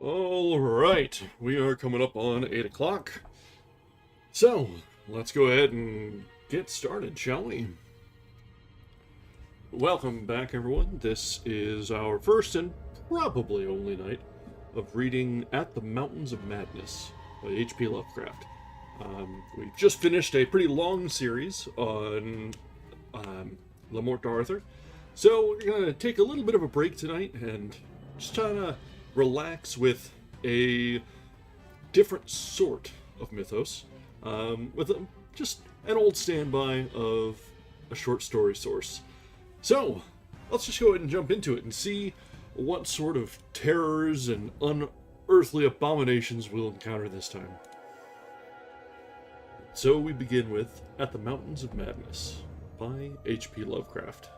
All right, we are coming up on 8 o'clock. So, let's go ahead and get started, shall we? Welcome back, everyone. This is our first and probably only night of reading At the Mountains of Madness by H.P. Lovecraft. We've just finished a pretty long series on Le Morte d'Arthur, so we're going to take a little bit of a break tonight and just try to relax with a different sort of mythos, just an old standby of a short story source. So, let's just go ahead and jump into it and see what sort of terrors and unearthly abominations we'll encounter this time. So we begin with At the Mountains of Madness by H.P. Lovecraft.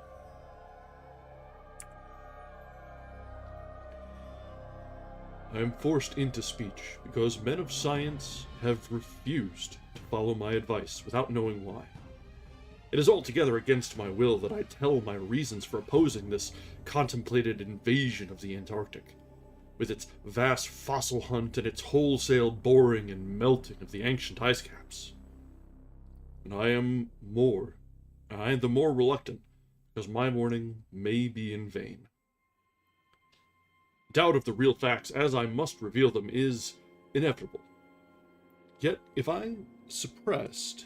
I am forced into speech because men of science have refused to follow my advice without knowing why. It is altogether against my will that I tell my reasons for opposing this contemplated invasion of the Antarctic, with its vast fossil hunt and its wholesale boring and melting of the ancient ice caps. And I am the more reluctant because my warning may be in vain. Doubt of the real facts, as I must reveal them, is inevitable. Yet, if I suppressed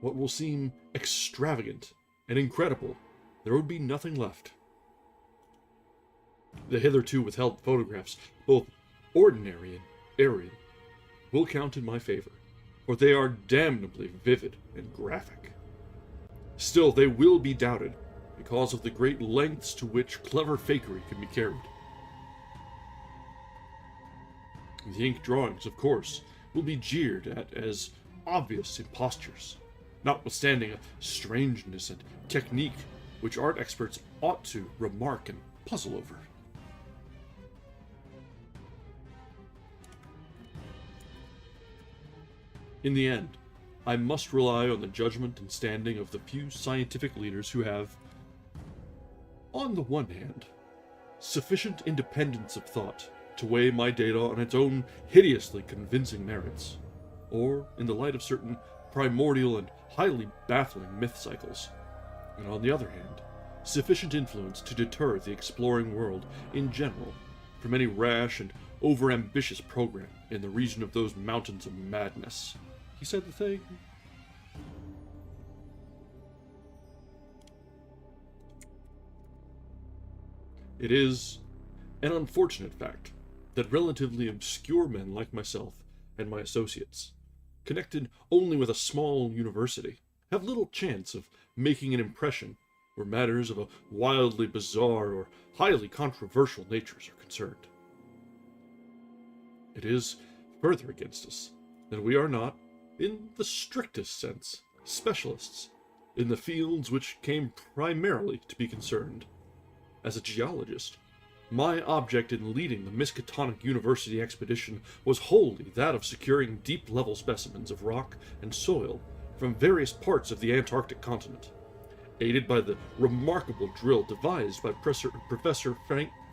what will seem extravagant and incredible, there would be nothing left. The hitherto withheld photographs, both ordinary and aerial, will count in my favor, for they are damnably vivid and graphic. Still, they will be doubted, because of the great lengths to which clever fakery can be carried. The ink drawings, of course, will be jeered at as obvious impostures, notwithstanding a strangeness and technique which art experts ought to remark and puzzle over. In the end, I must rely on the judgment and standing of the few scientific leaders who have, on the one hand, sufficient independence of thought to weigh my data on its own hideously convincing merits, or in the light of certain primordial and highly baffling myth cycles, and on the other hand, sufficient influence to deter the exploring world in general from any rash and overambitious program in the region of those mountains of madness. He said the thing. It is an unfortunate fact that relatively obscure men like myself and my associates, connected only with a small university, have little chance of making an impression where matters of a wildly bizarre or highly controversial natures are concerned. It is further against us that we are not, in the strictest sense, specialists in the fields which came primarily to be concerned. As a geologist, my object in leading the Miskatonic University expedition was wholly that of securing deep-level specimens of rock and soil from various parts of the Antarctic continent, aided by the remarkable drill devised by Professor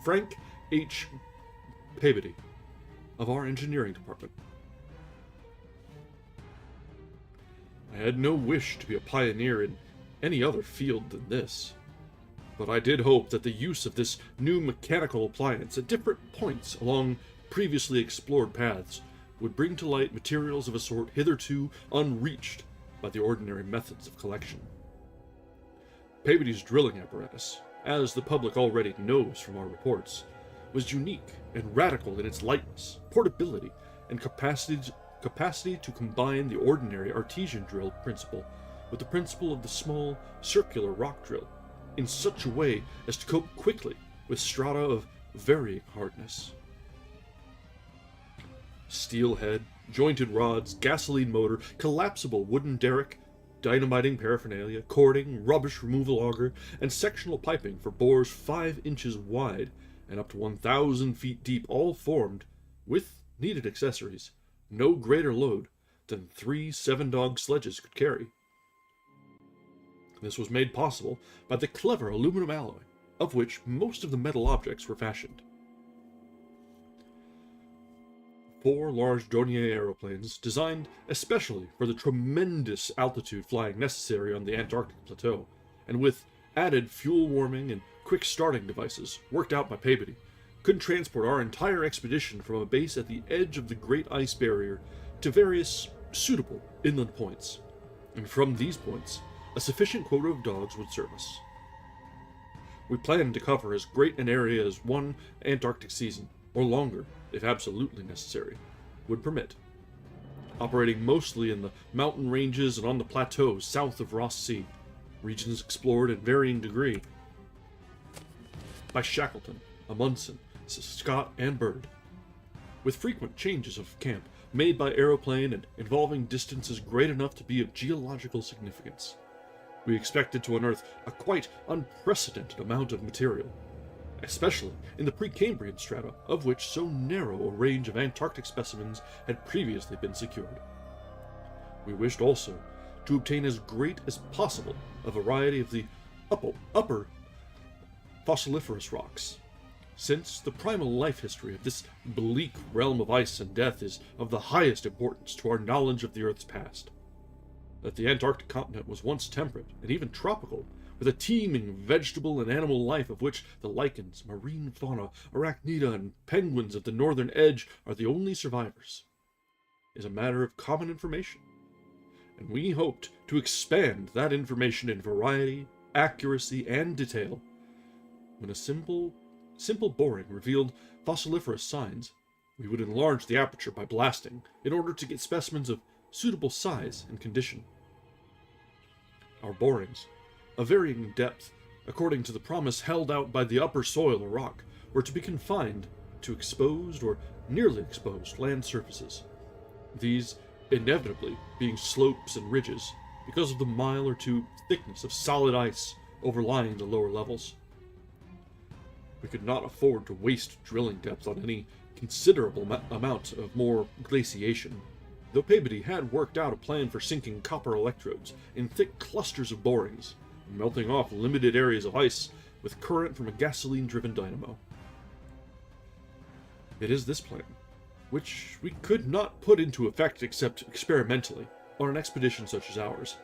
Frank H. Peabody of our engineering department. I had no wish to be a pioneer in any other field than this, but I did hope that the use of this new mechanical appliance at different points along previously explored paths would bring to light materials of a sort hitherto unreached by the ordinary methods of collection. Peabody's drilling apparatus, as the public already knows from our reports, was unique and radical in its lightness, portability, and capacity to combine the ordinary artesian drill principle with the principle of the small circular rock drill in such a way as to cope quickly with strata of varying hardness. Steel head, jointed rods, gasoline motor, collapsible wooden derrick, dynamiting paraphernalia, cording, rubbish removal auger, and sectional piping for bores 5 inches wide and up to 1,000 feet deep all formed, with needed accessories, no greater load than 3 7-dog sledges could carry. This was made possible by the clever aluminum alloy, of which most of the metal objects were fashioned, 4 large Dornier aeroplanes designed especially for the tremendous altitude flying necessary on the Antarctic plateau, and with added fuel warming and quick starting devices worked out by Peabody, could transport our entire expedition from a base at the edge of the Great Ice Barrier to various suitable inland points, and from these points, a sufficient quota of dogs would serve us. We planned to cover as great an area as one Antarctic season, or longer, if absolutely necessary, would permit, operating mostly in the mountain ranges and on the plateaus south of Ross Sea, regions explored in varying degree by Shackleton, Amundsen, Scott, and Byrd, with frequent changes of camp made by aeroplane and involving distances great enough to be of geological significance. We expected to unearth a quite unprecedented amount of material, especially in the Precambrian strata, of which so narrow a range of Antarctic specimens had previously been secured. We wished also to obtain as great as possible a variety of the upper fossiliferous rocks, since the primal life history of this bleak realm of ice and death is of the highest importance to our knowledge of the Earth's past. That the Antarctic continent was once temperate and even tropical, with a teeming vegetable and animal life of which the lichens, marine fauna, arachnida, and penguins of the northern edge are the only survivors, is a matter of common information, and we hoped to expand that information in variety, accuracy, and detail. When a simple boring revealed fossiliferous signs, we would enlarge the aperture by blasting in order to get specimens of suitable size and condition. Our borings, of varying depth according to the promise held out by the upper soil or rock, were to be confined to exposed or nearly exposed land surfaces, these inevitably being slopes and ridges because of the mile or two thickness of solid ice overlying the lower levels. We could not afford to waste drilling depth on any considerable amount of more glaciation, though Peabody had worked out a plan for sinking copper electrodes in thick clusters of borings, and melting off limited areas of ice with current from a gasoline-driven dynamo. It is this plan, which we could not put into effect except experimentally on an expedition such as ours,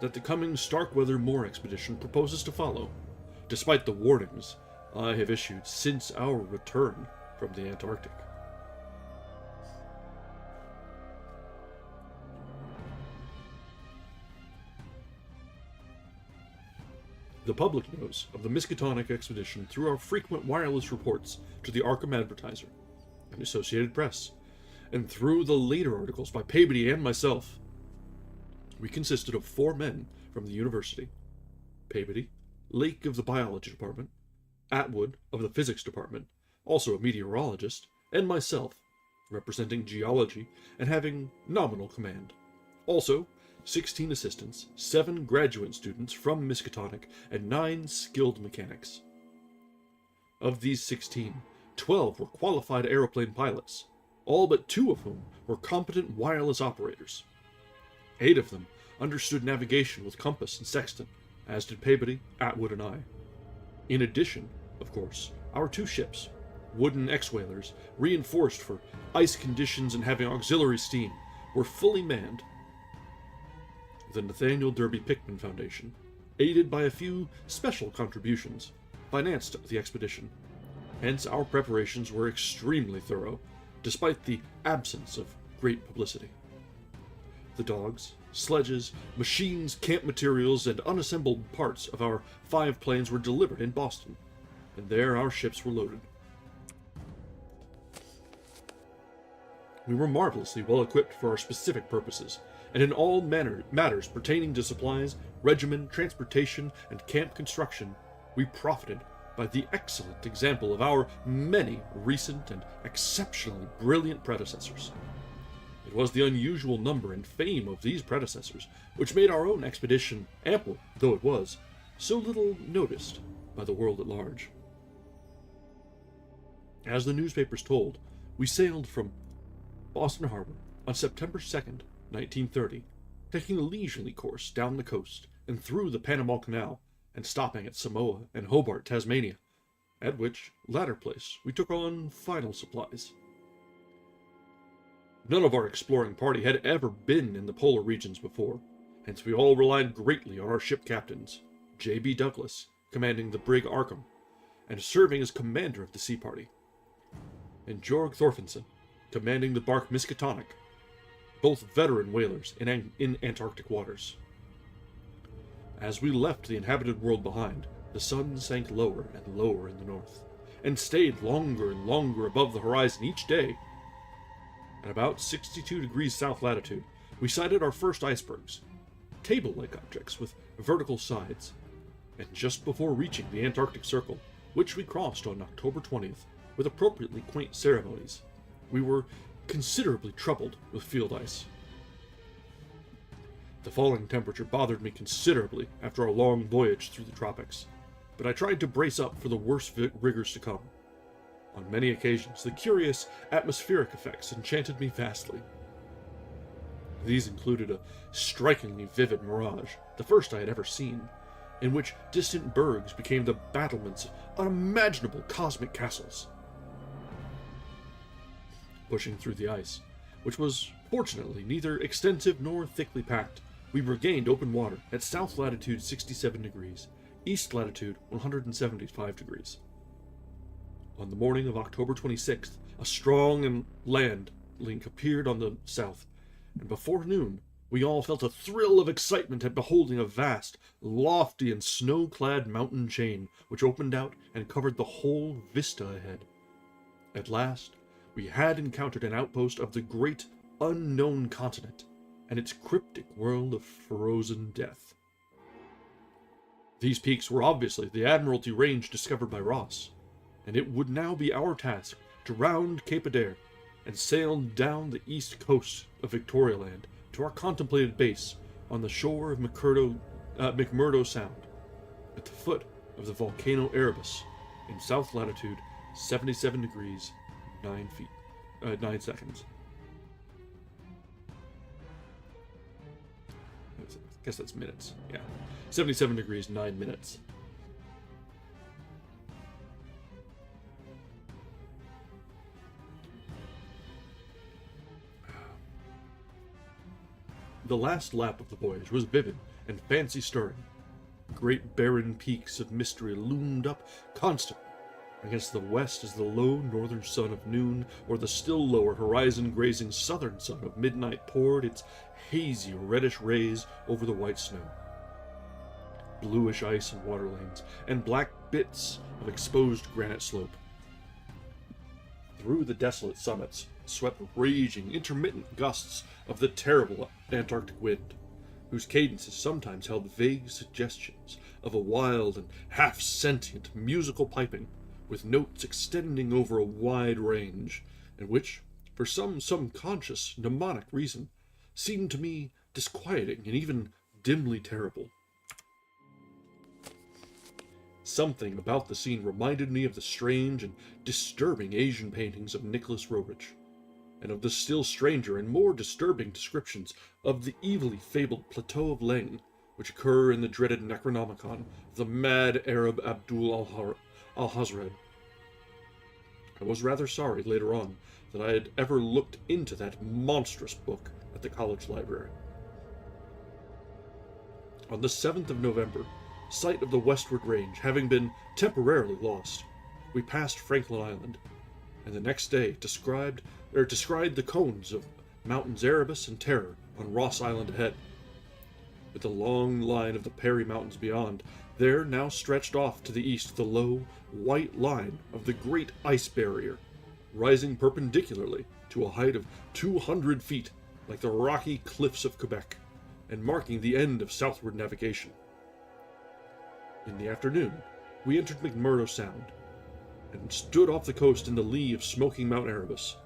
that the coming Starkweather Moor expedition proposes to follow, despite the warnings I have issued since our return from the Antarctic. The public knows of the Miskatonic expedition through our frequent wireless reports to the Arkham Advertiser and Associated Press, and through the later articles by Peabody and myself. We consisted of 4 men from the university: Peabody, Lake of the Biology Department, Atwood of the Physics Department, also a meteorologist, and myself, representing geology and having nominal command. Also, 16 assistants, 7 graduate students from Miskatonic, and 9 skilled mechanics. Of these 16, 12 were qualified aeroplane pilots, all but 2 of whom were competent wireless operators. 8 of them understood navigation with compass and sextant, as did Peabody, Atwood, and I. In addition, of course, our 2 ships, wooden X-whalers, reinforced for ice conditions and having auxiliary steam, were fully manned. The Nathaniel Derby Pickman Foundation, aided by a few special contributions, financed the expedition. Hence, our preparations were extremely thorough, despite the absence of great publicity. The dogs, sledges, machines, camp materials, and unassembled parts of our 5 planes were delivered in Boston, and there our ships were loaded. We were marvelously well equipped for our specific purposes, and in all matters pertaining to supplies, regimen, transportation, and camp construction, we profited by the excellent example of our many recent and exceptionally brilliant predecessors. It was the unusual number and fame of these predecessors which made our own expedition, ample though it was, so little noticed by the world at large. As the newspapers told, we sailed from Boston Harbor on September 2nd, 1930, taking a leisurely course down the coast and through the Panama Canal, and stopping at Samoa and Hobart, Tasmania, at which latter place we took on final supplies. None of our exploring party had ever been in the polar regions before, hence we all relied greatly on our ship captains, J.B. Douglas, commanding the brig Arkham, and serving as commander of the sea party, and Jorg Thorfinson, commanding the bark Miskatonic, both veteran whalers in Antarctic waters. As we left the inhabited world behind, the sun sank lower and lower in the north, and stayed longer and longer above the horizon each day. At about 62 degrees south latitude, we sighted our first icebergs, table-like objects with vertical sides, and just before reaching the Antarctic Circle, which we crossed on October 20th with appropriately quaint ceremonies, we were considerably troubled with field ice. The falling temperature bothered me considerably after our long voyage through the tropics, but I tried to brace up for the worst rigors to come. On many occasions, the curious atmospheric effects enchanted me vastly. These included a strikingly vivid mirage, the first I had ever seen, in which distant bergs became the battlements of unimaginable cosmic castles. Pushing through the ice, which was fortunately neither extensive nor thickly packed, we regained open water at south latitude 67 degrees, east latitude 175 degrees. On the morning of October 26th, a strong land link appeared on the south, and before noon, we all felt a thrill of excitement at beholding a vast, lofty, and snow-clad mountain chain which opened out and covered the whole vista ahead. At last, we had encountered an outpost of the great, unknown continent, and its cryptic world of frozen death. These peaks were obviously the Admiralty Range discovered by Ross, and it would now be our task to round Cape Adare and sail down the east coast of Victorialand to our contemplated base on the shore of McMurdo Sound, at the foot of the volcano Erebus, in south latitude 77 degrees 9 seconds. I guess that's minutes. Yeah, 77 degrees 9 minutes. The last lap of the voyage was vivid and fancy-stirring. Great barren peaks of mystery loomed up constantly against the west as the low northern sun of noon or the still lower horizon-grazing southern sun of midnight poured its hazy reddish rays over the white snow. Bluish ice and water lanes, and black bits of exposed granite slope. Through the desolate summits swept raging, intermittent gusts of the terrible Antarctic wind, whose cadences sometimes held vague suggestions of a wild and half-sentient musical piping, with notes extending over a wide range, and which, for some subconscious mnemonic reason, seemed to me disquieting and even dimly terrible. Something about the scene reminded me of the strange and disturbing Asian paintings of Nicholas Roerich, and of the still stranger and more disturbing descriptions of the evilly fabled Plateau of Leng, which occur in the dreaded Necronomicon of the mad Arab Abdul al-Hazred. I was rather sorry later on that I had ever looked into that monstrous book at the college library. On the 7th of November, sight of the westward range having been temporarily lost, we passed Franklin Island, and the next day descried the cones of Mountains Erebus and Terror on Ross Island ahead. With the long line of the Parry Mountains beyond, there now stretched off to the east the low, white line of the Great Ice Barrier, rising perpendicularly to a height of 200 feet like the rocky cliffs of Quebec, and marking the end of southward navigation. In the afternoon, we entered McMurdo Sound, and stood off the coast in the lee of smoking Mount Erebus.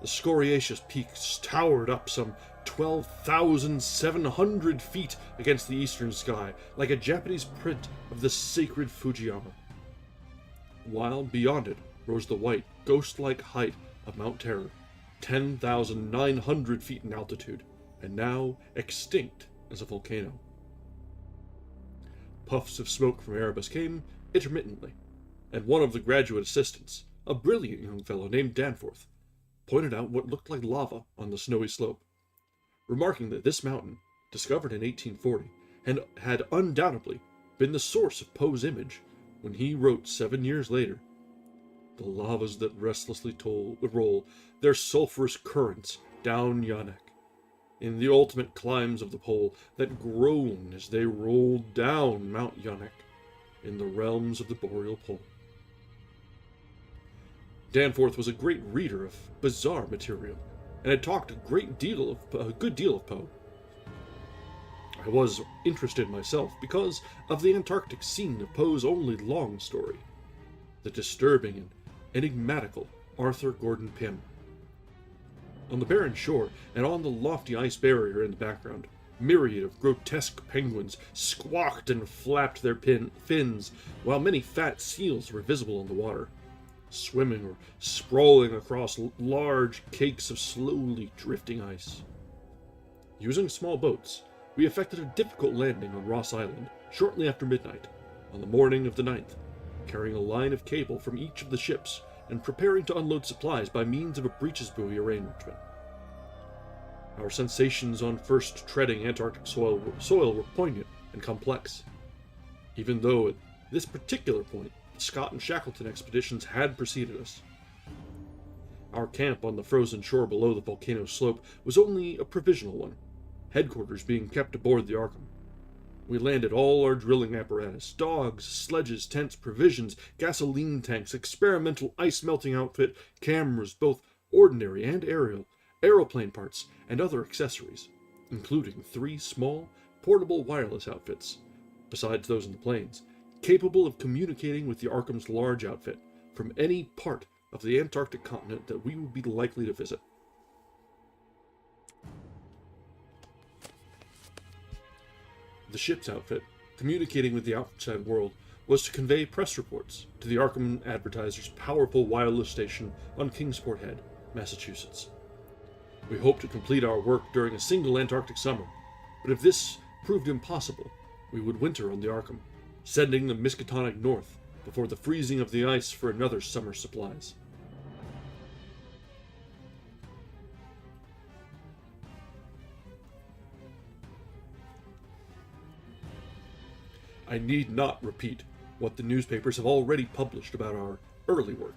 The scoriaceous peaks towered up some 12,700 feet against the eastern sky, like a Japanese print of the sacred Fujiyama, while beyond it rose the white, ghost-like height of Mount Terror, 10,900 feet in altitude, and now extinct as a volcano. Puffs of smoke from Erebus came intermittently, and one of the graduate assistants, a brilliant young fellow named Danforth, pointed out what looked like lava on the snowy slope, remarking that this mountain, discovered in 1840, had undoubtedly been the source of Poe's image when he wrote 7 years later, "The lavas that restlessly roll their sulphurous currents down Yanak, in the ultimate climes of the pole that groan as they roll down Mount Yanak in the realms of the boreal pole." Danforth was a great reader of bizarre material, and had talked a good deal of Poe. I was interested myself because of the Antarctic scene of Poe's only long story, the disturbing and enigmatical Arthur Gordon Pym. On the barren shore, and on the lofty ice barrier in the background, myriad of grotesque penguins squawked and flapped their fins, while many fat seals were visible on the water, swimming or sprawling across large cakes of slowly drifting ice. Using small boats, we effected a difficult landing on Ross Island shortly after midnight, on the morning of the 9th, carrying a line of cable from each of the ships and preparing to unload supplies by means of a breeches buoy arrangement. Our sensations on first treading Antarctic soil were poignant and complex, even though at this particular point the Scott and Shackleton expeditions had preceded us. Our camp on the frozen shore below the volcano slope was only a provisional one, headquarters being kept aboard the Arkham. We landed all our drilling apparatus, dogs, sledges, tents, provisions, gasoline tanks, experimental ice-melting outfit, cameras, both ordinary and aerial, aeroplane parts, and other accessories, including 3 small, portable wireless outfits, besides those in the planes, capable of communicating with the Arkham's large outfit from any part of the Antarctic continent that we would be likely to visit. The ship's outfit, communicating with the outside world, was to convey press reports to the Arkham Advertiser's powerful wireless station on Kingsport Head, Massachusetts. We hoped to complete our work during a single Antarctic summer, but if this proved impossible, we would winter on the Arkham, sending the Miskatonic north before the freezing of the ice for another summer's supplies. I need not repeat what the newspapers have already published about our early work,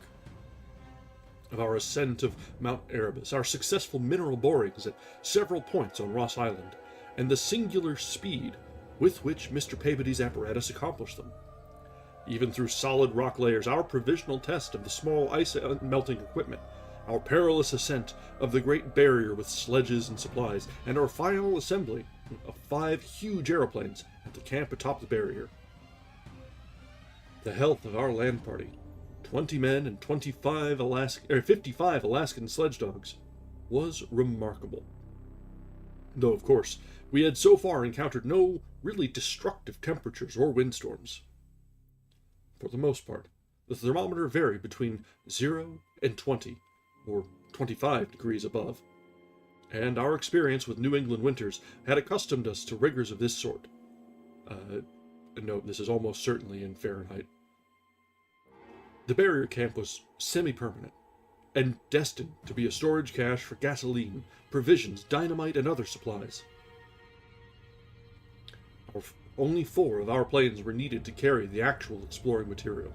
of our ascent of Mount Erebus, our successful mineral borings at several points on Ross Island, and the singular speed with which Mr. Peabody's apparatus accomplished them. Even through solid rock layers, our provisional test of the small ice-melting equipment, our perilous ascent of the Great Barrier with sledges and supplies, and our final assembly of 5 huge aeroplanes at the camp atop the barrier. The health of our land party, 20 men and 55 Alaskan sledge dogs, was remarkable. Though, of course, we had so far encountered no really destructive temperatures or windstorms. For the most part, the thermometer varied between 0 and 20, or 25 degrees above, and our experience with New England winters had accustomed us to rigors of this sort. Note, this is almost certainly in Fahrenheit. The barrier camp was semi-permanent, and destined to be a storage cache for gasoline, provisions, dynamite, and other supplies. Only 4 of our planes were needed to carry the actual exploring material,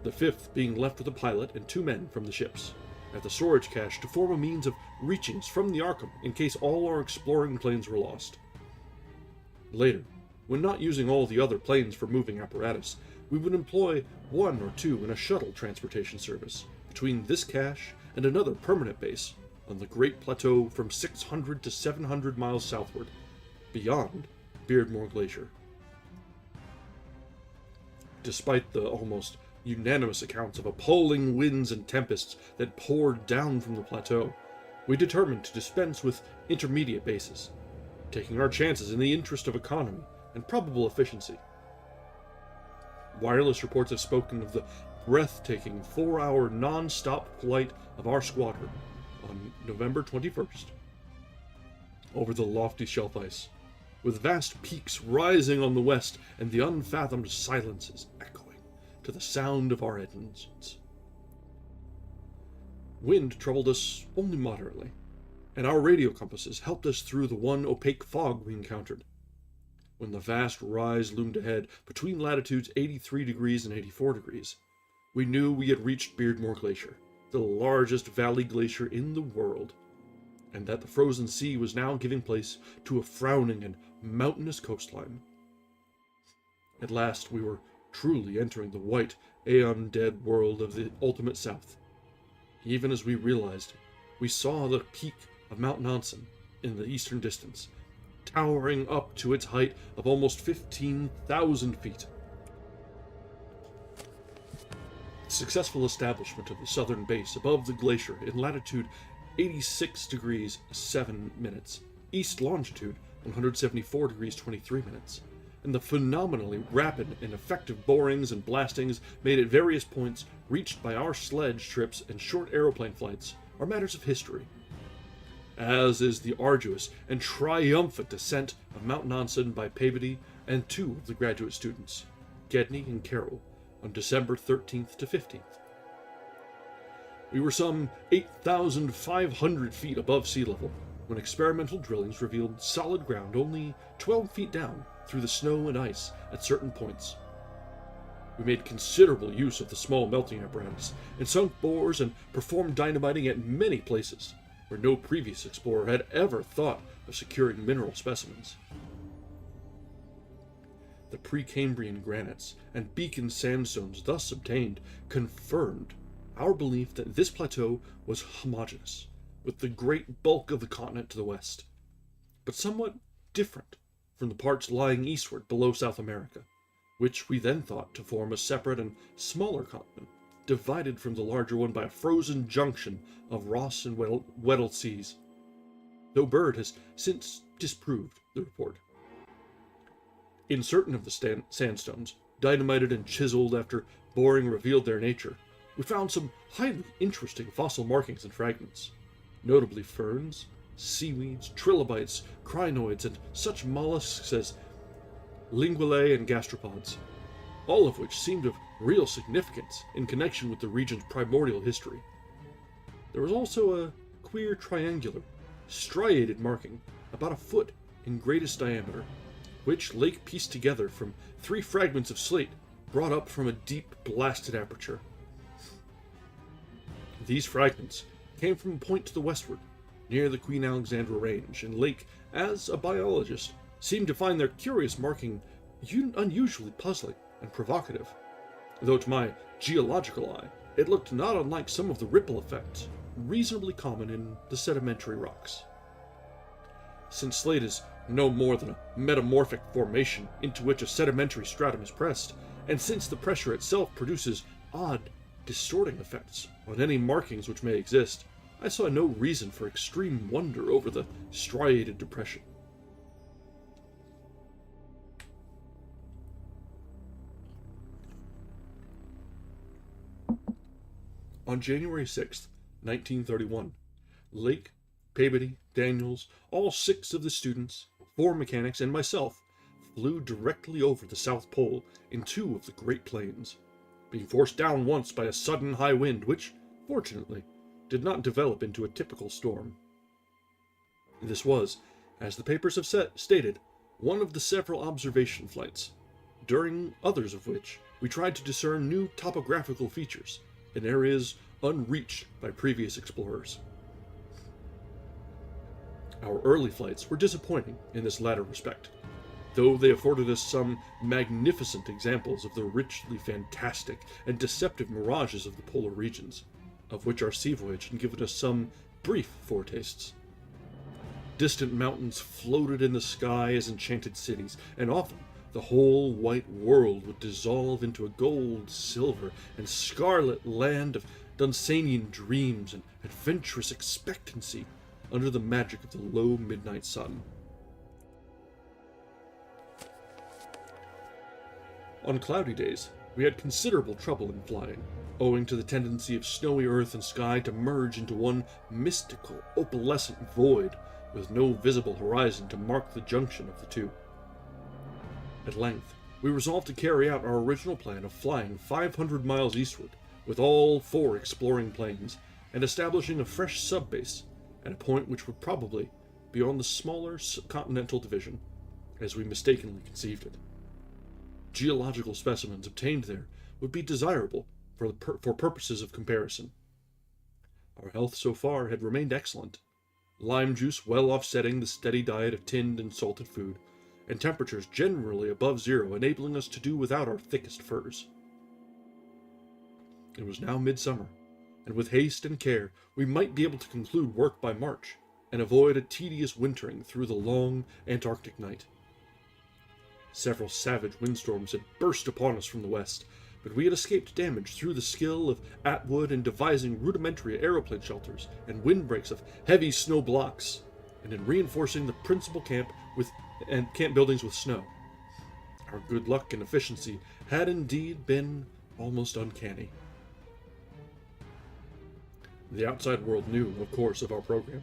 the 5th being left with a pilot and 2 men from the ships at the storage cache to form a means of reachings from the Arkham in case all our exploring planes were lost. Later, when not using all the other planes for moving apparatus, we would employ 1 or 2 in a shuttle transportation service between this cache and another permanent base on the Great Plateau from 600 to 700 miles southward, beyond Beardmore Glacier. Despite the almost unanimous accounts of appalling winds and tempests that poured down from the plateau, we determined to dispense with intermediate bases, taking our chances in the interest of economy and probable efficiency. Wireless reports have spoken of the breathtaking 4-hour non-stop flight of our squadron on November 21st over the lofty shelf ice, with vast peaks rising on the west and the unfathomed silences echoing to the sound of our engines. Wind troubled us only moderately, and our radio compasses helped us through the one opaque fog we encountered. When the vast rise loomed ahead between latitudes 83 degrees and 84 degrees, we knew we had reached Beardmore Glacier, the largest valley glacier in the world, and that the frozen sea was now giving place to a frowning and mountainous coastline. At last we were truly entering the white, aeon-dead world of the ultimate south. Even as we realized, we saw the peak of Mount Nansen in the eastern distance, towering up to its height of almost 15,000 feet. The successful establishment of the southern base above the glacier in latitude 86 degrees 7 minutes, east longitude 174 degrees 23 minutes, and the phenomenally rapid and effective borings and blastings made at various points reached by our sledge trips and short aeroplane flights are matters of history, as is the arduous and triumphant descent of Mount Nansen by Peabody and two of the graduate students, Gedney and Carroll, on December 13th to 15th. We were some 8,500 feet above sea level when experimental drillings revealed solid ground only 12 feet down through the snow and ice at certain points. We made considerable use of the small melting apparatus and sunk bores and performed dynamiting at many places where no previous explorer had ever thought of securing mineral specimens. The Precambrian granites and beacon sandstones thus obtained confirmed our belief that this plateau was homogeneous, with the great bulk of the continent to the west, but somewhat different from the parts lying eastward below South America, which we then thought to form a separate and smaller continent, divided from the larger one by a frozen junction of Ross and Weddell seas, though Bird has since disproved the report. In certain of the sandstones, dynamited and chiseled after boring revealed their nature, we found some highly interesting fossil markings and fragments, notably ferns, seaweeds, trilobites, crinoids, and such mollusks as linguae and gastropods, all of which seemed of real significance in connection with the region's primordial history. There was also a queer triangular, striated marking, about a foot in greatest diameter, which Lake pieced together from 3 fragments of slate brought up from a deep blasted aperture. These fragments came from a point to the westward, near the Queen Alexandra Range, and Lake, as a biologist, seemed to find their curious marking unusually puzzling and provocative, though to my geological eye it looked not unlike some of the ripple effects reasonably common in the sedimentary rocks. Since slate is no more than a metamorphic formation into which a sedimentary stratum is pressed, and since the pressure itself produces odd, distorting effects on any markings which may exist, I saw no reason for extreme wonder over the striated depression. On January 6th, 1931, Lake, Peabody, Daniels, all 6 of the students, 4 mechanics, and myself flew directly over the South Pole in 2 of the Great Plains, being forced down once by a sudden high wind which, fortunately, did not develop into a typical storm. This was, as the papers have stated, one of the several observation flights, during others of which we tried to discern new topographical features in areas unreached by previous explorers. Our early flights were disappointing in this latter respect, though they afforded us some magnificent examples of the richly fantastic and deceptive mirages of the polar regions, of which our sea voyage had given us some brief foretastes. Distant mountains floated in the sky as enchanted cities, and often the whole white world would dissolve into a gold, silver, and scarlet land of Dunsanian dreams and adventurous expectancy under the magic of the low midnight sun. On cloudy days, we had considerable trouble in flying, owing to the tendency of snowy earth and sky to merge into one mystical, opalescent void with no visible horizon to mark the junction of the two. At length, we resolved to carry out our original plan of flying 500 miles eastward with all 4 exploring planes, and establishing a fresh sub-base at a point which would probably be on the smaller continental division, as we mistakenly conceived it. Geological specimens obtained there would be desirable for purposes of comparison. Our health so far had remained excellent, lime juice well offsetting the steady diet of tinned and salted food, and temperatures generally above zero enabling us to do without our thickest furs. It was now midsummer, and with haste and care we might be able to conclude work by March, and avoid a tedious wintering through the long Antarctic night. Several savage windstorms had burst upon us from the west, but we had escaped damage through the skill of Atwood in devising rudimentary aeroplane shelters and windbreaks of heavy snow blocks, and in reinforcing the principal camp buildings with snow. Our good luck and efficiency had indeed been almost uncanny. The outside world knew, of course, of our program,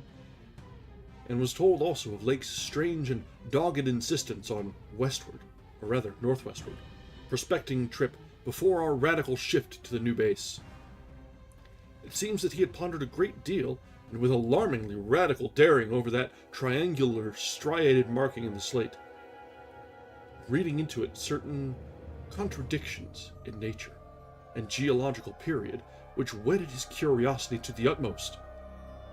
and was told also of Lake's strange and dogged insistence on westward, or rather northwestward, prospecting trip before our radical shift to the new base. It seems that he had pondered a great deal, and with alarmingly radical daring, over that triangular striated marking in the slate, reading into it certain contradictions in nature and geological period which whetted his curiosity to the utmost,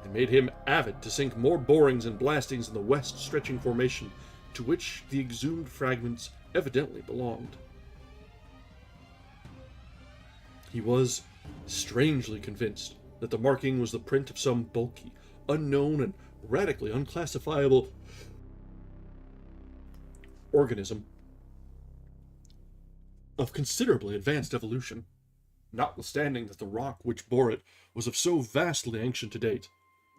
and made him avid to sink more borings and blastings in the west stretching formation to which the exhumed fragments evidently belonged. He was strangely convinced that the marking was the print of some bulky, unknown, and radically unclassifiable organism of considerably advanced evolution, notwithstanding that the rock which bore it was of so vastly ancient a date,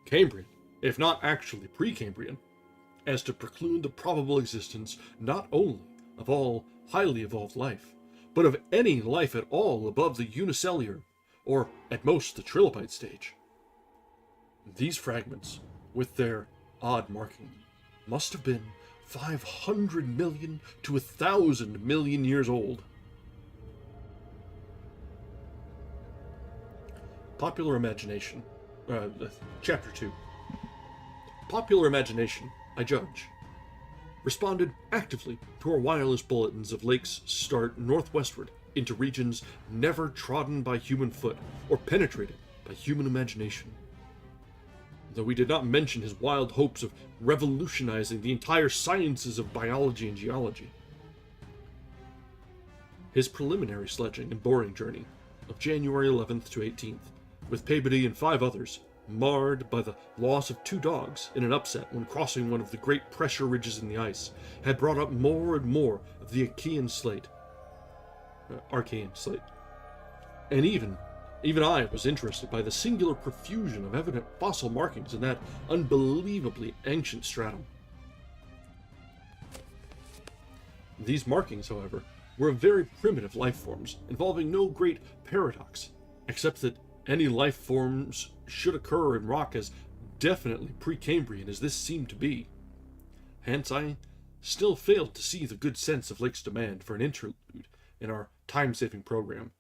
Cambrian, if not actually Precambrian, as to preclude the probable existence not only of all highly evolved life, but of any life at all above the unicellular, or at most the trilobite stage. These fragments, with their odd marking, must have been 500 million to 1,000 million years old. Popular imagination. Chapter 2. Popular imagination, I judge, responded actively to our wireless bulletins of Lake's start northwestward into regions never trodden by human foot or penetrated by human imagination. Though we did not mention his wild hopes of revolutionizing the entire sciences of biology and geology. His preliminary sledging and boring journey of January 11th to 18th, with Peabody and 5 others, marred by the loss of 2 dogs in an upset when crossing one of the great pressure ridges in the ice, had brought up more and more of the Archean slate. And even I was interested by the singular profusion of evident fossil markings in that unbelievably ancient stratum. These markings, however, were of very primitive life forms, involving no great paradox, except that any life forms should occur in rock as definitely Precambrian as this seemed to be. Hence, I still failed to see the good sense of Lake's demand for an interlude in our time-saving program.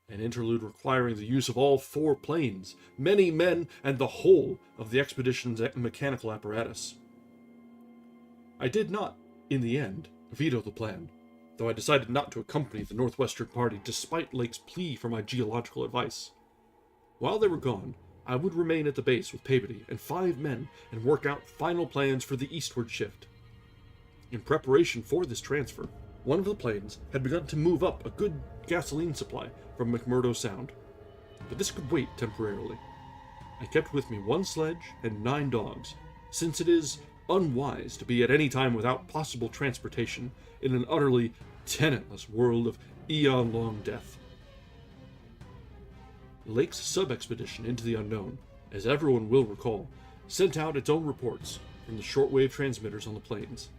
An interlude requiring the use of all 4 planes, many men, and the whole of the expedition's mechanical apparatus. I did not, in the end, veto the plan, though I decided not to accompany the northwestern party despite Lake's plea for my geological advice. While they were gone, I would remain at the base with Peabody and 5 men and work out final plans for the eastward shift. In preparation for this transfer, one of the planes had begun to move up a good gasoline supply from McMurdo Sound, but this could wait temporarily. I kept with me 1 sledge and 9 dogs, since it is unwise to be at any time without possible transportation in an utterly tenantless world of eon-long death. Lake's sub-expedition into the unknown, as everyone will recall, sent out its own reports from the shortwave transmitters on the plains,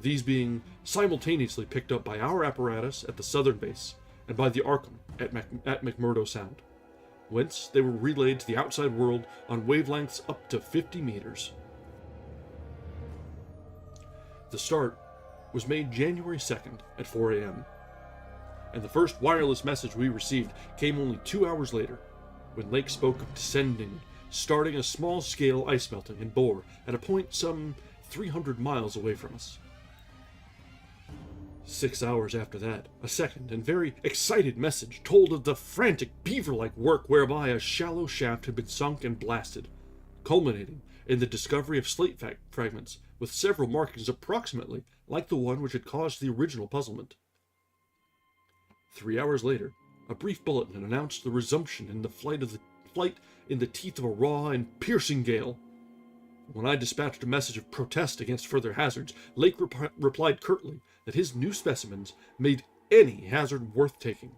these being simultaneously picked up by our apparatus at the southern base and by the Arkham at McMurdo Sound, whence they were relayed to the outside world on wavelengths up to 50 meters. The start was made January 2nd at 4 a.m., and the first wireless message we received came only 2 hours later, when Lake spoke of descending, starting a small-scale ice melting in Bore at a point some 300 miles away from us. 6 hours after that, a second and very excited message told of the frantic beaver-like work whereby a shallow shaft had been sunk and blasted, culminating in the discovery of slate fragments with several markings approximately like the one which had caused the original puzzlement. 3 hours later, a brief bulletin announced the resumption in the flight in the teeth of a raw and piercing gale. When I dispatched a message of protest against further hazards, Lake replied curtly that his new specimens made any hazard worth taking.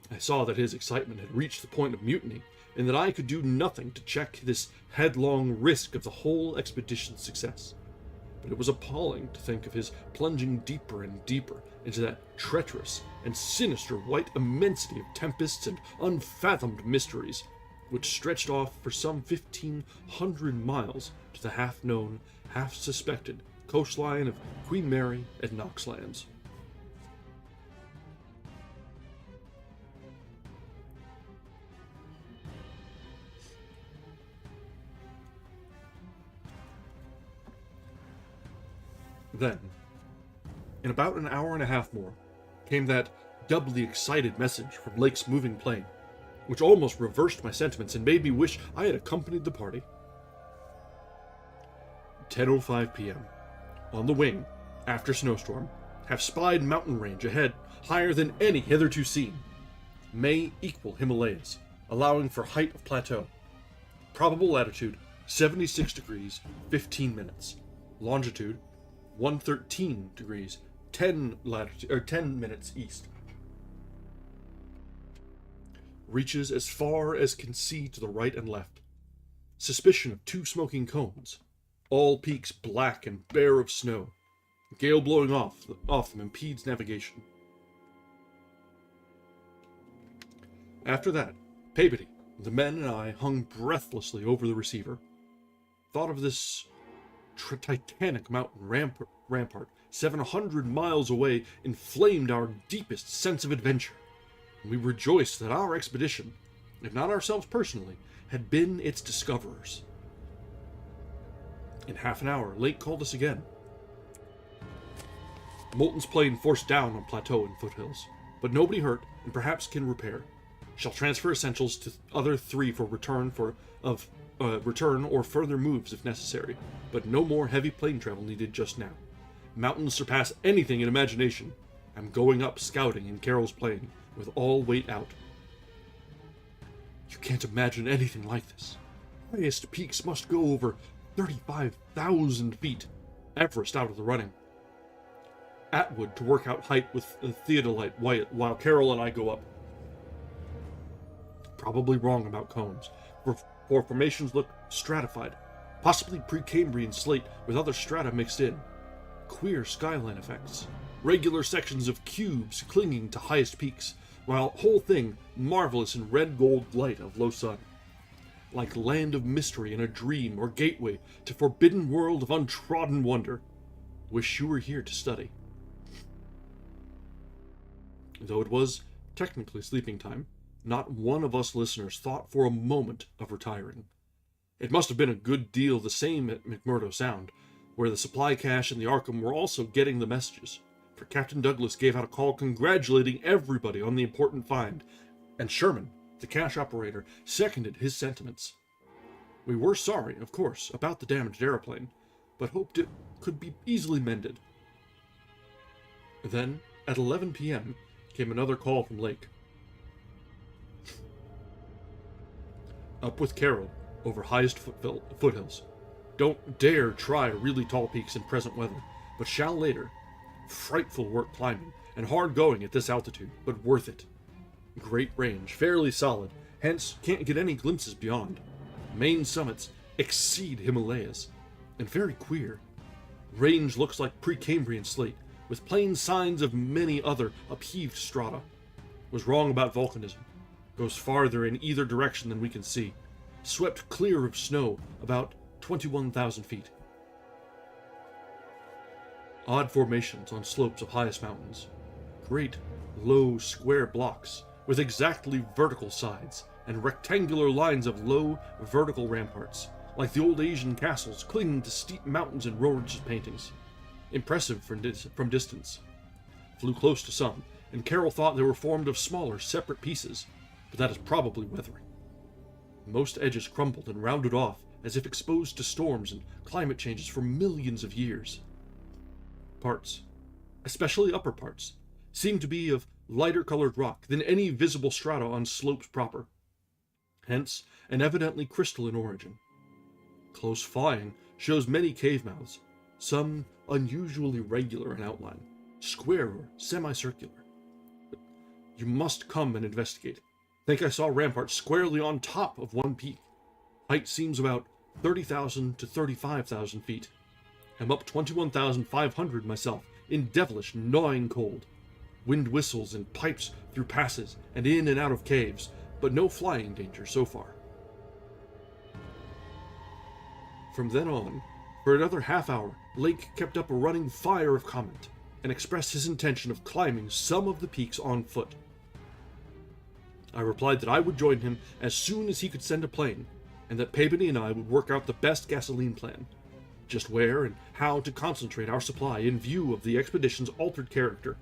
I saw that his excitement had reached the point of mutiny, and that I could do nothing to check this headlong risk of the whole expedition's success. But it was appalling to think of his plunging deeper and deeper into that treacherous and sinister white immensity of tempests and unfathomed mysteries, which stretched off for some 1,500 miles to the half-known, half-suspected coastline of Queen Mary and Knox Lands. Then, in about an hour and a half more, came that doubly excited message from Lake's moving plane, which almost reversed my sentiments and made me wish I had accompanied the party. 10:05 p.m. On the wing, after snowstorm, have spied mountain range ahead higher than any hitherto seen. May equal Himalayas, allowing for height of plateau. Probable latitude 76 degrees 15 minutes. Longitude 113 degrees 10 minutes east. Reaches as far as can see to the right and left. Suspicion of 2 smoking cones. All peaks black and bare of snow. Gale blowing off them impedes navigation. After that, Peabody, the men, and I hung breathlessly over the receiver. Thought of this titanic mountain rampart 700 miles away inflamed our deepest sense of adventure. We rejoiced that our expedition, if not ourselves personally, had been its discoverers. In half an hour, Lake called us again. Moulton's plane forced down on plateau and foothills, but nobody hurt and perhaps can repair. Shall transfer essentials to other 3 for return or further moves if necessary, but no more heavy plane travel needed just now. Mountains surpass anything in imagination. I'm going up scouting in Carroll's plane with all weight out. You can't imagine anything like this. Highest peaks must go over 35,000 feet. Everest out of the running. Atwood to work out height with theodolite while Carroll and I go up. Probably wrong about cones, for formations look stratified, possibly Precambrian slate with other strata mixed in. Queer skyline effects. Regular sections of cubes clinging to highest peaks, while whole thing marvelous in red-gold light of low sun. Like land of mystery in a dream or gateway to forbidden world of untrodden wonder. Wish you were here to study. Though it was technically sleeping time, not one of us listeners thought for a moment of retiring. It must have been a good deal the same at McMurdo Sound, where the supply cache and the Arkham were also getting the messages, for Captain Douglas gave out a call congratulating everybody on the important find, and Sherman, the cache operator, seconded his sentiments. We were sorry, of course, about the damaged aeroplane, but hoped it could be easily mended. Then, at 11 p.m., came another call from Lake. Up with Carroll, over highest foothills. Don't dare try really tall peaks in present weather, but shall later. Frightful work climbing, and hard going at this altitude, but worth it. Great range, fairly solid, hence can't get any glimpses beyond. Main summits exceed Himalayas, and very queer. Range looks like Precambrian slate, with plain signs of many other upheaved strata. Was wrong about volcanism. Goes farther in either direction than we can see. Swept clear of snow about 21,000 feet. Odd formations on slopes of highest mountains. Great, low, square blocks, with exactly vertical sides and rectangular lines of low, vertical ramparts, like the old Asian castles clinging to steep mountains in Roeridge's paintings. Impressive from distance. Flew close to some, and Carroll thought they were formed of smaller, separate pieces, but that is probably weathering. Most edges crumbled and rounded off as if exposed to storms and climate changes for millions of years. Parts, especially upper parts, seemed to be of lighter colored rock than any visible strata on slopes proper, hence an evidently crystalline origin. Close flying shows many cave mouths, some unusually regular in outline, square or semicircular. But you must come and investigate. Think I saw ramparts squarely on top of one peak. Height seems about 30,000 to 35,000 feet. I'm up 21,500 myself, in devilish, gnawing cold. Wind whistles and pipes through passes and in and out of caves, but no flying danger so far. From then on, for another half hour, Lake kept up a running fire of comment and expressed his intention of climbing some of the peaks on foot. I replied that I would join him as soon as he could send a plane, and that Pabony and I would work out the best gasoline plan, just where and how to concentrate our supply in view of the expedition's altered character.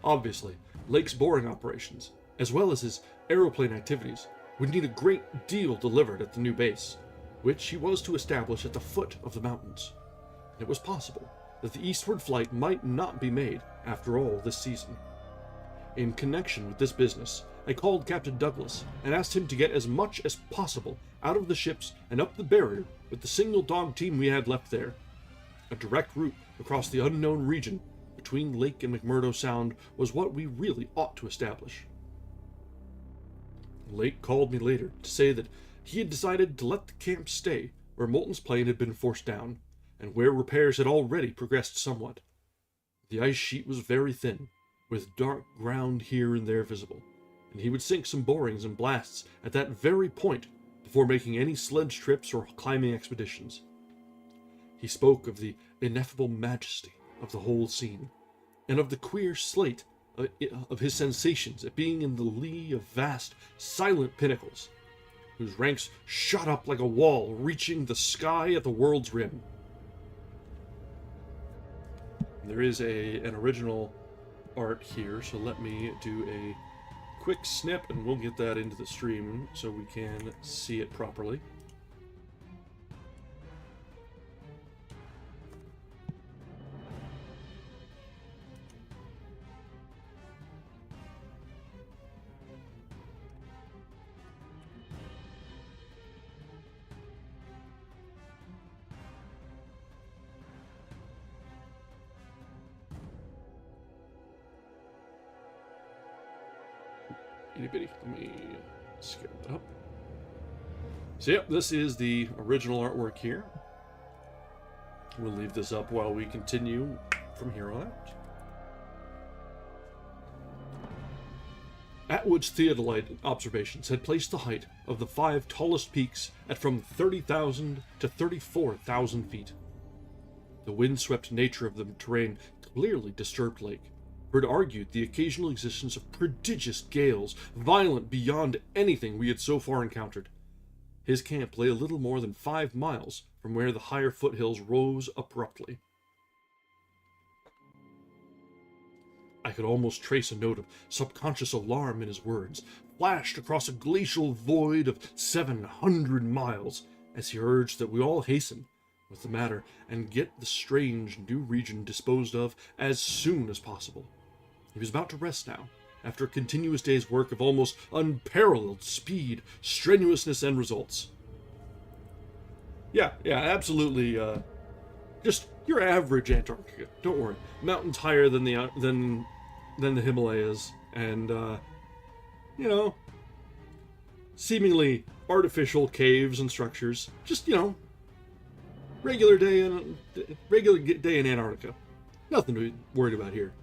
Obviously, Lake's boring operations, as well as his aeroplane activities, would need a great deal delivered at the new base, which he was to establish at the foot of the mountains. And it was possible that the eastward flight might not be made, after all, this season. In connection with this business, I called Captain Douglas and asked him to get as much as possible out of the ships and up the barrier with the single dog team we had left there. A direct route across the unknown region between Lake and McMurdo Sound was what we really ought to establish. Lake called me later to say that he had decided to let the camp stay where Moulton's plane had been forced down, and where repairs had already progressed somewhat. The ice sheet was very thin, with dark ground here and there visible, and he would sink some borings and blasts at that very point before making any sledge trips or climbing expeditions. He spoke of the ineffable majesty of the whole scene, and of the queer slate of his sensations at being in the lee of vast, silent pinnacles, whose ranks shot up like a wall reaching the sky at the world's rim. There is an original art here, so let me do a quick snip and we'll get that into the stream so we can see it properly. Itty-bitty. Let me scale it up. So yep, this is the original artwork here. We'll leave this up while we continue from here on out. Atwood's theodolite observations had placed the height of the 5 tallest peaks at from 30,000 to 34,000 feet. The windswept nature of the terrain clearly disturbed Lake, for it argued the occasional existence of prodigious gales, violent beyond anything we had so far encountered. His camp lay a little more than 5 miles from where the higher foothills rose abruptly. I could almost trace a note of subconscious alarm in his words, flashed across a glacial void of 700 miles, as he urged that we all hasten with the matter and get the strange new region disposed of as soon as possible. He was about to rest now, after a continuous day's work of almost unparalleled speed, strenuousness, and results. Yeah, absolutely, just your average Antarctica, don't worry. Mountains higher than the Himalayas, and, seemingly artificial caves and structures. Just, regular day in Antarctica. Nothing to be worried about here.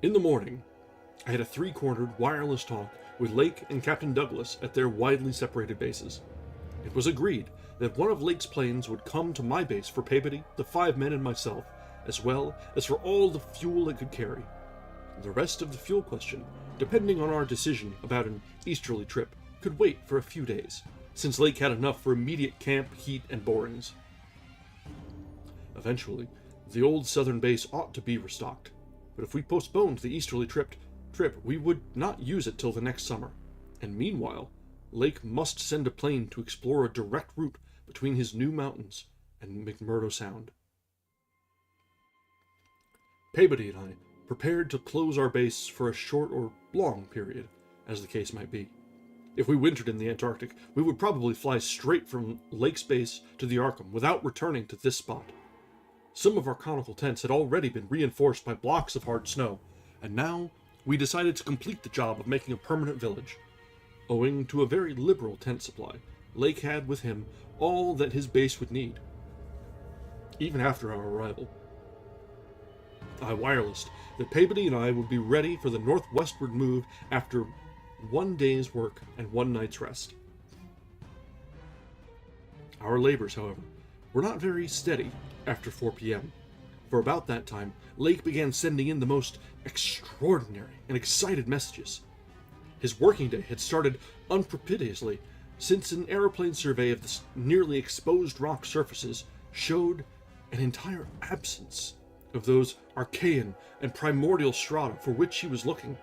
In the morning, I had a three-cornered wireless talk with Lake and Captain Douglas at their widely separated bases. It was agreed that one of Lake's planes would come to my base for Peabody, the 5 men, and myself, as well as for all the fuel it could carry. The rest of the fuel question, depending on our decision about an easterly trip, could wait for a few days, since Lake had enough for immediate camp, heat, and borings. Eventually, the old southern base ought to be restocked, but if we postponed the easterly trip, we would not use it till the next summer, and meanwhile, Lake must send a plane to explore a direct route between his new mountains and McMurdo Sound. Peabody and I prepared to close our base for a short or long period, as the case might be. If we wintered in the Antarctic, we would probably fly straight from Lake's base to the Arkham without returning to this spot. Some of our conical tents had already been reinforced by blocks of hard snow, and now we decided to complete the job of making a permanent village. Owing to a very liberal tent supply, Lake had with him all that his base would need. Even after our arrival, I wirelessed that Peabody and I would be ready for the northwestward move after 1 day's work and 1 night's rest. Our labors, however, were not very steady after 4 p.m. For about that time, Lake began sending in the most extraordinary and excited messages. His working day had started unpropitiously, since an aeroplane survey of the nearly exposed rock surfaces showed an entire absence of those archaean and primordial strata for which he was looking,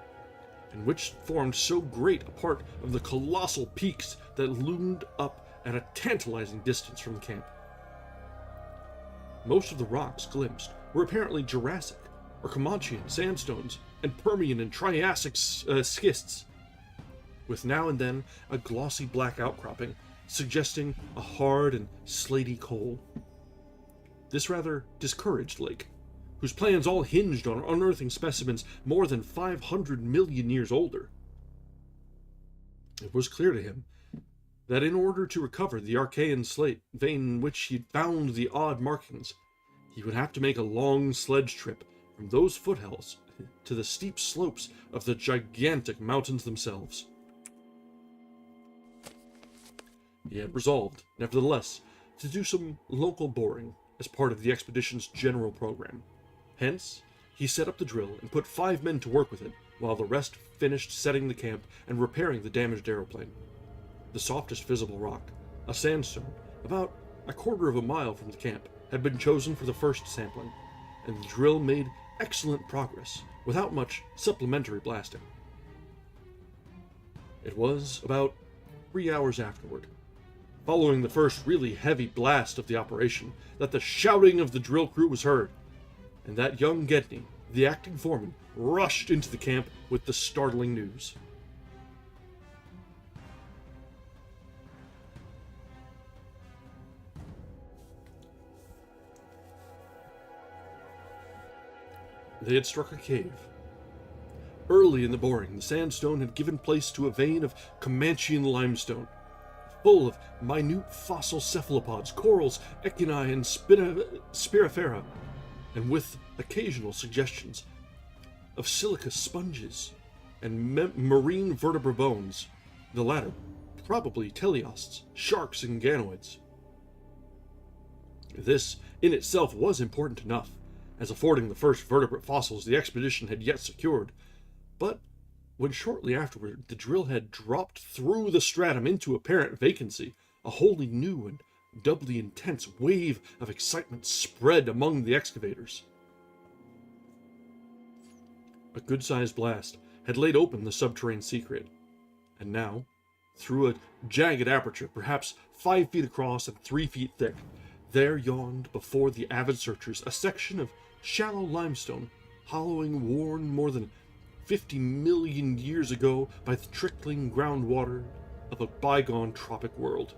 and which formed so great a part of the colossal peaks that loomed up at a tantalizing distance from the camp. Most of the rocks glimpsed were apparently Jurassic or Comanchean sandstones and Permian and Triassic schists, with now and then a glossy black outcropping suggesting a hard and slaty coal. This rather discouraged Lake, whose plans all hinged on unearthing specimens more than 500 million years older. It was clear to him that in order to recover the Archaean slate vein in which he'd found the odd markings, he would have to make a long sledge trip from those foothills to the steep slopes of the gigantic mountains themselves. He had resolved, nevertheless, to do some local boring as part of the expedition's general program. Hence, he set up the drill and put 5 men to work with it, while the rest finished setting the camp and repairing the damaged aeroplane. The softest visible rock, a sandstone, about a quarter of a mile from the camp, had been chosen for the first sampling, and the drill made excellent progress without much supplementary blasting. It was about 3 hours afterward, following the first really heavy blast of the operation, that the shouting of the drill crew was heard, and that young Gedney, the acting foreman, rushed into the camp with the startling news. They had struck a cave. Early in the boring, the sandstone had given place to a vein of Comanchean limestone, full of minute fossil cephalopods, corals, echini, and spirifera, and with occasional suggestions of silica sponges and marine vertebra bones, the latter probably teleosts, sharks, and ganoids. This in itself was important enough, as affording the first vertebrate fossils the expedition had yet secured, but when shortly afterward the drill head dropped through the stratum into apparent vacancy, a wholly new and doubly intense wave of excitement spread among the excavators. A good-sized blast had laid open the subterranean secret, and now, through a jagged aperture perhaps 5 feet across and 3 feet thick, there yawned before the avid searchers a section of shallow limestone, hollowing worn more than 50 million years ago by the trickling groundwater of a bygone tropic world.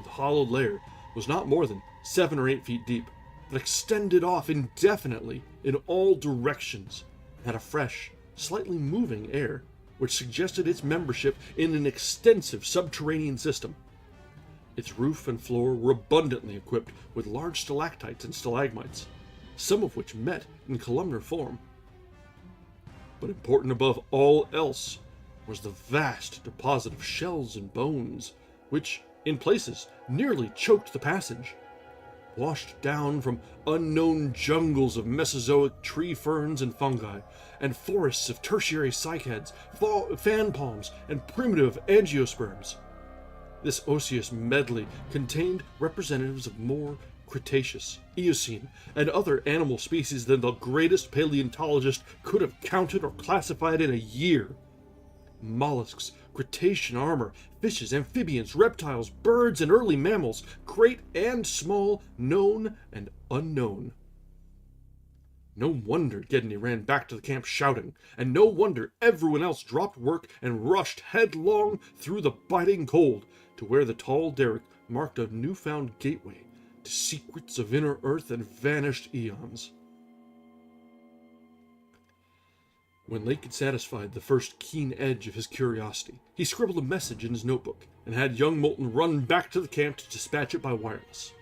The hollowed layer was not more than 7 or 8 feet deep, but extended off indefinitely in all directions, and had a fresh, slightly moving air, which suggested its membership in an extensive subterranean system. Its roof and floor were abundantly equipped with large stalactites and stalagmites, some of which met in columnar form. But important above all else was the vast deposit of shells and bones, which, in places, nearly choked the passage. Washed down from unknown jungles of Mesozoic tree ferns and fungi, and forests of tertiary cycads, fan palms, and primitive angiosperms. This osseous medley contained representatives of more Cretaceous, Eocene, and other animal species than the greatest paleontologist could have counted or classified in a year. Mollusks, Cretacean armor, fishes, amphibians, reptiles, birds, and early mammals, great and small, known and unknown. No wonder Gedney ran back to the camp shouting, and no wonder everyone else dropped work and rushed headlong through the biting cold to where the tall derrick marked a newfound gateway to secrets of inner earth and vanished eons. When Lake had satisfied the first keen edge of his curiosity, he scribbled a message in his notebook and had young Moulton run back to the camp to dispatch it by wireless.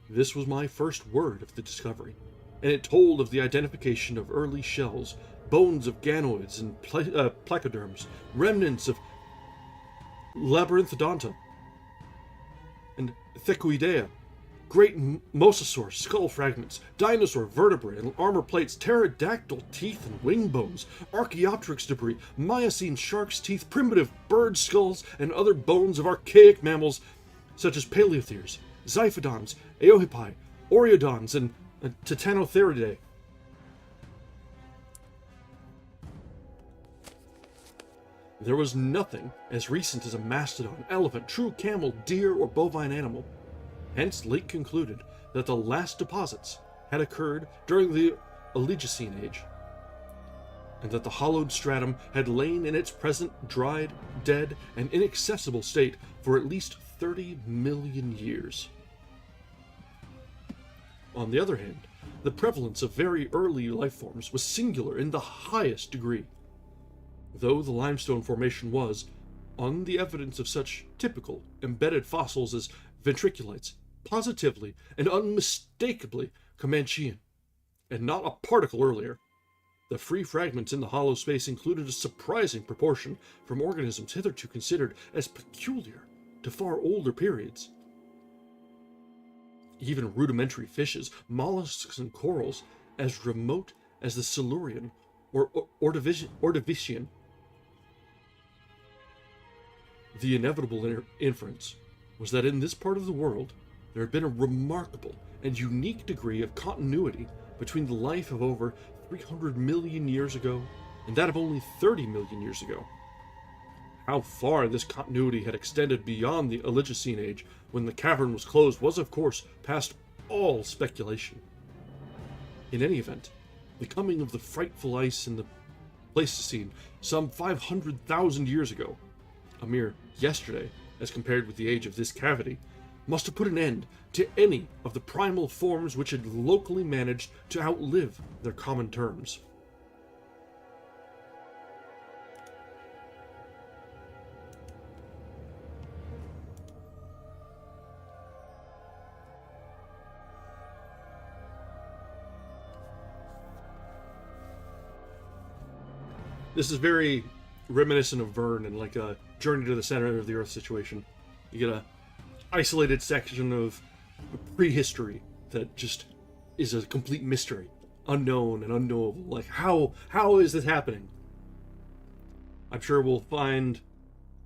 This was my first word of the discovery, and it told of the identification of early shells, bones of ganoids and placoderms, remnants of labyrinthodonta and thecoidea, great mosasaur skull fragments, dinosaur vertebrae and armor plates, pterodactyl teeth and wing bones, Archaeopteryx debris, Miocene shark's teeth, primitive bird skulls, and other bones of archaic mammals such as paleotheres, xiphidons, eohipi, oreodons, and Titanotheridae. There was nothing as recent as a mastodon, elephant, true camel, deer, or bovine animal. Hence, Lake concluded that the last deposits had occurred during the Oligocene age, and that the hollowed stratum had lain in its present dried, dead, and inaccessible state for at least 30 million years. On the other hand, the prevalence of very early life forms was singular in the highest degree, though the limestone formation was, on the evidence of such typical embedded fossils as ventriculites, positively and unmistakably Comanchean, and not a particle earlier. The free fragments in the hollow space included a surprising proportion from organisms hitherto considered as peculiar to far older periods. Even rudimentary fishes, mollusks, and corals as remote as the Silurian or Ordovician. The inevitable inference was that in this part of the world there had been a remarkable and unique degree of continuity between the life of over 300 million years ago and that of only 30 million years ago. How far this continuity had extended beyond the Oligocene age when the cavern was closed was, of course, past all speculation. In any event, the coming of the frightful ice in the Pleistocene some 500,000 years ago, a mere yesterday as compared with the age of this cavity, must have put an end to any of the primal forms which had locally managed to outlive their common terms. This is very reminiscent of Verne and like a Journey to the Center of the Earth situation. You get a isolated section of prehistory that just is a complete mystery, unknown and unknowable. Like how is this happening? I'm sure we'll find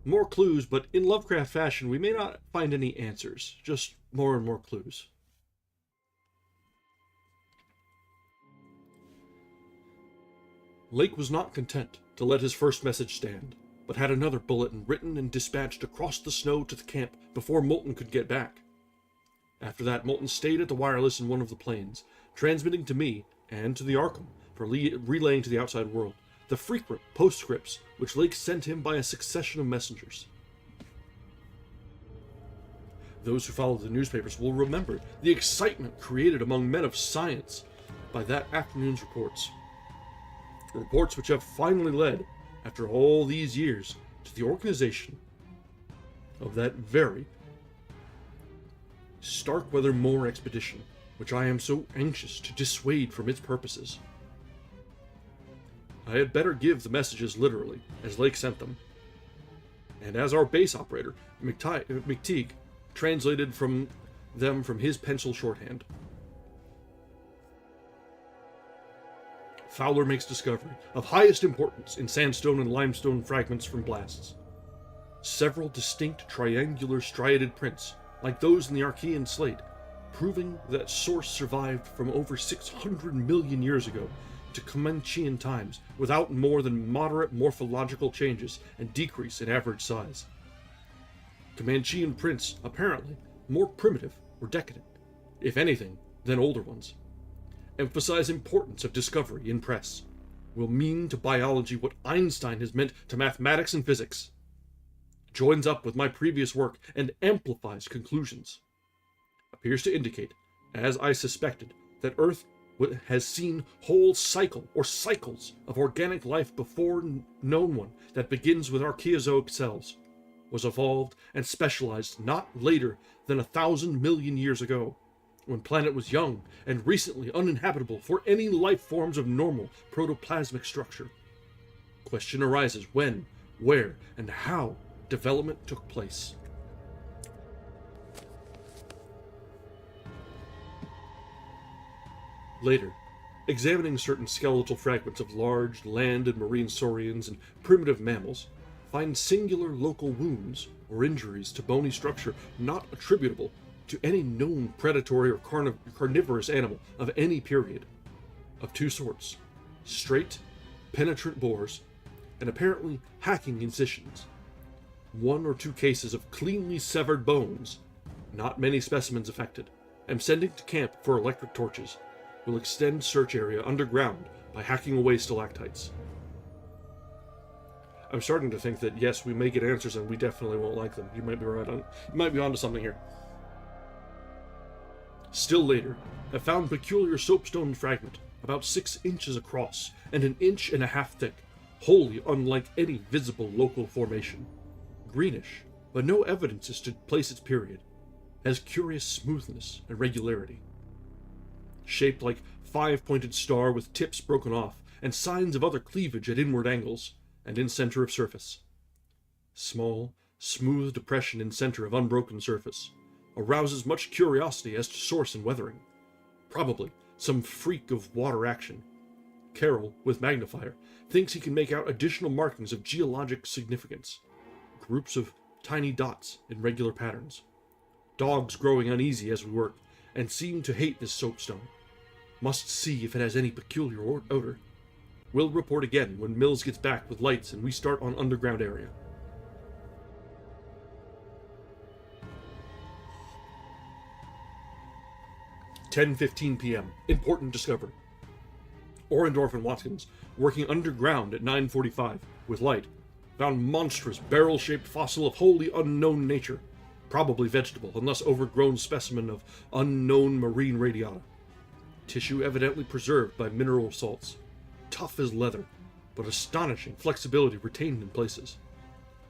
more clues, but in Lovecraft fashion, we may not find any answers, just more and more clues. Lake was not content to let his first message stand, but had another bulletin written and dispatched across the snow to the camp before Moulton could get back. After that, Moulton stayed at the wireless in one of the planes, transmitting to me and to the Arkham for relaying to the outside world the frequent postscripts which Lake sent him by a succession of messengers. Those who followed the newspapers will remember the excitement created among men of science by that afternoon's reports. Reports which have finally led, after all these years, to the organization of that very Starkweather Moor expedition, which I am so anxious to dissuade from its purposes. I had better give the messages literally, as Lake sent them. And as our base operator, McTeague, translated them from his pencil shorthand. Fowler makes discovery of highest importance in sandstone and limestone fragments from blasts. Several distinct triangular striated prints, like those in the Archean slate, proving that source survived from over 600 million years ago to Comanchean times without more than moderate morphological changes and decrease in average size. Comanchean prints, apparently, more primitive or decadent, if anything, than older ones. Emphasize importance of discovery in press. Will mean to biology what Einstein has meant to mathematics and physics. Joins up with my previous work and amplifies conclusions. Appears to indicate, as I suspected, that Earth has seen whole cycle or cycles of organic life before known one that begins with archaeozoic cells, was evolved and specialized not later than 1,000 million years ago, when planet was young and recently uninhabitable for any life forms of normal protoplasmic structure. Question arises when, where, and how development took place. Later, examining certain skeletal fragments of large land and marine saurians and primitive mammals, find singular local wounds or injuries to bony structure not attributable to any known predatory or carnivorous animal of any period, of two sorts: straight, penetrant bores, and apparently hacking incisions. One or two cases of cleanly severed bones, not many specimens affected. Am sending to camp for electric torches. Will extend search area underground by hacking away stalactites. I'm starting to think that yes, we may get answers and we definitely won't like them. You might be right on. You might be onto something here. Still later, I found peculiar soapstone fragment, about 6 inches across and 1.5 inches thick, wholly unlike any visible local formation. Greenish, but no evidences to place its period. Has curious smoothness and regularity. Shaped like 5-pointed star with tips broken off and signs of other cleavage at inward angles and in center of surface. Small, smooth depression in center of unbroken surface arouses much curiosity as to source and weathering. Probably some freak of water action. Carroll, with magnifier, thinks he can make out additional markings of geologic significance. Groups of tiny dots in regular patterns. Dogs growing uneasy as we work and seem to hate this soapstone. Must see if it has any peculiar odor. Will report again when Mills gets back with lights and we start on underground area. (10:15 p.m. Important discovery. Orendorff and Watkins, working underground at 9:45 with light, found monstrous barrel-shaped fossil of wholly unknown nature, probably vegetable unless overgrown specimen of unknown marine radiata. Tissue evidently preserved by mineral salts. Tough as leather, but astonishing flexibility retained in places.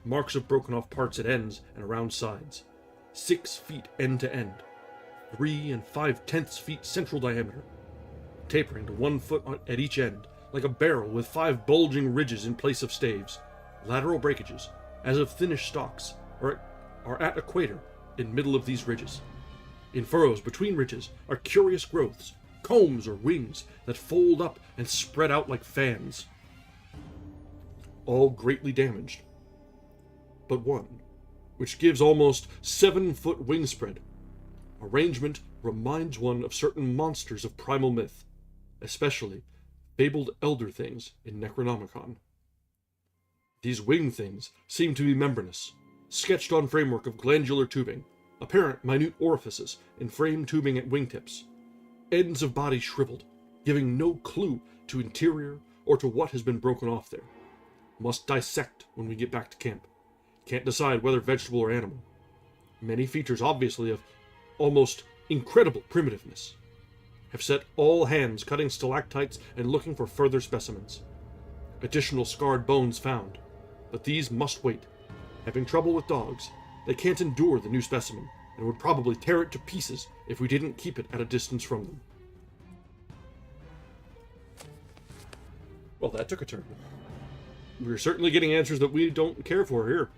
Marks of broken off parts at ends and around sides. 6 feet end to end. 3 5/10 feet central diameter. Tapering to 1 foot at each end, like a barrel with 5 bulging ridges in place of staves. Lateral breakages, as of thinnish stalks, are at equator in middle of these ridges. In furrows between ridges are curious growths, combs or wings that fold up and spread out like fans. All greatly damaged. But one, which gives almost 7-foot wingspread. Arrangement reminds one of certain monsters of primal myth, especially fabled elder things in Necronomicon. These wing things seem to be membranous, sketched on framework of glandular tubing, apparent minute orifices in frame tubing at wingtips. Ends of body shriveled, giving no clue to interior or to what has been broken off there. Must dissect when we get back to camp. Can't decide whether vegetable or animal. Many features obviously of almost incredible primitiveness. Have set all hands cutting stalactites and looking for further specimens. Additional scarred bones found, but these must wait. Having trouble with dogs, they can't endure the new specimen, and would probably tear it to pieces if we didn't keep it at a distance from them. Well, that took a turn. We're certainly getting answers that we don't care for here.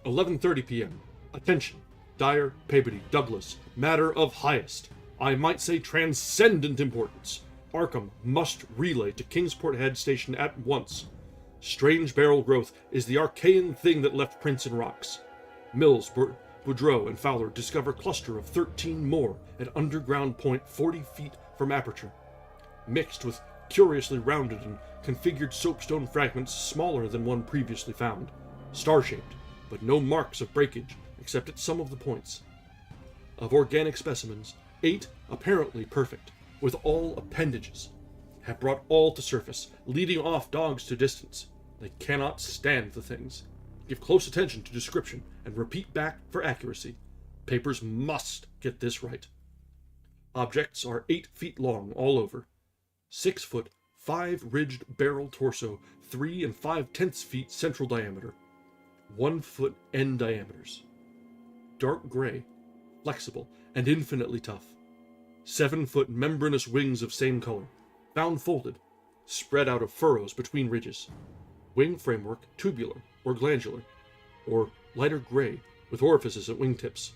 11:30 p.m. Attention. Dyer, Peabody, Douglas. Matter of highest, I might say transcendent importance. Arkham must relay to Kingsport Head Station at once. Strange barrel growth is the archaean thing that left prints in rocks. Mills, Boudreau, and Fowler discover cluster of 13 more at underground point 40 feet from aperture, mixed with curiously rounded and configured soapstone fragments smaller than one previously found, star-shaped, but no marks of breakage except at some of the points. Of organic specimens, 8 apparently perfect, with all appendages, have brought all to surface, leading off dogs to distance. They cannot stand the things. Give close attention to description and repeat back for accuracy. Papers must get this right. Objects are 8 feet long all over. 6 foot, 5 ridged barrel torso, 3 5/10 feet central diameter. 1 foot end diameters. Dark gray, flexible, and infinitely tough. 7 foot membranous wings of same color, found folded, spread out of furrows between ridges. Wing framework tubular or glandular, or lighter gray with orifices at wingtips.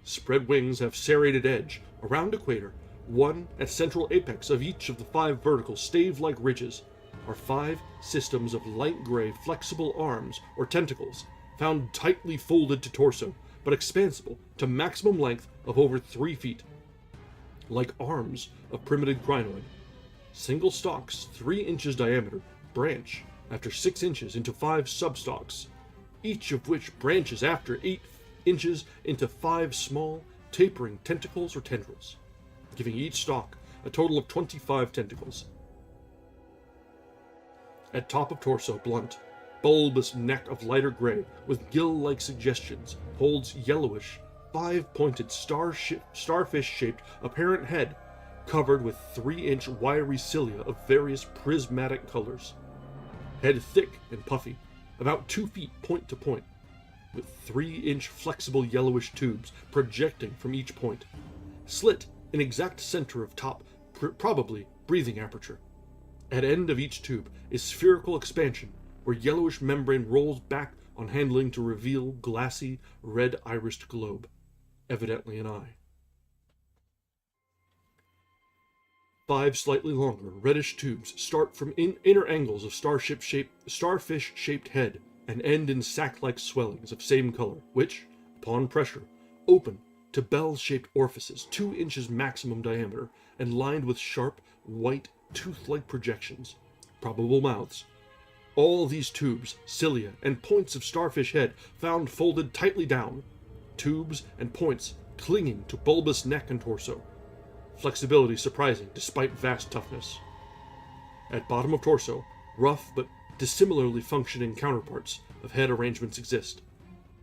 Spread wings have serrated edge around equator, one at central apex of each of the 5 vertical stave-like ridges are 5 systems of light gray flexible arms or tentacles, found tightly folded to torso, but expansible to maximum length of over 3 feet. Like arms of primitive crinoid. Single stalks 3 inches diameter branch after 6 inches into 5 substalks, each of which branches after 8 inches into 5 small, tapering tentacles or tendrils, giving each stalk a total of 25 tentacles. At top of torso, blunt, bulbous neck of lighter gray with gill-like suggestions, holds yellowish, 5-pointed starfish-shaped apparent head, covered with 3-inch wiry cilia of various prismatic colors. Head thick and puffy, about 2 feet point to point, with 3-inch flexible yellowish tubes projecting from each point. Slit in exact center of top, probably breathing aperture. At end of each tube is spherical expansion, where yellowish membrane rolls back on handling to reveal glassy, red-irised globe, evidently an eye. 5 slightly longer, reddish tubes start from inner angles of starfish-shaped head and end in sac-like swellings of same color, which, upon pressure, open to bell-shaped orifices 2 inches maximum diameter and lined with sharp, white, tooth-like projections, probable mouths. All these tubes, cilia, and points of starfish head found folded tightly down, tubes and points clinging to bulbous neck and torso. Flexibility surprising despite vast toughness. At bottom of torso, rough but dissimilarly functioning counterparts of head arrangements exist.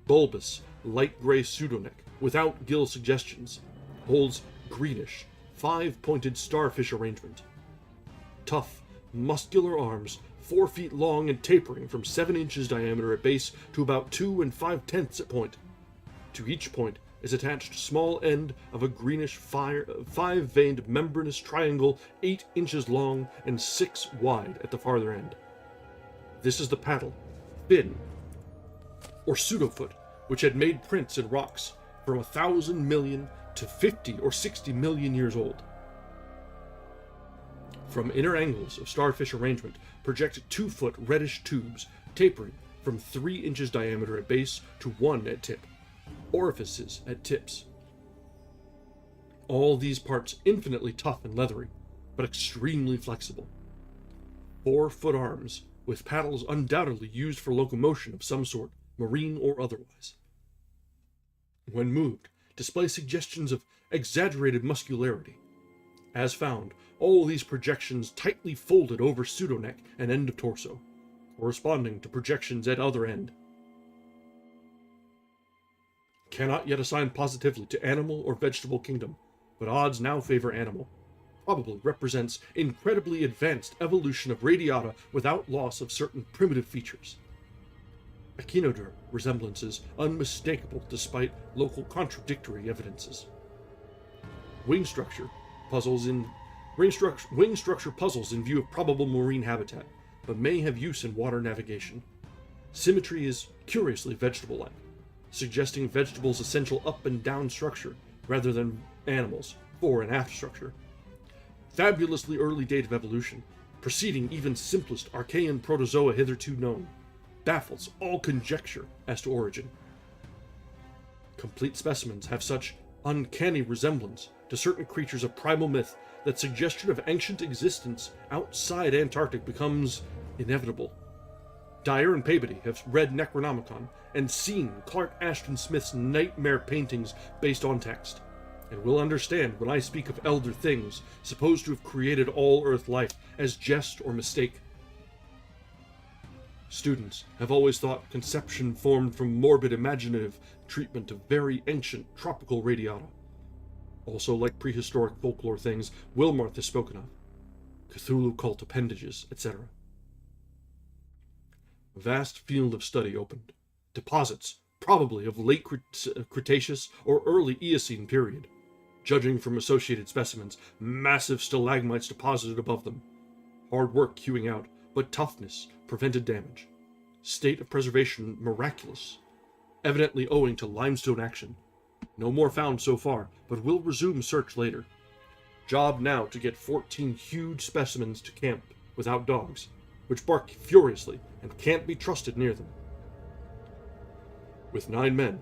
Bulbous, light gray pseudoneck, without gill suggestions, holds greenish, 5-pointed starfish arrangement. Tough, muscular arms, 4 feet long and tapering from 7 inches diameter at base to about 2 5/10 at point. To each point is attached small end of a greenish 5-veined membranous triangle 8 inches long and 6 wide at the farther end. This is the paddle, fin, or pseudofoot, which had made prints in rocks from 1,000 million to 50 or 60 million years old. From inner angles of starfish arrangement project 2-foot reddish tubes tapering from 3 inches diameter at base to 1 at tip. Orifices at tips. All these parts infinitely tough and leathery, but extremely flexible. 4-foot arms, with paddles undoubtedly used for locomotion of some sort, marine or otherwise. When moved, display suggestions of exaggerated muscularity. As found, all these projections tightly folded over pseudoneck and end of torso, corresponding to projections at other end. Cannot yet assign positively to animal or vegetable kingdom, but odds now favor animal. Probably represents incredibly advanced evolution of radiata without loss of certain primitive features. Echinoderm resemblances unmistakable despite local contradictory evidences. Wing structure puzzles in wing structure puzzles in view of probable marine habitat, but may have use in water navigation. Symmetry is curiously vegetable-like, suggesting vegetables' essential up and down structure rather than animals' fore and aft structure. Fabulously early date of evolution, preceding even simplest Archean protozoa hitherto known, baffles all conjecture as to origin. Complete specimens have such uncanny resemblance to certain creatures of primal myth that suggestion of ancient existence outside Antarctic becomes inevitable. Dyer and Peabody have read Necronomicon and seen Clark Ashton Smith's nightmare paintings based on text, and will understand when I speak of elder things supposed to have created all Earth life as jest or mistake. Students have always thought conception formed from morbid imaginative treatment of very ancient tropical radiata. Also, like prehistoric folklore things Wilmarth has spoken of, Cthulhu cult appendages, etc. A vast field of study opened. Deposits, probably of late Cretaceous or early Eocene period. Judging from associated specimens, massive stalagmites deposited above them. Hard work hewing out, but toughness prevented damage. State of preservation miraculous, evidently owing to limestone action. No more found so far, but will resume search later. Job now to get 14 huge specimens to camp without dogs, which bark furiously and can't be trusted near them. With 9 men,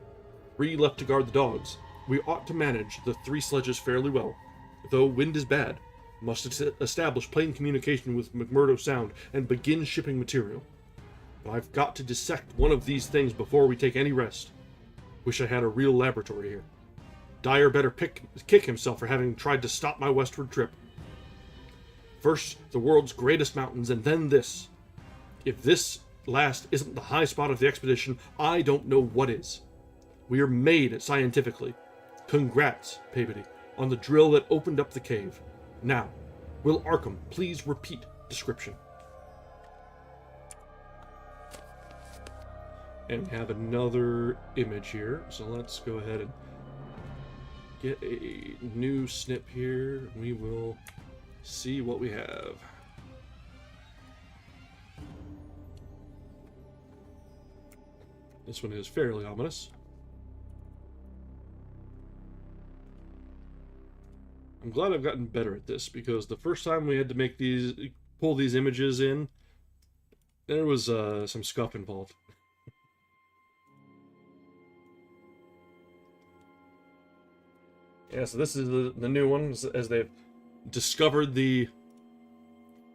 3 left to guard the dogs, we ought to manage the 3 sledges fairly well, though wind is bad. Must establish plain communication with McMurdo Sound and begin shipping material. But I've got to dissect one of these things before we take any rest. Wish I had a real laboratory here. Dyer better kick himself for having tried to stop my westward trip. First, the world's greatest mountains, and then this. If this last isn't the high spot of the expedition, I don't know what is. We are made scientifically. Congrats, Peabody, on the drill that opened up the cave. Now, will Arkham please repeat description? And we have another image here, so let's go ahead and get a new snip here. We will see what we have. This one is fairly ominous. I'm glad I've gotten better at this, because the first time we had to pull these images in, there was some scuff involved. Yeah, so this is the new one, as they've discovered the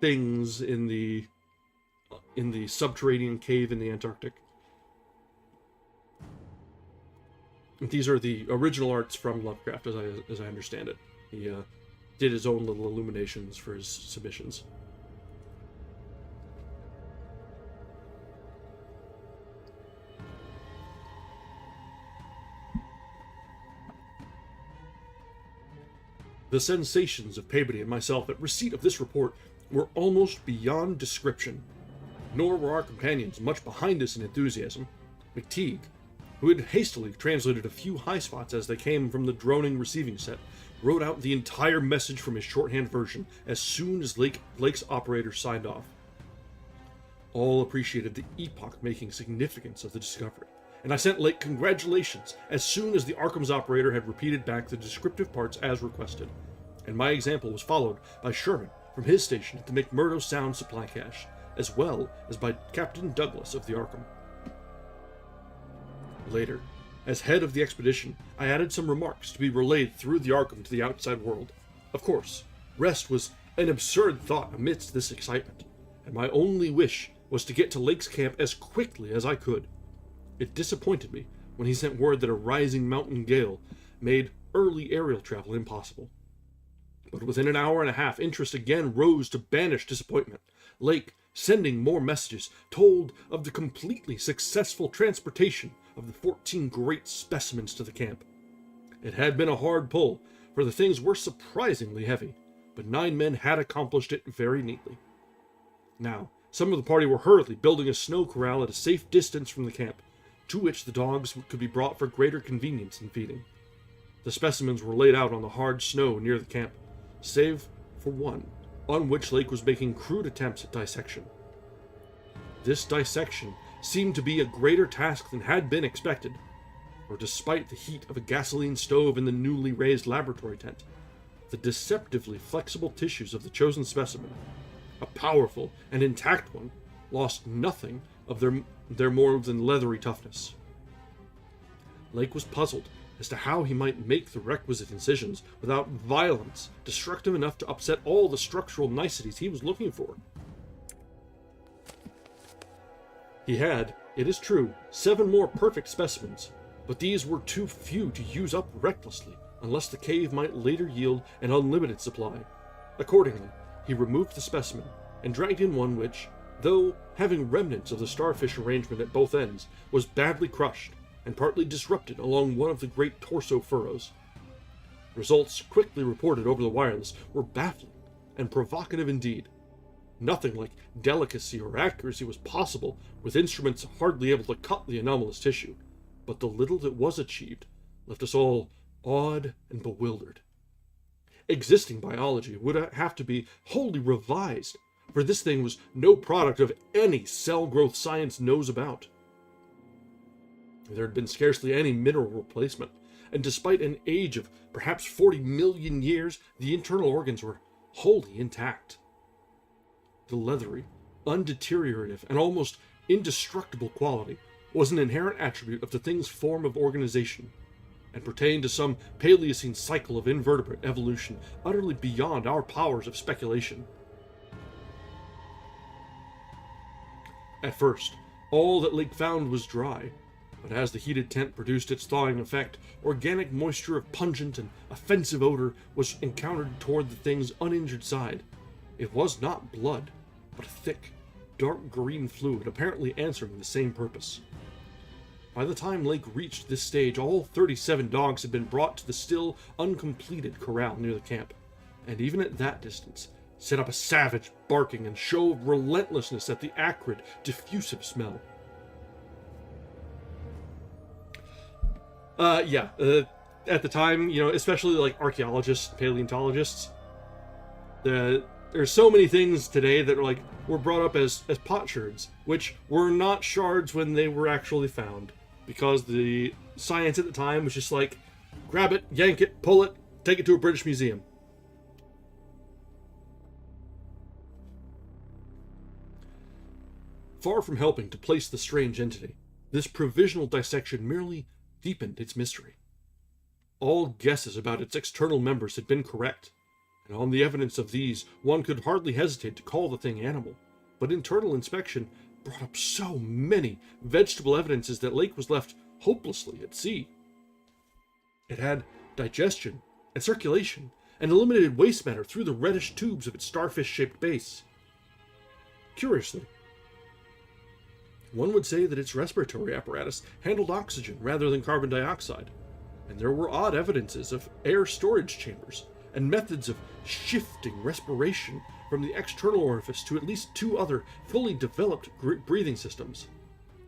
things in the subterranean cave in the Antarctic. These are the original arts from Lovecraft, as I understand it. He did his own little illuminations for his submissions. The sensations of Peabody and myself at receipt of this report were almost beyond description. Nor were our companions much behind us in enthusiasm. McTeague, who had hastily translated a few high spots as they came from the droning receiving set, wrote out the entire message from his shorthand version as soon as Lake's operator signed off. All appreciated the epoch-making significance of the discovery, and I sent Lake congratulations as soon as the Arkham's operator had repeated back the descriptive parts as requested, and my example was followed by Sherman from his station at the McMurdo Sound supply cache, as well as by Captain Douglas of the Arkham. Later, as head of the expedition, I added some remarks to be relayed through the Arkham to the outside world. Of course, rest was an absurd thought amidst this excitement, and my only wish was to get to Lake's camp as quickly as I could. It disappointed me when he sent word that a rising mountain gale made early aerial travel impossible. But within an hour and a half, interest again rose to banish disappointment. Lake, sending more messages, told of the completely successful transportation of the 14 great specimens to the camp. It had been a hard pull, for the things were surprisingly heavy, but 9 men had accomplished it very neatly. Now, some of the party were hurriedly building a snow corral at a safe distance from the camp, to which the dogs could be brought for greater convenience in feeding. The specimens were laid out on the hard snow near the camp, save for one, on which Lake was making crude attempts at dissection. This dissection seemed to be a greater task than had been expected, for despite the heat of a gasoline stove in the newly raised laboratory tent, the deceptively flexible tissues of the chosen specimen, a powerful and intact one, lost nothing of their more than leathery toughness. Lake was puzzled as to how he might make the requisite incisions without violence destructive enough to upset all the structural niceties he was looking for. He had, it is true, 7 more perfect specimens, but these were too few to use up recklessly, unless the cave might later yield an unlimited supply. Accordingly, he removed the specimen, and dragged in one which, though having remnants of the starfish arrangement at both ends, was badly crushed, and partly disrupted along one of the great torso furrows. Results quickly reported over the wireless were baffling and provocative indeed. Nothing like delicacy or accuracy was possible with instruments hardly able to cut the anomalous tissue, but the little that was achieved left us all awed and bewildered. Existing biology would have to be wholly revised, for this thing was no product of any cell growth science knows about. There had been scarcely any mineral replacement, and despite an age of perhaps 40 million years, the internal organs were wholly intact. The leathery, undeteriorative, and almost indestructible quality was an inherent attribute of the thing's form of organization, and pertained to some Paleocene cycle of invertebrate evolution utterly beyond our powers of speculation. At first, all that Lake found was dry, but as the heated tent produced its thawing effect, organic moisture of pungent and offensive odor was encountered toward the thing's uninjured side. It was not blood, but a thick, dark green fluid apparently answering the same purpose. By the time Lake reached this stage, all 37 dogs had been brought to the still uncompleted corral near the camp, and even at that distance, set up a savage barking and show of relentlessness at the acrid, diffusive smell. At the time, especially like archaeologists, paleontologists, there's so many things today that were brought up as potsherds, which were not shards when they were actually found, because the science at the time was just like, grab it, yank it, pull it, take it to a British museum. Far from helping to place the strange entity, this provisional dissection merely deepened its mystery. All guesses about its external members had been correct, and on the evidence of these, one could hardly hesitate to call the thing animal, but internal inspection brought up so many vegetable evidences that Lake was left hopelessly at sea. It had digestion and circulation, and eliminated waste matter through the reddish tubes of its starfish-shaped base. Curiously, one would say that its respiratory apparatus handled oxygen rather than carbon dioxide, and there were odd evidences of air storage chambers and methods of shifting respiration from the external orifice to at least 2 other fully developed breathing systems,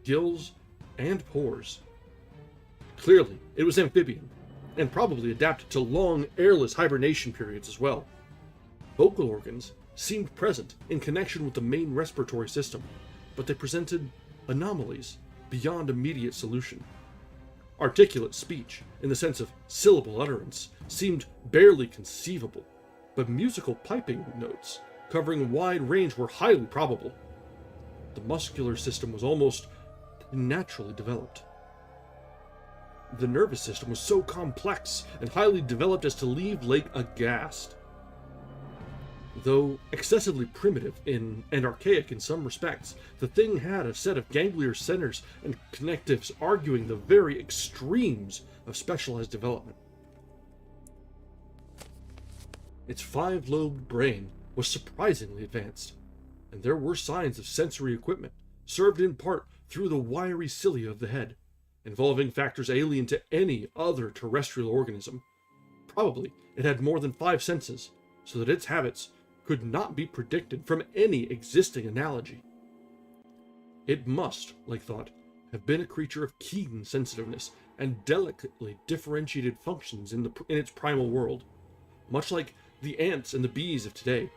gills and pores. Clearly, it was amphibian, and probably adapted to long, airless hibernation periods as well. Vocal organs seemed present in connection with the main respiratory system, but they presented anomalies beyond immediate solution. Articulate speech, in the sense of syllable utterance, seemed barely conceivable, but musical piping notes covering a wide range were highly probable. The muscular system was almost naturally developed. The nervous system was so complex and highly developed as to leave Lake aghast. Though excessively primitive and archaic in some respects, the thing had a set of ganglion centers and connectives arguing the very extremes of specialized development. Its 5-lobed brain was surprisingly advanced, and there were signs of sensory equipment, served in part through the wiry cilia of the head, involving factors alien to any other terrestrial organism. Probably it had more than 5 senses, so that its habits could not be predicted from any existing analogy. It must, Lake thought, have been a creature of keen sensitiveness and delicately differentiated functions in its primal world, much like the ants and the bees of today.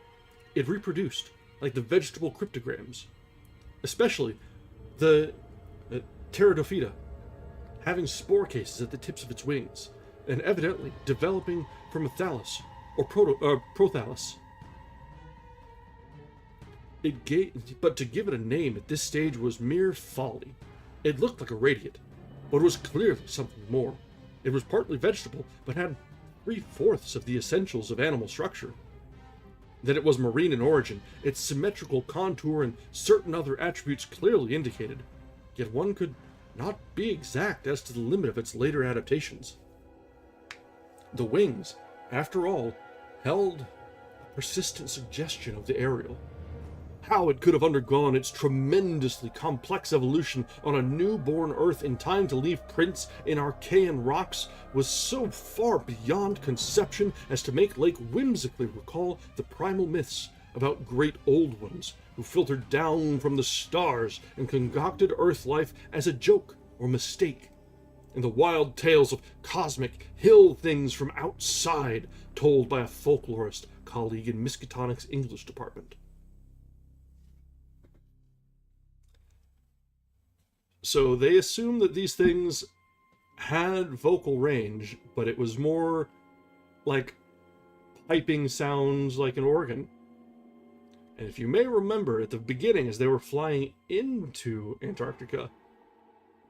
It reproduced, like the vegetable cryptograms, especially the Pteridophyta, having spore cases at the tips of its wings, and evidently developing from a thallus, or prothallus. But to give it a name at this stage was mere folly. It looked like a radiate, but was clearly something more. It was partly vegetable, but had 3/4 of the essentials of animal structure. That it was marine in origin, its symmetrical contour and certain other attributes clearly indicated, yet one could not be exact as to the limit of its later adaptations. The wings, after all, held a persistent suggestion of the aerial. How it could have undergone its tremendously complex evolution on a newborn Earth in time to leave prints in Archean rocks was so far beyond conception as to make Lake whimsically recall the primal myths about great old ones who filtered down from the stars and concocted Earth life as a joke or mistake, and the wild tales of cosmic hill things from outside told by a folklorist colleague in Miskatonic's English department. So they assumed that these things had vocal range, but it was more like piping sounds like an organ. And if you may remember, at the beginning, as they were flying into Antarctica,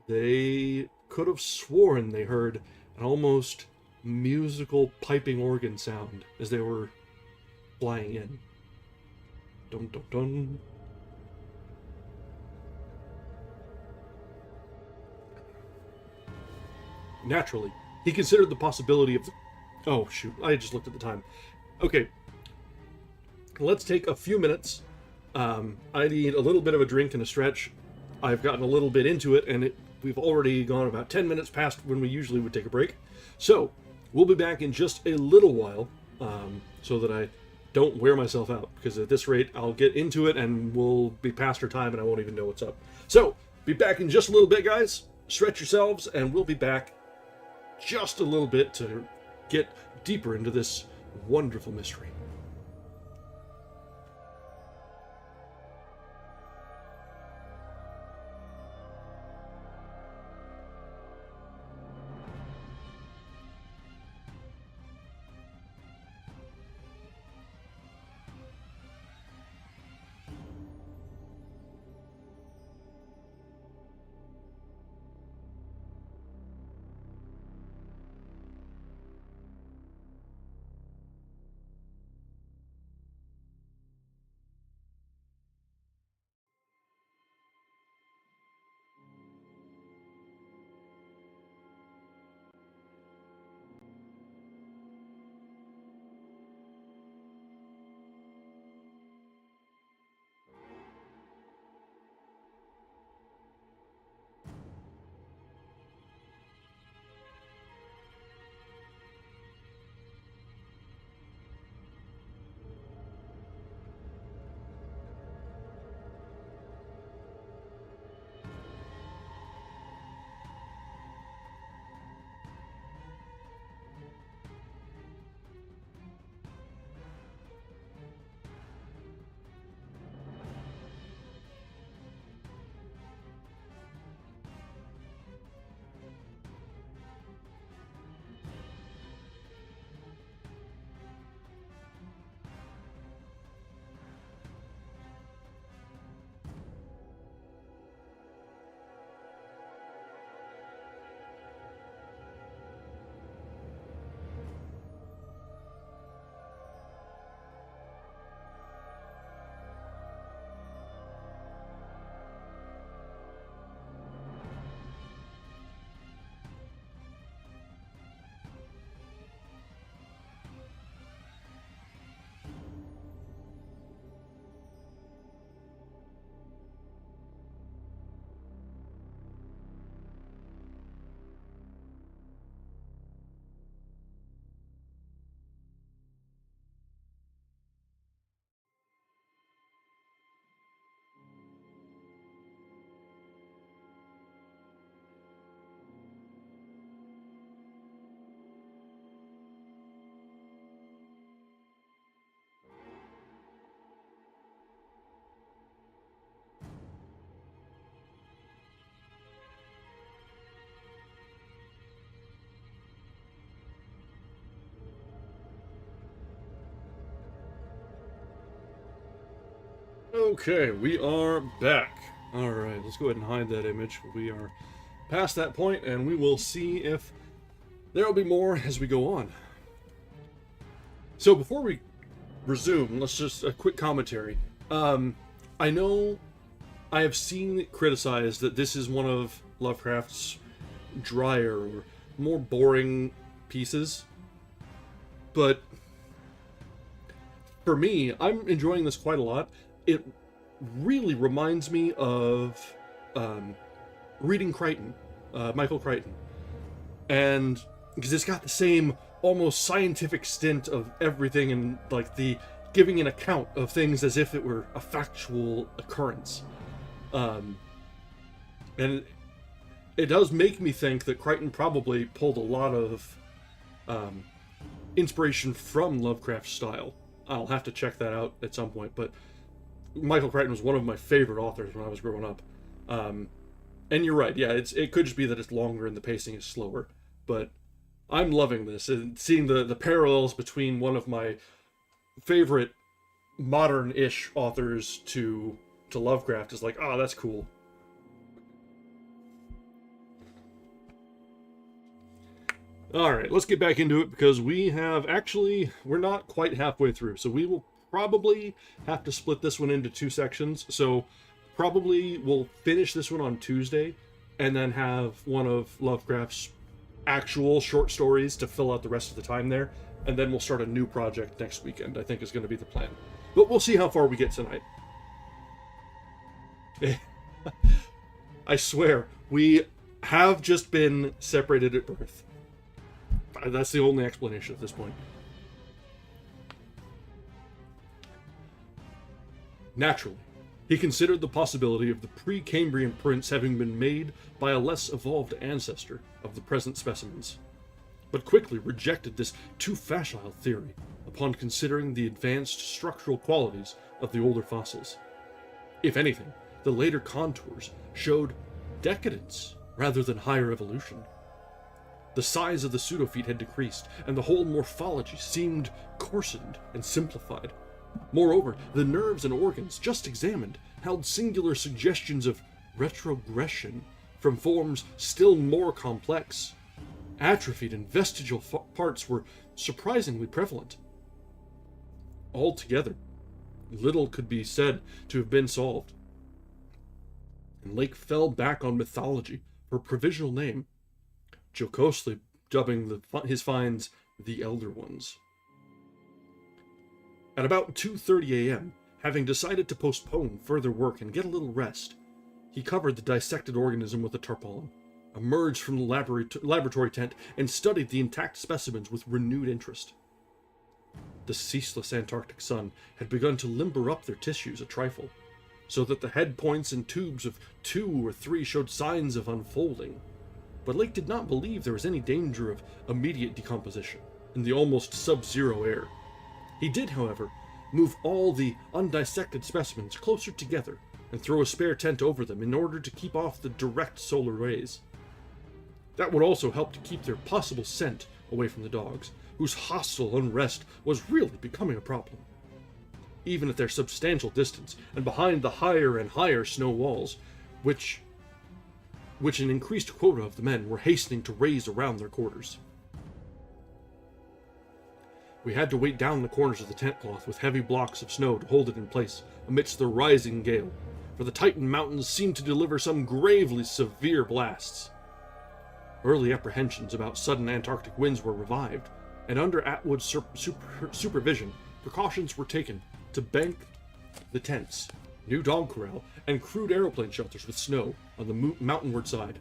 they could have sworn they heard an almost musical piping organ sound as they were flying in. Dun dun dun. Naturally, he considered the possibility of the... Oh, shoot, I just looked at the time. Okay, let's take a few minutes. I need a little bit of a drink and a stretch. I've gotten a little bit into it, and we've already gone about 10 minutes past when we usually would take a break. So, we'll be back in just a little while, so that I don't wear myself out, because at this rate, I'll get into it, and we'll be past our time, and I won't even know what's up. So, be back in just a little bit, guys. Stretch yourselves, and we'll be back just a little bit to get deeper into this wonderful mystery. Okay, we are back. Alright, let's go ahead and hide that image. We are past that point, and we will see if there will be more as we go on. So before we resume, let's just a quick commentary. I know I have seen it criticized that this is one of Lovecraft's drier or more boring pieces, but for me, I'm enjoying this quite a lot. It really reminds me of reading Crichton, Michael Crichton, and because it's got the same almost scientific stint of everything and like the giving an account of things as if it were a factual occurrence. And it does make me think that Crichton probably pulled a lot of inspiration from Lovecraft's style. I'll have to check that out at some point, but Michael Crichton was one of my favorite authors when I was growing up. And you're right, yeah, it could just be that it's longer and the pacing is slower, but I'm loving this, and seeing the parallels between one of my favorite modern-ish authors to Lovecraft is like, oh, that's cool. Alright, let's get back into it, because we're not quite halfway through, so we will probably have to split this one into two sections. So probably we'll finish this one on Tuesday, and then have one of Lovecraft's actual short stories to fill out the rest of the time there, and then we'll start a new project next weekend, I think is going to be the plan. But we'll see how far we get tonight. I swear, we have just been separated at birth. That's the only explanation at this point. Naturally, he considered the possibility of the pre-Cambrian prints having been made by a less evolved ancestor of the present specimens, but quickly rejected this too facile theory upon considering the advanced structural qualities of the older fossils. If anything, the later contours showed decadence rather than higher evolution. The size of the pseudofeet had decreased, and the whole morphology seemed coarsened and simplified. Moreover, the nerves and organs just examined held singular suggestions of retrogression from forms still more complex. Atrophied and vestigial parts were surprisingly prevalent. Altogether, little could be said to have been solved, and Lake fell back on mythology for a provisional name, jocosely dubbing his finds the Elder Ones. At about 2:30 a.m., having decided to postpone further work and get a little rest, he covered the dissected organism with a tarpaulin, emerged from the laboratory tent, and studied the intact specimens with renewed interest. The ceaseless Antarctic sun had begun to limber up their tissues a trifle, so that the head points and tubes of 2 or 3 showed signs of unfolding. But Lake did not believe there was any danger of immediate decomposition in the almost sub-zero air. He did, however, move all the undissected specimens closer together and throw a spare tent over them in order to keep off the direct solar rays. That would also help to keep their possible scent away from the dogs, whose hostile unrest was really becoming a problem. Even at their substantial distance, and behind the higher and higher snow walls, which an increased quota of the men were hastening to raise around their quarters. We had to weight down the corners of the tent cloth with heavy blocks of snow to hold it in place amidst the rising gale, for the Titan mountains seemed to deliver some gravely severe blasts. Early apprehensions about sudden Antarctic winds were revived, and under Atwood's supervision, precautions were taken to bank the tents, new dog corral, and crude aeroplane shelters with snow on the mountainward side.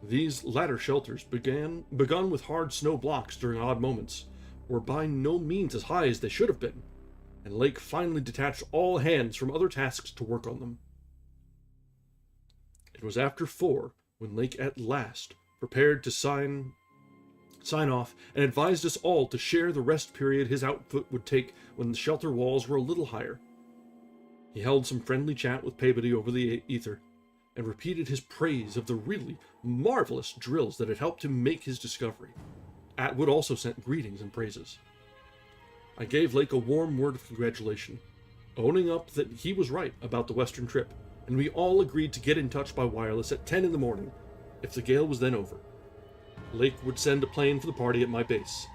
These latter shelters, begun with hard snow blocks during odd moments, were by no means as high as they should have been, and Lake finally detached all hands from other tasks to work on them. It was after 4 when Lake at last prepared to sign off and advised us all to share the rest period his outfit would take when the shelter walls were a little higher. He held some friendly chat with Peabody over the ether, and repeated his praise of the really marvelous drills that had helped him make his discovery. Atwood also sent greetings and praises. I gave Lake a warm word of congratulation, owning up that he was right about the western trip, and we all agreed to get in touch by wireless at 10 in the morning, if the gale was then over. Lake would send a plane for the party at my base.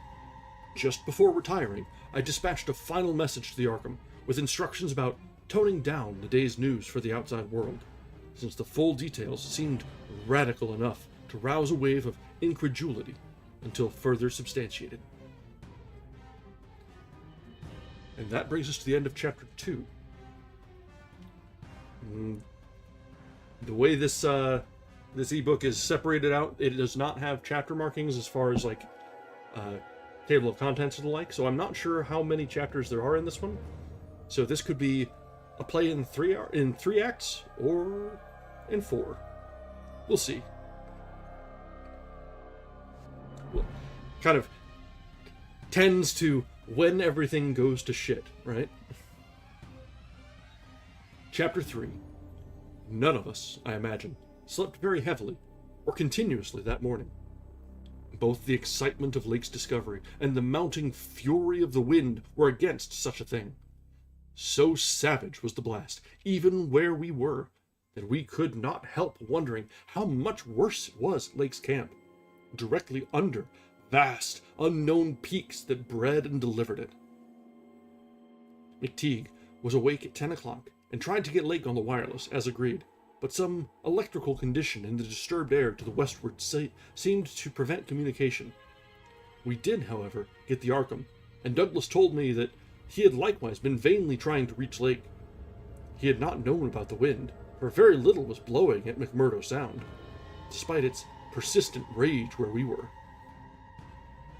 Just before retiring, I dispatched a final message to the Arkham, with instructions about toning down the day's news for the outside world, since the full details seemed radical enough to rouse a wave of incredulity until further substantiated. And that brings us to the end of Chapter 2. The way this ebook is separated out, it does not have chapter markings as far as like table of contents or the like, so I'm not sure how many chapters there are in this one. So this could be a play in three acts or in 4. We'll see. Well, kind of tends to when everything goes to shit, right? Chapter 3. None of us, I imagine, slept very heavily or continuously that morning. Both the excitement of Lake's discovery and the mounting fury of the wind were against such a thing. So savage was the blast, even where we were, that we could not help wondering how much worse it was at Lake's camp, directly under vast, unknown peaks that bred and delivered it. McTeague was awake at 10 o'clock and tried to get Lake on the wireless, as agreed, but some electrical condition in the disturbed air to the westward seemed to prevent communication. We did, however, get the Arkham, and Douglas told me that he had likewise been vainly trying to reach Lake. He had not known about the wind, for very little was blowing at McMurdo Sound, despite its persistent rage where we were.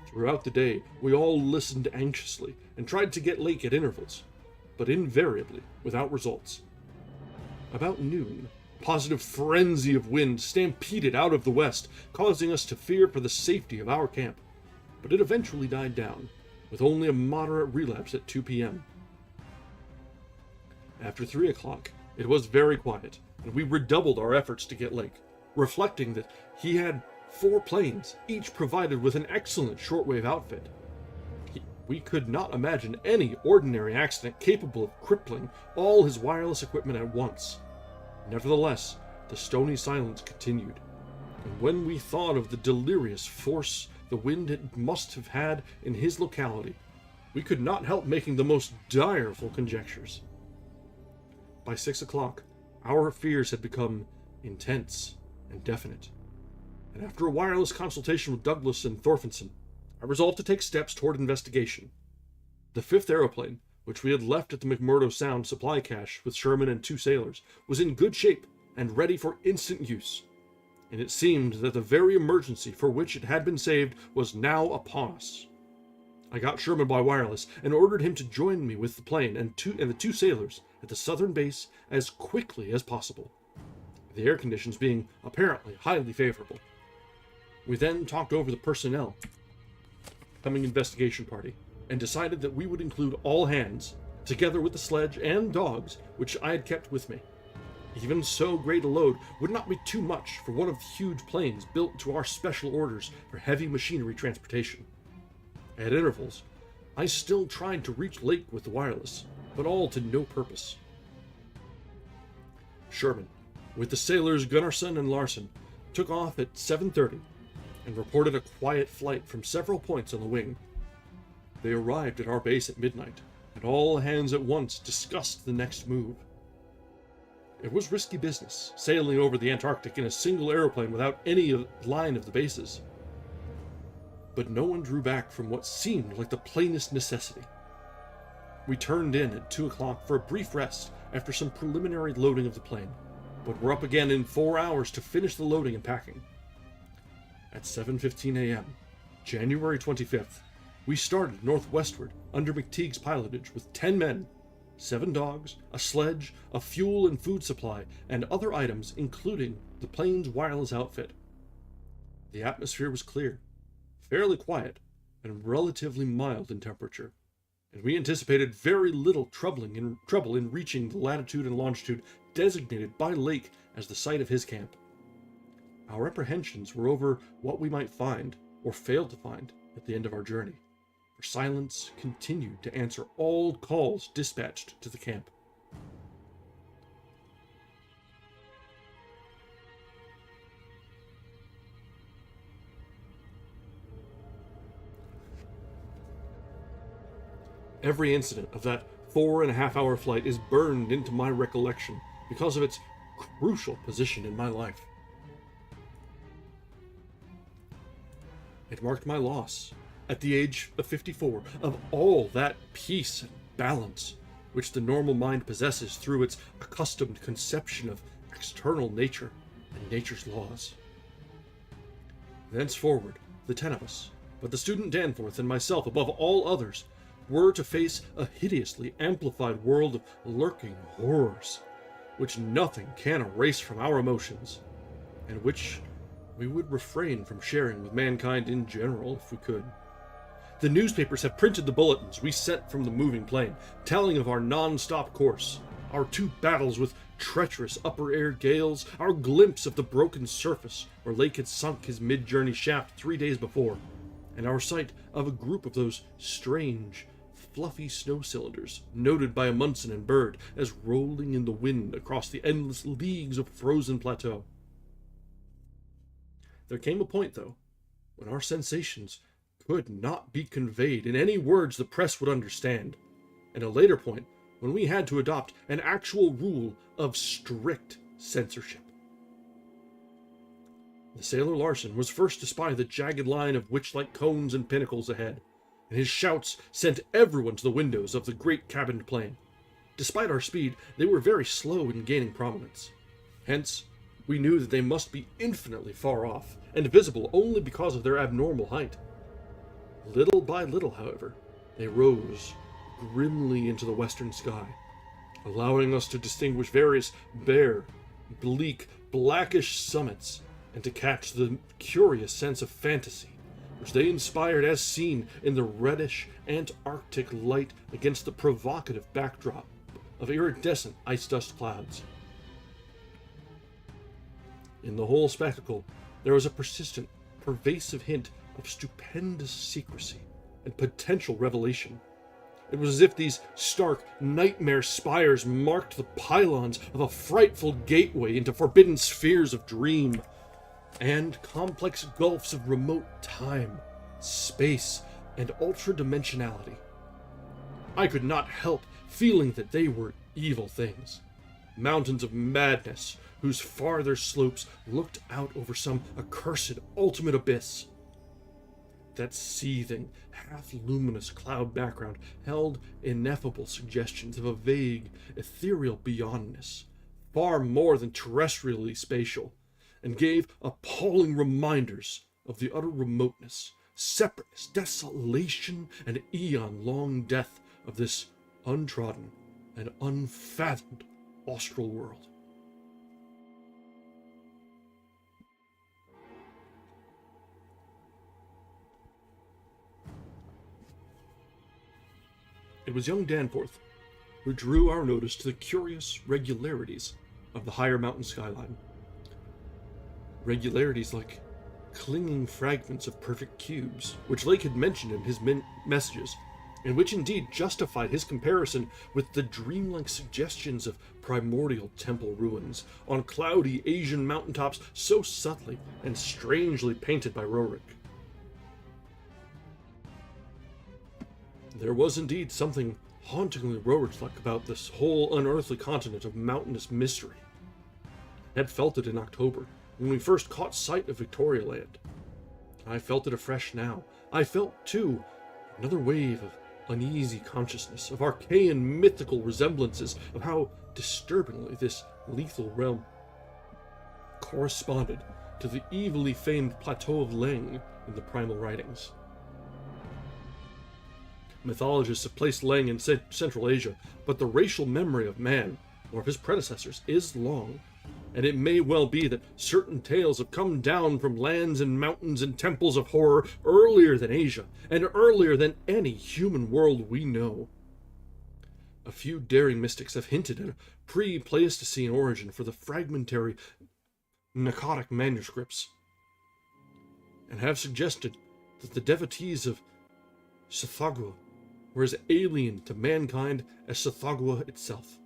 Throughout the day, we all listened anxiously and tried to get Lake at intervals, but invariably without results. About noon, a positive frenzy of wind stampeded out of the west, causing us to fear for the safety of our camp, but it eventually died down, with only a moderate relapse at 2 p.m. After 3 o'clock, it was very quiet, and we redoubled our efforts to get Lake, reflecting that he had 4 planes, each provided with an excellent shortwave outfit. We could not imagine any ordinary accident capable of crippling all his wireless equipment at once. Nevertheless, the stony silence continued, and when we thought of the delirious force the wind must have had in his locality, we could not help making the most direful conjectures. By 6 o'clock, our fears had become intense and definite, and after a wireless consultation with Douglas and Thorfinson, I resolved to take steps toward investigation. The 5th aeroplane, which we had left at the McMurdo Sound supply cache with Sherman and 2 sailors, was in good shape and ready for instant use, and it seemed that the very emergency for which it had been saved was now upon us. I got Sherman by wireless and ordered him to join me with the plane and the 2 sailors at the southern base as quickly as possible, the air conditions being apparently highly favorable. We then talked over the personnel coming investigation party and decided that we would include all hands, together with the sledge and dogs which I had kept with me. Even so great a load would not be too much for one of the huge planes built to our special orders for heavy machinery transportation. At intervals, I still tried to reach Lake with the wireless, but all to no purpose. Sherman, with the sailors Gunnarsson and Larson, took off at 7:30 and reported a quiet flight from several points on the wing. They arrived at our base at midnight, and all hands at once discussed the next move. It was risky business, sailing over the Antarctic in a single aeroplane without any line of the bases. But no one drew back from what seemed like the plainest necessity. We turned in at 2 o'clock for a brief rest after some preliminary loading of the plane, but were up again in 4 hours to finish the loading and packing. At 7:15 a.m., January 25th, we started northwestward under McTeague's pilotage with 10 men, 7 dogs, a sledge, a fuel and food supply, and other items including the plane's wireless outfit. The atmosphere was clear, fairly quiet, and relatively mild in temperature, and we anticipated very little trouble in reaching the latitude and longitude designated by Lake as the site of his camp. Our apprehensions were over what we might find, or fail to find, at the end of our journey. for silence continued to answer all calls dispatched to the camp. Every incident of that 4.5-hour flight is burned into my recollection because of its crucial position in my life. It marked my loss, at the age of 54, of all that peace and balance which the normal mind possesses through its accustomed conception of external nature and nature's laws. Thenceforward, the 10 of us, but the student Danforth and myself above all others, were to face a hideously amplified world of lurking horrors, which nothing can erase from our emotions, and which we would refrain from sharing with mankind in general if we could. The newspapers have printed the bulletins we sent from the moving plane, telling of our non-stop course, our 2 battles with treacherous upper-air gales, our glimpse of the broken surface where Lake had sunk his mid-journey shaft 3 days before, and our sight of a group of those strange, fluffy snow cylinders, noted by Amundsen and Bird as rolling in the wind across the endless leagues of frozen plateau. There came a point, though, when our sensations could not be conveyed in any words the press would understand, and a later point when we had to adopt an actual rule of strict censorship. The sailor Larson was first to spy the jagged line of witch-like cones and pinnacles ahead, and his shouts sent everyone to the windows of the great cabined plane. Despite our speed, they were very slow in gaining prominence. Hence, we knew that they must be infinitely far off, and visible only because of their abnormal height. Little by little, however, they rose grimly into the western sky, allowing us to distinguish various bare, bleak, blackish summits, and to catch the curious sense of fantasy which they inspired as seen in the reddish Antarctic light against the provocative backdrop of iridescent ice dust clouds. In the whole spectacle, there was a persistent, pervasive hint of stupendous secrecy and potential revelation. It was as if these stark, nightmare spires marked the pylons of a frightful gateway into forbidden spheres of dream, and complex gulfs of remote time, space, and ultra-dimensionality. I could not help feeling that they were evil things, mountains of madness whose farther slopes looked out over some accursed ultimate abyss. That seething, half-luminous cloud background held ineffable suggestions of a vague, ethereal beyondness, far more than terrestrially spatial, and gave appalling reminders of the utter remoteness, separateness, desolation, and eon-long death of this untrodden and unfathomed austral world. It was young Danforth who drew our notice to the curious regularities of the higher mountain skyline. Regularities like clinging fragments of perfect cubes, which Lake had mentioned in his messages, and which indeed justified his comparison with the dreamlike suggestions of primordial temple ruins on cloudy Asian mountaintops so subtly and strangely painted by Roerich. There was indeed something hauntingly Roerich-like about this whole unearthly continent of mountainous mystery. I had felt it in October, when we first caught sight of Victoria Land. I felt it afresh now. I felt, too, another wave of uneasy consciousness, of arcane mythical resemblances, of how disturbingly this lethal realm corresponded to the evilly famed Plateau of Leng in the primal writings. Mythologists have placed Leng in Central Asia, but the racial memory of man, or of his predecessors, is long, and it may well be that certain tales have come down from lands and mountains and temples of horror earlier than Asia, and earlier than any human world we know. A few daring mystics have hinted at a pre-Pleistocene origin for the fragmentary Nakotic manuscripts, and have suggested that the devotees of Tsathoggua were as alien to mankind as Tsathoggua itself.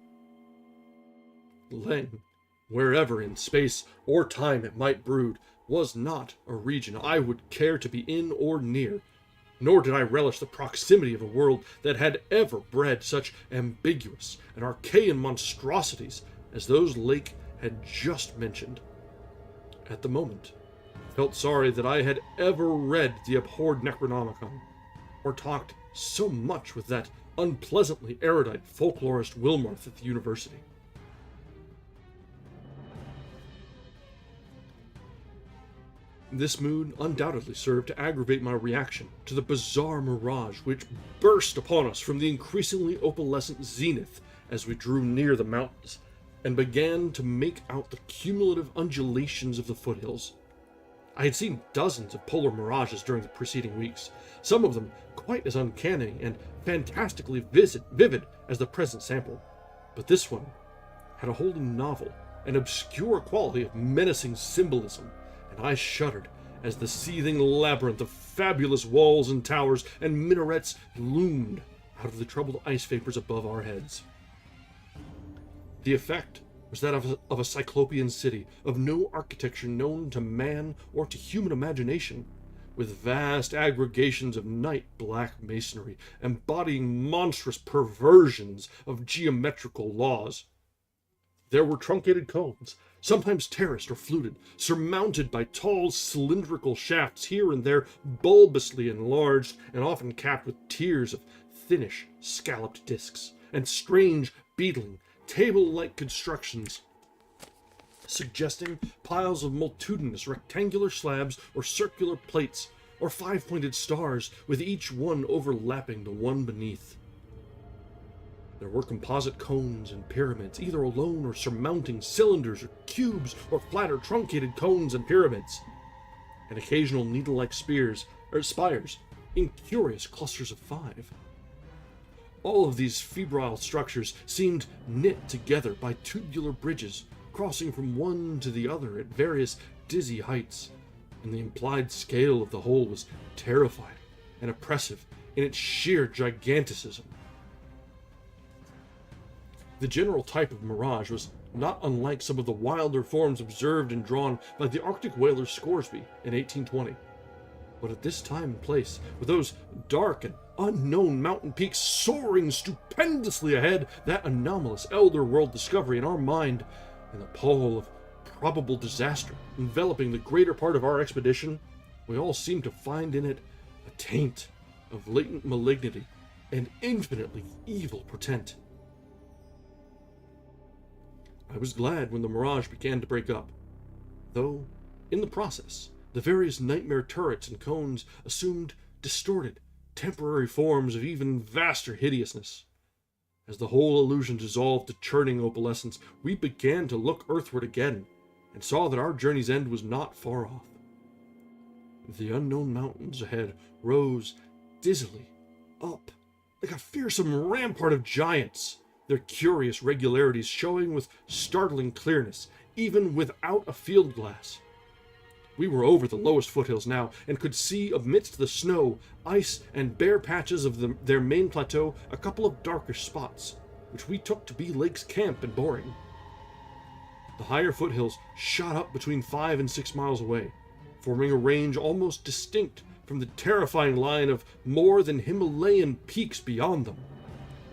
Leng, wherever in space or time it might brood, was not a region I would care to be in or near, nor did I relish the proximity of a world that had ever bred such ambiguous and archaean monstrosities as those Lake had just mentioned. At the moment, I felt sorry that I had ever read the abhorred Necronomicon, or talked so much with that unpleasantly erudite folklorist Wilmarth at the university. This mood undoubtedly served to aggravate my reaction to the bizarre mirage which burst upon us from the increasingly opalescent zenith as we drew near the mountains and began to make out the cumulative undulations of the foothills. I had seen dozens of polar mirages during the preceding weeks, some of them quite as uncanny and fantastically vivid as the present sample, but this one had a wholly novel and obscure quality of menacing symbolism, and I shuddered as the seething labyrinth of fabulous walls and towers and minarets loomed out of the troubled ice vapors above our heads. The effect was that of a cyclopean city of no architecture known to man or to human imagination, with vast aggregations of night-black masonry embodying monstrous perversions of geometrical laws. There were truncated cones, sometimes terraced or fluted, surmounted by tall cylindrical shafts here and there bulbously enlarged and often capped with tiers of thinnish, scalloped discs, and strange, beetling, table-like constructions, suggesting piles of multitudinous rectangular slabs or circular plates, or five-pointed stars, with each one overlapping the one beneath. There were composite cones and pyramids, either alone or surmounting cylinders or cubes, or flatter truncated cones and pyramids, and occasional needle-like spires in curious clusters of five. All of these febrile structures seemed knit together by tubular bridges, crossing from one to the other at various dizzy heights, and the implied scale of the whole was terrifying and oppressive in its sheer giganticism. The general type of mirage was not unlike some of the wilder forms observed and drawn by the Arctic whaler Scoresby in 1820. But at this time and place, with those dark and unknown mountain peaks soaring stupendously ahead, that anomalous elder world discovery in our mind, and the pall of probable disaster enveloping the greater part of our expedition, we all seemed to find in it a taint of latent malignity and infinitely evil portent. I was glad when the mirage began to break up, though, in the process, the various nightmare turrets and cones assumed distorted, temporary forms of even vaster hideousness. As the whole illusion dissolved to churning opalescence, we began to look earthward again, and saw that our journey's end was not far off. The unknown mountains ahead rose dizzily up, like a fearsome rampart of giants, their curious regularities showing with startling clearness, even without a field glass. We were over the lowest foothills now, and could see amidst the snow, ice, and bare patches of their main plateau a couple of darkish spots, which we took to be Lake's camp and mooring. The higher foothills shot up between 5 and 6 miles away, forming a range almost distinct from the terrifying line of more than Himalayan peaks beyond them.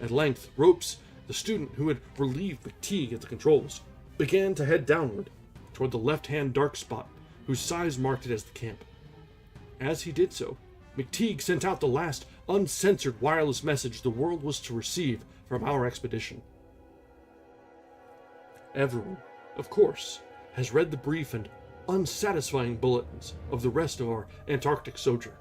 At length, Ropes, the student who had relieved McTeague at the controls, began to head downward, toward the left-hand dark spot, whose size marked it as the camp. As he did so, McTeague sent out the last uncensored wireless message the world was to receive from our expedition. Everyone, of course, has read the brief and unsatisfying bulletins of the rest of our Antarctic sojourn.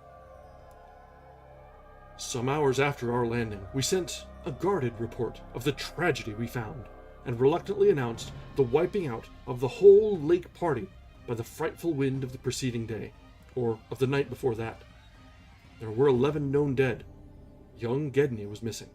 Some hours after our landing, we sent a guarded report of the tragedy we found, and reluctantly announced the wiping out of the whole Lake party by the frightful wind of the preceding day, or of the night before that. There were 11 known dead. Young Gedney was missing.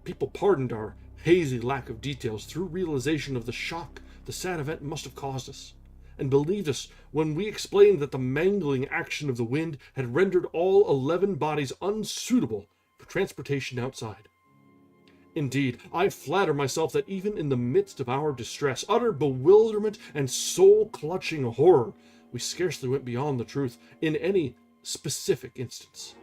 People pardoned our hazy lack of details through realization of the shock the sad event must have caused us, and believed us when we explained that the mangling action of the wind had rendered all 11 bodies unsuitable for transportation outside. Indeed, I flatter myself that even in the midst of our distress, utter bewilderment, and soul-clutching horror, we scarcely went beyond the truth in any specific instance.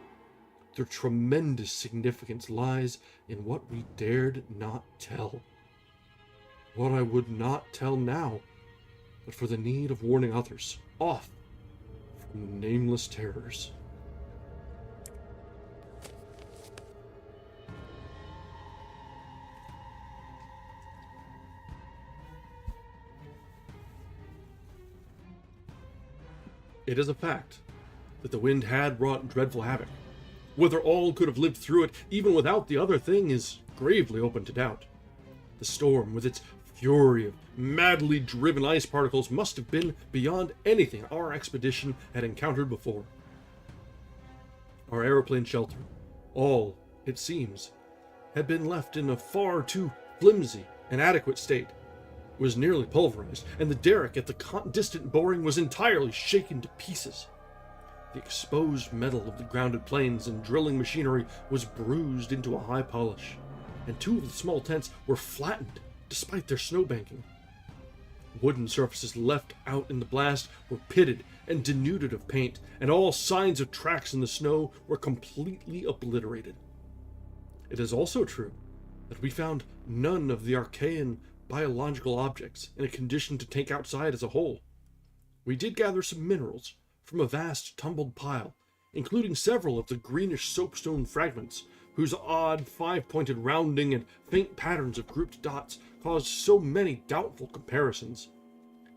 Their tremendous significance lies in what we dared not tell. What I would not tell now, but for the need of warning others off from nameless terrors. It is a fact that the wind had wrought dreadful havoc. Whether all could have lived through it, even without the other thing, is gravely open to doubt. The storm, with its fury of madly driven ice particles, must have been beyond anything our expedition had encountered before. Our aeroplane shelter, all, it seems, had been left in a far too flimsy and adequate state, was nearly pulverized, and the derrick at the distant boring was entirely shaken to pieces. The exposed metal of the grounded planes and drilling machinery was bruised into a high polish, and 2 of the small tents were flattened despite their snowbanking. Wooden surfaces left out in the blast were pitted and denuded of paint, and all signs of tracks in the snow were completely obliterated. It is also true that we found none of the archaean biological objects in a condition to take outside as a whole. We did gather some minerals from a vast tumbled pile, including several of the greenish soapstone fragments, whose odd 5-pointed rounding and faint patterns of grouped dots caused so many doubtful comparisons,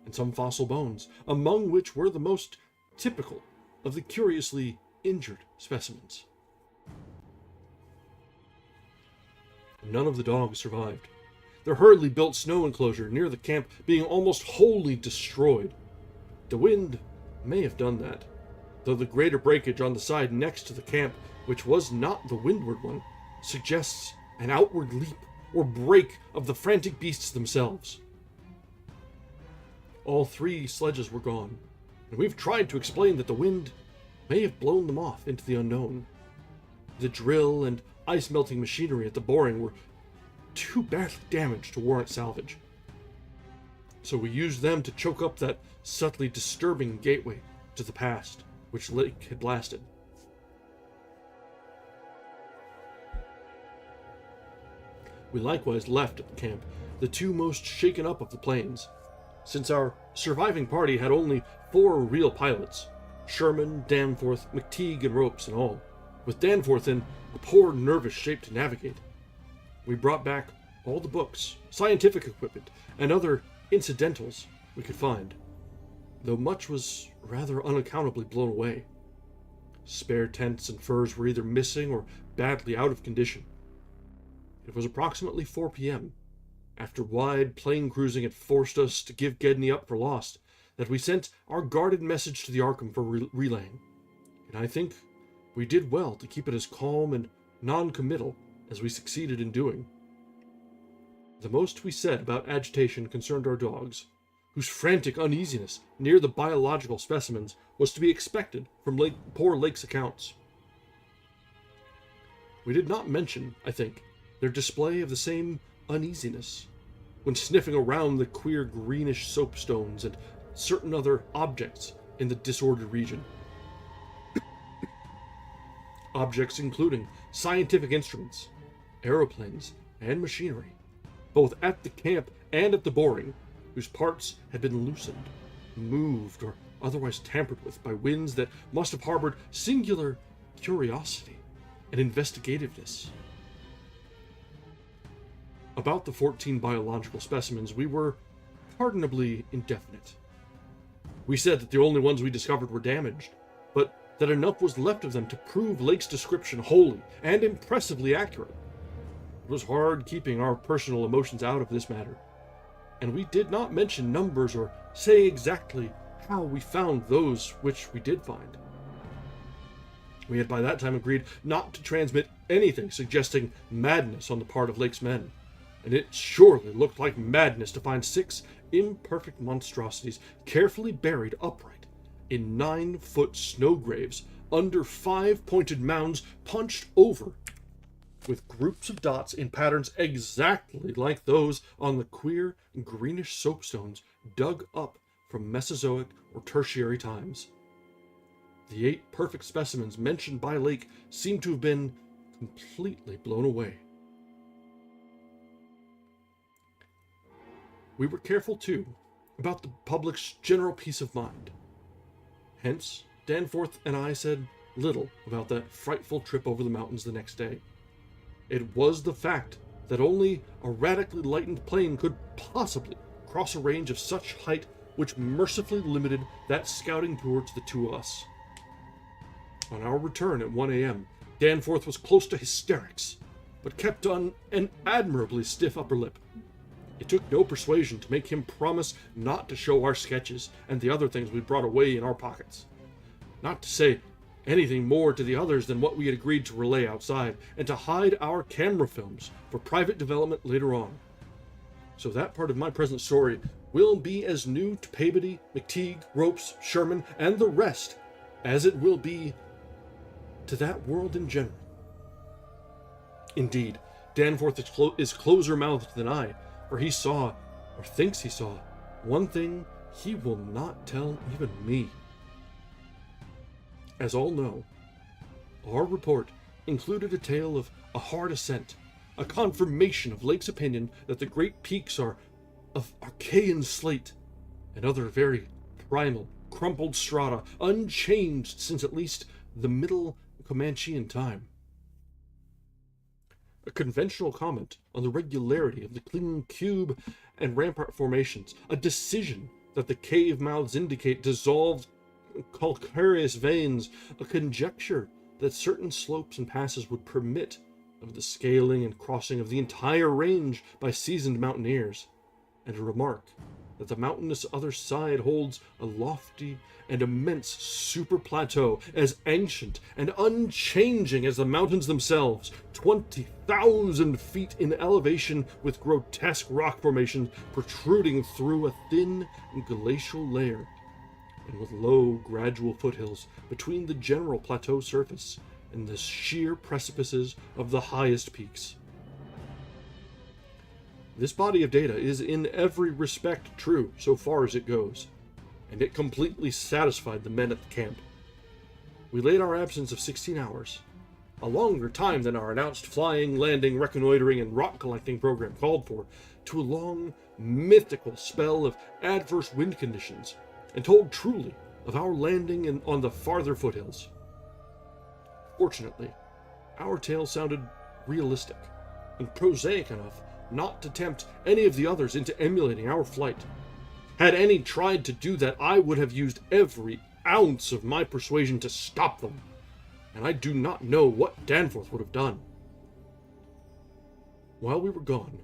and some fossil bones, among which were the most typical of the curiously injured specimens. None of the dogs survived, their hurriedly built snow enclosure near the camp being almost wholly destroyed. The wind may have done that, though the greater breakage on the side next to the camp, which was not the windward one, suggests an outward leap or break of the frantic beasts themselves. All 3 sledges were gone, and we've tried to explain that the wind may have blown them off into the unknown. The drill and ice-melting machinery at the boring were too badly damaged to warrant salvage, so we used them to choke up that subtly disturbing gateway to the past which Lake had blasted. We likewise left at the camp the 2 most shaken up of the planes, since our surviving party had only 4 real pilots, Sherman, Danforth, McTeague, and Ropes in all, with Danforth in a poor nervous shape to navigate. We brought back all the books, scientific equipment, and other incidentals we could find, though much was rather unaccountably blown away. Spare tents and furs were either missing or badly out of condition. It was approximately 4 p.m., after wide plane cruising had forced us to give Gedney up for lost, that we sent our guarded message to the Arkham for relaying, and I think we did well to keep it as calm and non-committal as we succeeded in doing. The most we said about agitation concerned our dogs, whose frantic uneasiness near the biological specimens was to be expected from poor Lake's accounts. We did not mention, I think, their display of the same uneasiness when sniffing around the queer greenish soapstones and certain other objects in the disordered region. Objects including scientific instruments, aeroplanes, and machinery, both at the camp and at the boring, whose parts had been loosened, moved, or otherwise tampered with by winds that must have harbored singular curiosity and investigativeness. About the 14 biological specimens, we were pardonably indefinite. We said that the only ones we discovered were damaged, but that enough was left of them to prove Lake's description wholly and impressively accurate. It was hard keeping our personal emotions out of this matter, and we did not mention numbers or say exactly how we found those which we did find. We had by that time agreed not to transmit anything suggesting madness on the part of Lake's men, and it surely looked like madness to find 6 imperfect monstrosities carefully buried upright in 9-foot snow graves under 5-pointed mounds punched over with groups of dots in patterns exactly like those on the queer greenish soapstones dug up from Mesozoic or Tertiary times. The 8 perfect specimens mentioned by Lake seem to have been completely blown away. We were careful, too, about the public's general peace of mind. Hence, Danforth and I said little about that frightful trip over the mountains the next day. It was the fact that only a radically lightened plane could possibly cross a range of such height which mercifully limited that scouting tour to the two of us. On our return at 1 a.m., Danforth was close to hysterics, but kept on an admirably stiff upper lip. It took no persuasion to make him promise not to show our sketches and the other things we brought away in our pockets. Not to say anything more to the others than what we had agreed to relay outside, and to hide our camera films for private development later on. So that part of my present story will be as new to Peabody, McTeague, Ropes, Sherman, and the rest as it will be to that world in general. Indeed, Danforth is closer-mouthed than I, for he saw, or thinks he saw, one thing he will not tell even me. As all know, our report included a tale of a hard ascent, a confirmation of Lake's opinion that the great peaks are of Archean slate, and other very primal, crumpled strata, unchanged since at least the Middle Comanchean time. A conventional comment on the regularity of the clean cube and rampart formations, a decision that the cave mouths indicate dissolved calcareous veins, a conjecture that certain slopes and passes would permit of the scaling and crossing of the entire range by seasoned mountaineers, and a remark that the mountainous other side holds a lofty and immense super plateau as ancient and unchanging as the mountains themselves, 20,000 feet in elevation, with grotesque rock formations protruding through a thin glacial layer, and with low, gradual foothills between the general plateau surface and the sheer precipices of the highest peaks. This body of data is in every respect true so far as it goes, and it completely satisfied the men at the camp. We laid our absence of 16 hours, a longer time than our announced flying, landing, reconnoitering, and rock collecting program called for, to a long, mythical spell of adverse wind conditions, and told truly of our landing on the farther foothills. Fortunately, our tale sounded realistic and prosaic enough not to tempt any of the others into emulating our flight. Had any tried to do that, I would have used every ounce of my persuasion to stop them, and I do not know what Danforth would have done. While we were gone,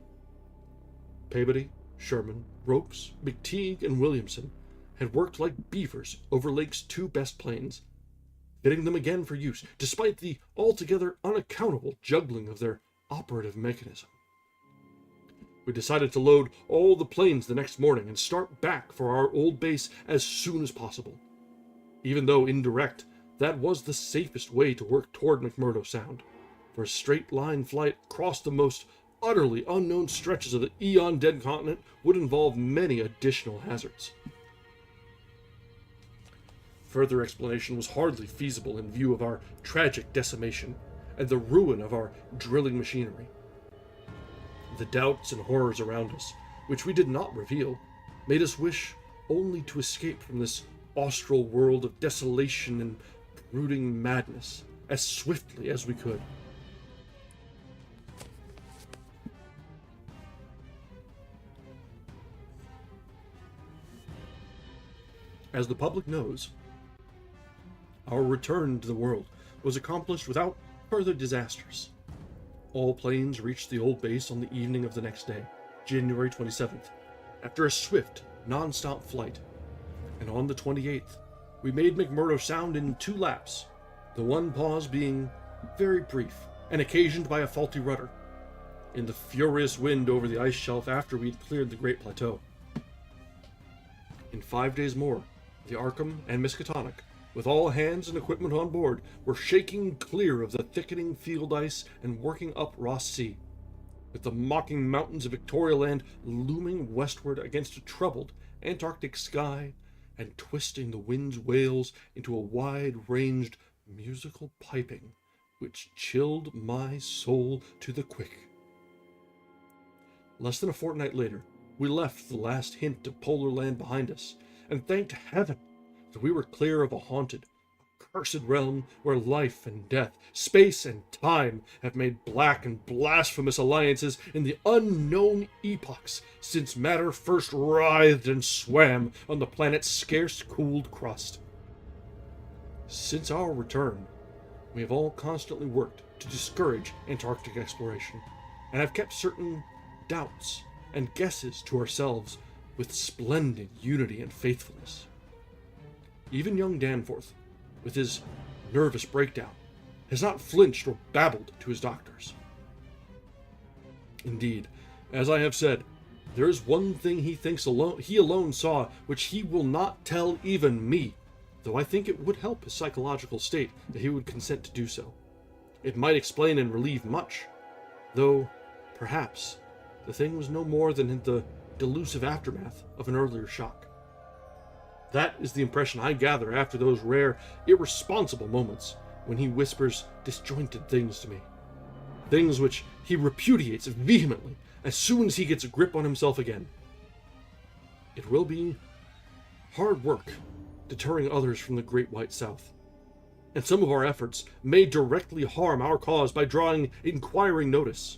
Peabody, Sherman, Ropes, McTeague, and Williamson had worked like beavers over Lake's 2 best planes, fitting them again for use, despite the altogether unaccountable juggling of their operative mechanism. We decided to load all the planes the next morning and start back for our old base as soon as possible. Even though indirect, that was the safest way to work toward McMurdo Sound, for a straight-line flight across the most utterly unknown stretches of the eon-dead continent would involve many additional hazards. Further explanation was hardly feasible in view of our tragic decimation and the ruin of our drilling machinery. The doubts and horrors around us, which we did not reveal, made us wish only to escape from this austral world of desolation and brooding madness as swiftly as we could. As the public knows, our return to the world was accomplished without further disasters. All planes reached the old base on the evening of the next day, January 27th, after a swift, non-stop flight, and on the 28th, we made McMurdo Sound in 2 laps, the one pause being very brief and occasioned by a faulty rudder, in the furious wind over the ice shelf after we'd cleared the Great Plateau. 5 days more, the Arkham and Miskatonic, with all hands and equipment on board, were shaking clear of the thickening field ice and working up Ross Sea, with the mocking mountains of Victoria Land looming westward against a troubled Antarctic sky and twisting the wind's wails into a wide-ranged musical piping which chilled my soul to the quick. Less than a fortnight later, we left the last hint of polar land behind us, and thanked heaven that we were clear of a haunted, accursed realm where life and death, space and time have made black and blasphemous alliances in the unknown epochs since matter first writhed and swam on the planet's scarce cooled crust. Since our return, we have all constantly worked to discourage Antarctic exploration, and have kept certain doubts and guesses to ourselves with splendid unity and faithfulness. Even young Danforth, with his nervous breakdown, has not flinched or babbled to his doctors. Indeed, as I have said, there is one thing he thinks he alone saw, which he will not tell even me, though I think it would help his psychological state that he would consent to do so. It might explain and relieve much, though, perhaps, the thing was no more than the delusive aftermath of an earlier shock. That is the impression I gather after those rare, irresponsible moments when he whispers disjointed things to me. Things which he repudiates vehemently as soon as he gets a grip on himself again. It will be hard work deterring others from the Great White South, and some of our efforts may directly harm our cause by drawing inquiring notice.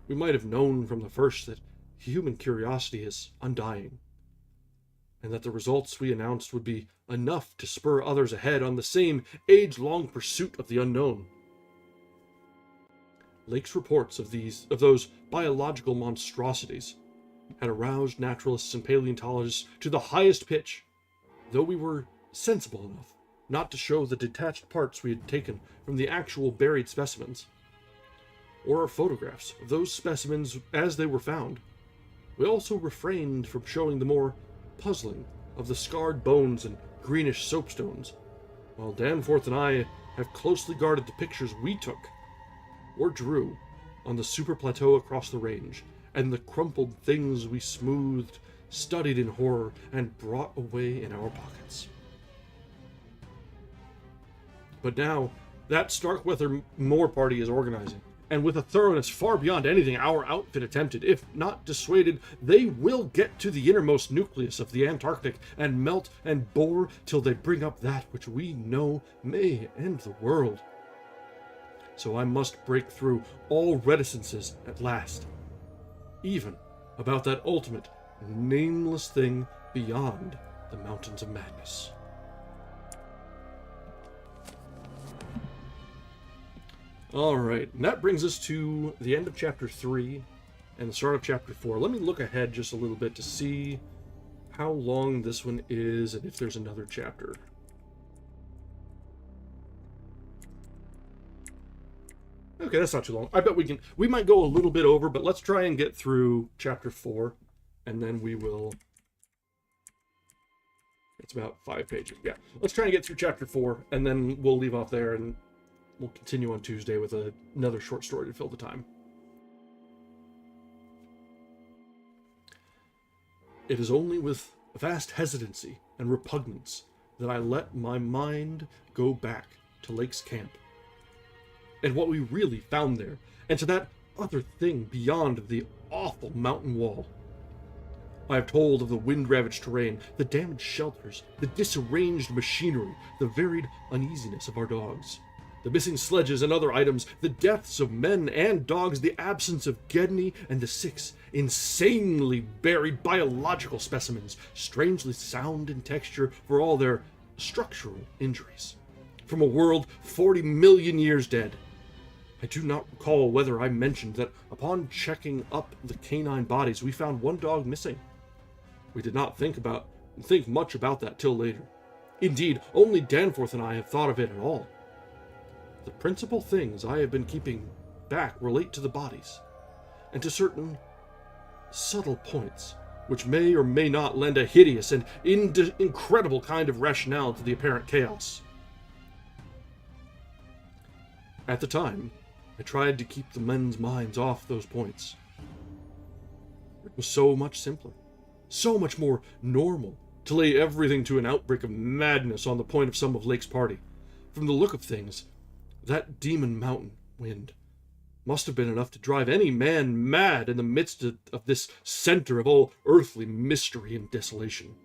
We might have known from the first that human curiosity is undying, and that the results we announced would be enough to spur others ahead on the same age-long pursuit of the unknown. Lake's reports of those biological monstrosities had aroused naturalists and paleontologists to the highest pitch, though we were sensible enough not to show the detached parts we had taken from the actual buried specimens, or photographs of those specimens as they were found. We also refrained from showing the more puzzling of the scarred bones and greenish soapstones, while Danforth and I have closely guarded the pictures we took or drew on the super plateau across the range, and the crumpled things we smoothed, studied in horror, and brought away in our pockets. But now, that Starkweather Moore party is organizing, and with a thoroughness far beyond anything our outfit attempted, if not dissuaded, they will get to the innermost nucleus of the Antarctic and melt and bore till they bring up that which we know may end the world. So I must break through all reticences at last, even about that ultimate, nameless thing beyond the mountains of madness. Alright, and that brings us to the end of Chapter 3 and the start of Chapter 4. Let me look ahead just a little bit to see how long this one is and if there's another chapter. Okay, that's not too long. I bet we might go a little bit over, but let's try and get through Chapter 4, and then we will... It's about 5 pages. Yeah, let's try and get through Chapter 4, and then we'll leave off there, and we'll continue on Tuesday with another short story to fill the time. It is only with vast hesitancy and repugnance that I let my mind go back to Lake's camp, and what we really found there, and to that other thing beyond the awful mountain wall. I have told of the wind-ravaged terrain, the damaged shelters, the disarranged machinery, the varied uneasiness of our dogs, the missing sledges and other items, the deaths of men and dogs, the absence of Gedney, and the 6 insanely buried biological specimens, strangely sound in texture for all their structural injuries, from a world 40 million years dead. I do not recall whether I mentioned that upon checking up the canine bodies, we found one dog missing. We did not think much about that till later. Indeed, only Danforth and I have thought of it at all. The principal things I have been keeping back relate to the bodies, and to certain subtle points which may or may not lend a hideous and incredible kind of rationale to the apparent chaos. At the time, I tried to keep the men's minds off those points. It was so much simpler, so much more normal to lay everything to an outbreak of madness on the point of some of Lake's party. From the look of things, that demon mountain wind must have been enough to drive any man mad in the midst of this center of all earthly mystery and desolation.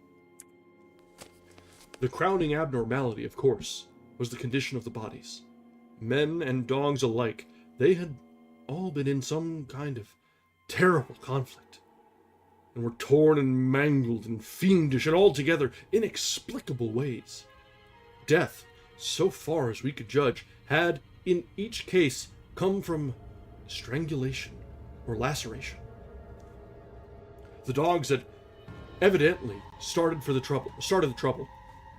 The crowning abnormality, of course, was the condition of the bodies. Men and dogs alike, they had all been in some kind of terrible conflict, and were torn and mangled in fiendish and altogether inexplicable ways. Death, so far as we could judge, had, in each case, come from strangulation or laceration. The dogs had evidently started the trouble,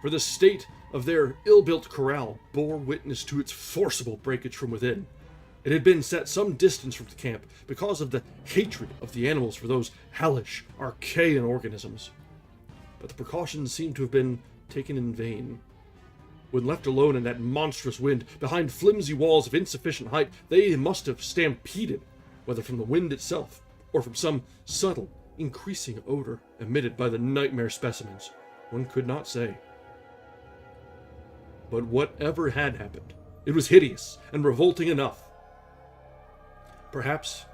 for the state of their ill-built corral bore witness to its forcible breakage from within. It had been set some distance from the camp because of the hatred of the animals for those hellish, archaean organisms. But the precautions seemed to have been taken in vain. When left alone in that monstrous wind, behind flimsy walls of insufficient height, they must have stampeded, whether from the wind itself, or from some subtle, increasing odor emitted by the nightmare specimens. One could not say. But whatever had happened, it was hideous and revolting enough. Perhaps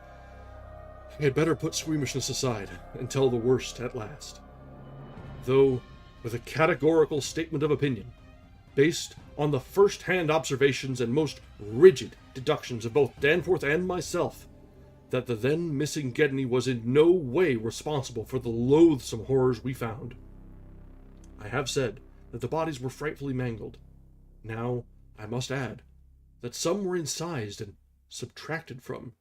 I had better put squeamishness aside and tell the worst at last. Though, with a categorical statement of opinion, based on the first-hand observations and most rigid deductions of both Danforth and myself, that the then missing Gedney was in no way responsible for the loathsome horrors we found. I have said that the bodies were frightfully mangled. Now, I must add that some were incised and subtracted from,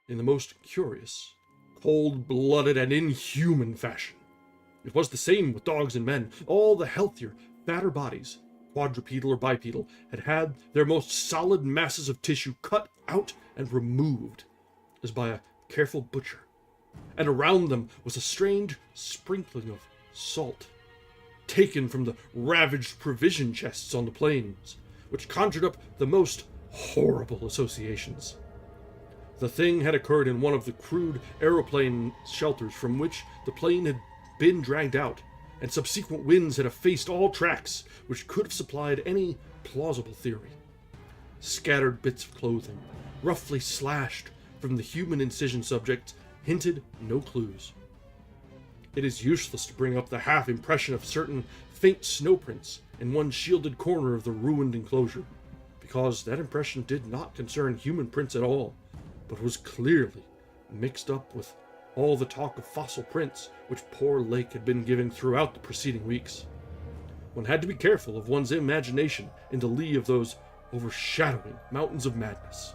in the most curious, cold-blooded, and inhuman fashion. It was the same with dogs and men. All the healthier, fatter bodies, quadrupedal or bipedal, had their most solid masses of tissue cut out and removed, as by a careful butcher, and around them was a strange sprinkling of salt, taken from the ravaged provision chests on the plains, which conjured up the most horrible associations. The thing had occurred in one of the crude aeroplane shelters from which the plane had been dragged out, and subsequent winds had effaced all tracks which could have supplied any plausible theory. Scattered bits of clothing, roughly slashed from the human incision subjects, hinted no clues. It is useless to bring up the half-impression of certain faint snow prints in one shielded corner of the ruined enclosure, because that impression did not concern human prints at all, but was clearly mixed up with all the talk of fossil prints which poor Lake had been giving throughout the preceding weeks. One had to be careful of one's imagination in the lee of those overshadowing mountains of madness.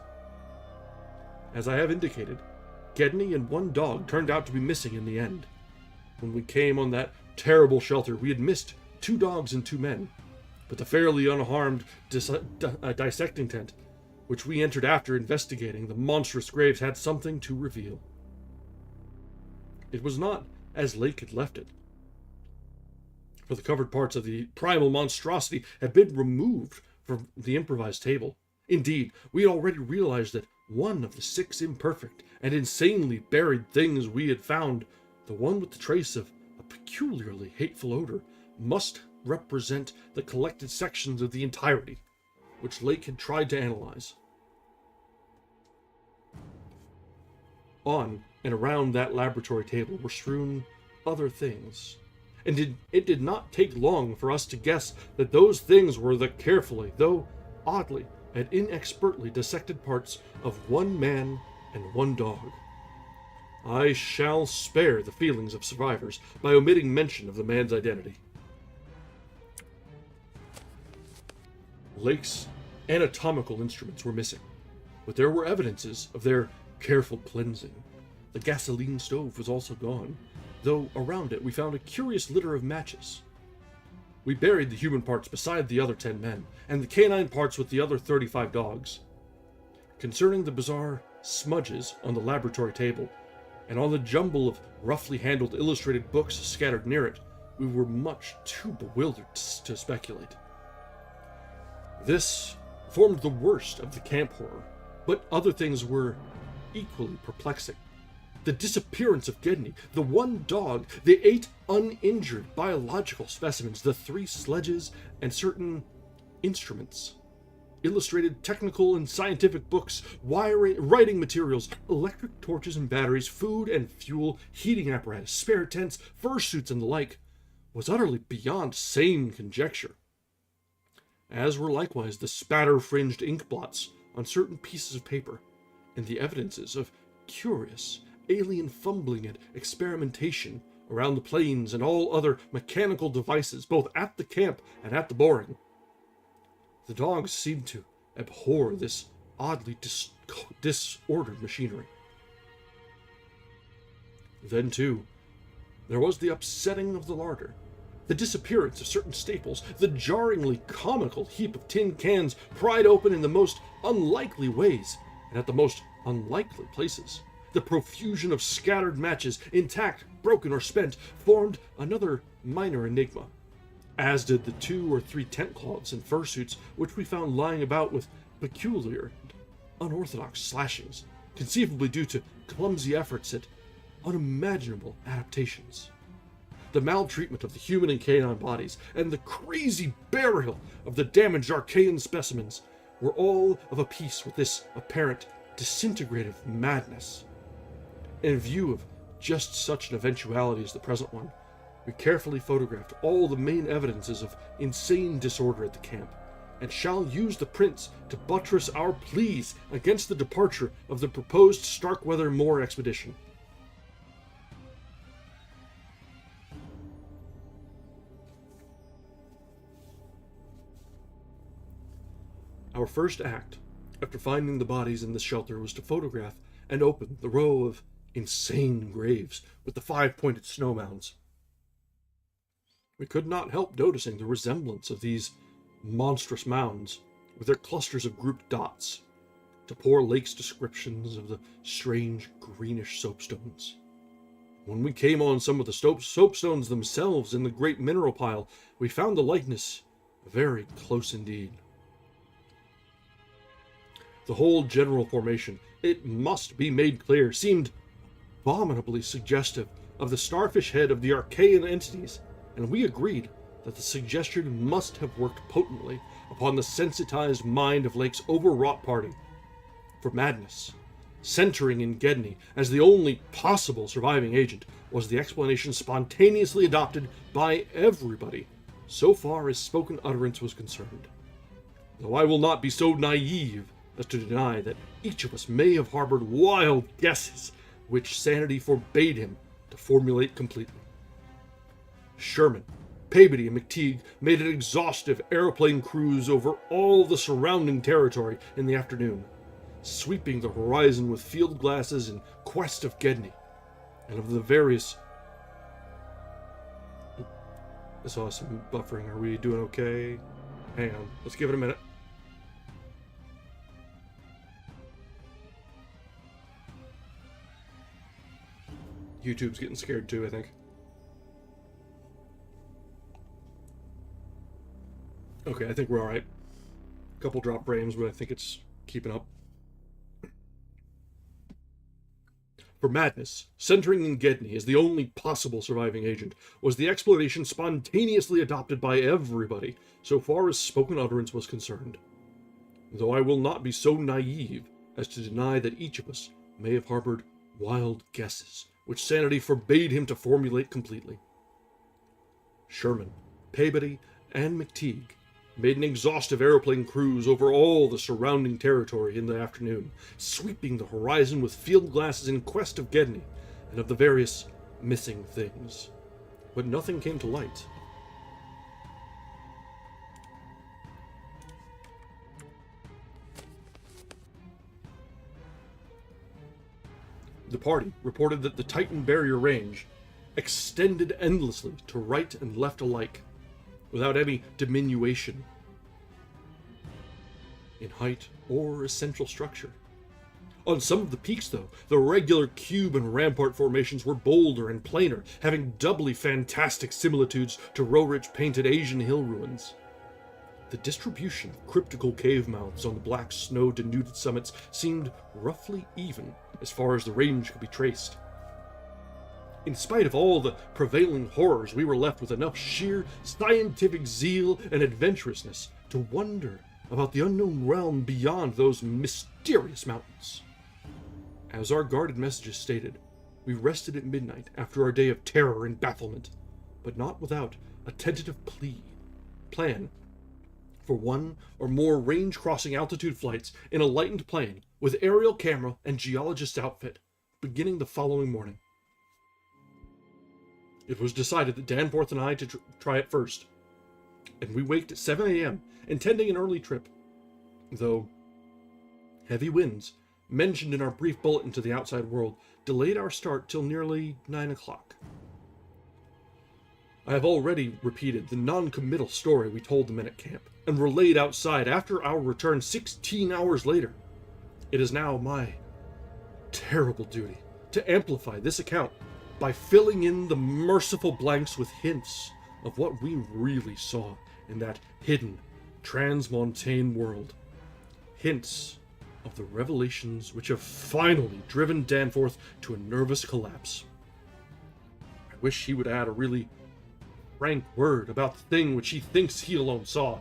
As I have indicated, Gedney and one dog turned out to be missing in the end. When we came on that terrible shelter, we had missed 2 dogs and 2 men, but the fairly unharmed dissecting tent, which we entered after investigating the monstrous graves, had something to reveal. It was not as Lake had left it, for the covered parts of the primal monstrosity had been removed from the improvised table. Indeed, we had already realized that one of the 6 imperfect and insanely buried things we had found, the one with the trace of a peculiarly hateful odor, must represent the collected sections of the entirety, which Lake had tried to analyze. On and around that laboratory table were strewn other things, and it did not take long for us to guess that those things were the carefully, though oddly and inexpertly dissected parts of 1 man and 1 dog. I shall spare the feelings of survivors by omitting mention of the man's identity. Lake's anatomical instruments were missing, but there were evidences of their careful cleansing. The gasoline stove was also gone, though around it we found a curious litter of matches. We buried the human parts beside the other 10 men, and the canine parts with the other 35 dogs. Concerning the bizarre smudges on the laboratory table, and on the jumble of roughly handled illustrated books scattered near it, we were much too bewildered to speculate. This formed the worst of the camp horror, but other things were equally perplexing. The disappearance of Gedney, the one dog, the 8 uninjured biological specimens, the 3 sledges, and certain instruments. Illustrated technical and scientific books, writing materials, electric torches and batteries, food and fuel, heating apparatus, spare tents, fursuits, and the like, was utterly beyond sane conjecture. As were likewise the spatter-fringed ink blots on certain pieces of paper, and the evidences of curious, alien fumbling and experimentation around the planes and all other mechanical devices, both at the camp and at the boring. The dogs seemed to abhor this oddly disordered machinery. Then, too, there was the upsetting of the larder, the disappearance of certain staples, the jarringly comical heap of tin cans pried open in the most unlikely ways and at the most unlikely places. The profusion of scattered matches, intact, broken, or spent, formed another minor enigma, as did the 2 or 3 tent cloths and fursuits which we found lying about with peculiar and unorthodox slashings, conceivably due to clumsy efforts at unimaginable adaptations. The maltreatment of the human and canine bodies, and the crazy burial of the damaged Archaean specimens were all of a piece with this apparent disintegrative madness. In view of just such an eventuality as the present one, we carefully photographed all the main evidences of insane disorder at the camp, and shall use the prints to buttress our pleas against the departure of the proposed Starkweather Moor expedition. Our first act, after finding the bodies in the shelter, was to photograph and open the row of insane graves with the 5-pointed snow mounds. We could not help noticing the resemblance of these monstrous mounds, with their clusters of grouped dots, to poor Lake's descriptions of the strange greenish soapstones. When we came on some of the soapstones themselves in the great mineral pile, we found the likeness very close indeed. The whole general formation, it must be made clear, seemed abominably suggestive of the starfish head of the Archaean entities, and we agreed that the suggestion must have worked potently upon the sensitized mind of Lake's overwrought party. For madness, centering in Gedney as the only possible surviving agent, was the explanation spontaneously adopted by everybody, so far as spoken utterance was concerned. Though I will not be so naive as to deny that each of us may have harbored wild guesses which sanity forbade him to formulate completely. Sherman, Peabody, and McTeague made an exhaustive airplane cruise over all the surrounding territory in the afternoon, sweeping the horizon with field glasses in quest of Gedney, and of the various... I saw some buffering. Are we doing okay? Hang on. Let's give it a minute. YouTube's getting scared too, I think. Okay, I think we're alright. Couple drop frames, but I think it's keeping up. For madness, centering in Gedney as the only possible surviving agent, was the explanation spontaneously adopted by everybody, so far as spoken utterance was concerned. Though I will not be so naive as to deny that each of us may have harbored wild guesses, which sanity forbade him to formulate completely. Sherman, Peabody, and McTeague made an exhaustive airplane cruise over all the surrounding territory in the afternoon, sweeping the horizon with field glasses in quest of Gedney and of the various missing things. But nothing came to light. The party reported that the Titan barrier range extended endlessly to right and left alike, without any diminution in height or essential structure. On some of the peaks, though, the regular cube and rampart formations were bolder and plainer, having doubly fantastic similitudes to Roerich painted Asian hill ruins. The distribution of cryptical cave mouths on the black snow-denuded summits seemed roughly even as far as the range could be traced. In spite of all the prevailing horrors, we were left with enough sheer scientific zeal and adventurousness to wonder about the unknown realm beyond those mysterious mountains. As our guarded messages stated, we rested at midnight after our day of terror and bafflement, but not without a tentative plan for one or more range-crossing altitude flights in a lightened plane with aerial camera and geologist's outfit, beginning the following morning. It was decided that Danforth and I to try it first, and we waked at 7 a.m., intending an early trip, though heavy winds, mentioned in our brief bulletin to the outside world, delayed our start till nearly 9 o'clock. I have already repeated the non-committal story we told the men at camp, and relayed outside after our return 16 hours later. It is now my terrible duty to amplify this account by filling in the merciful blanks with hints of what we really saw in that hidden transmontane world. Hints of the revelations which have finally driven Danforth to a nervous collapse. I wish he would add a really frank word about the thing which he thinks he alone saw,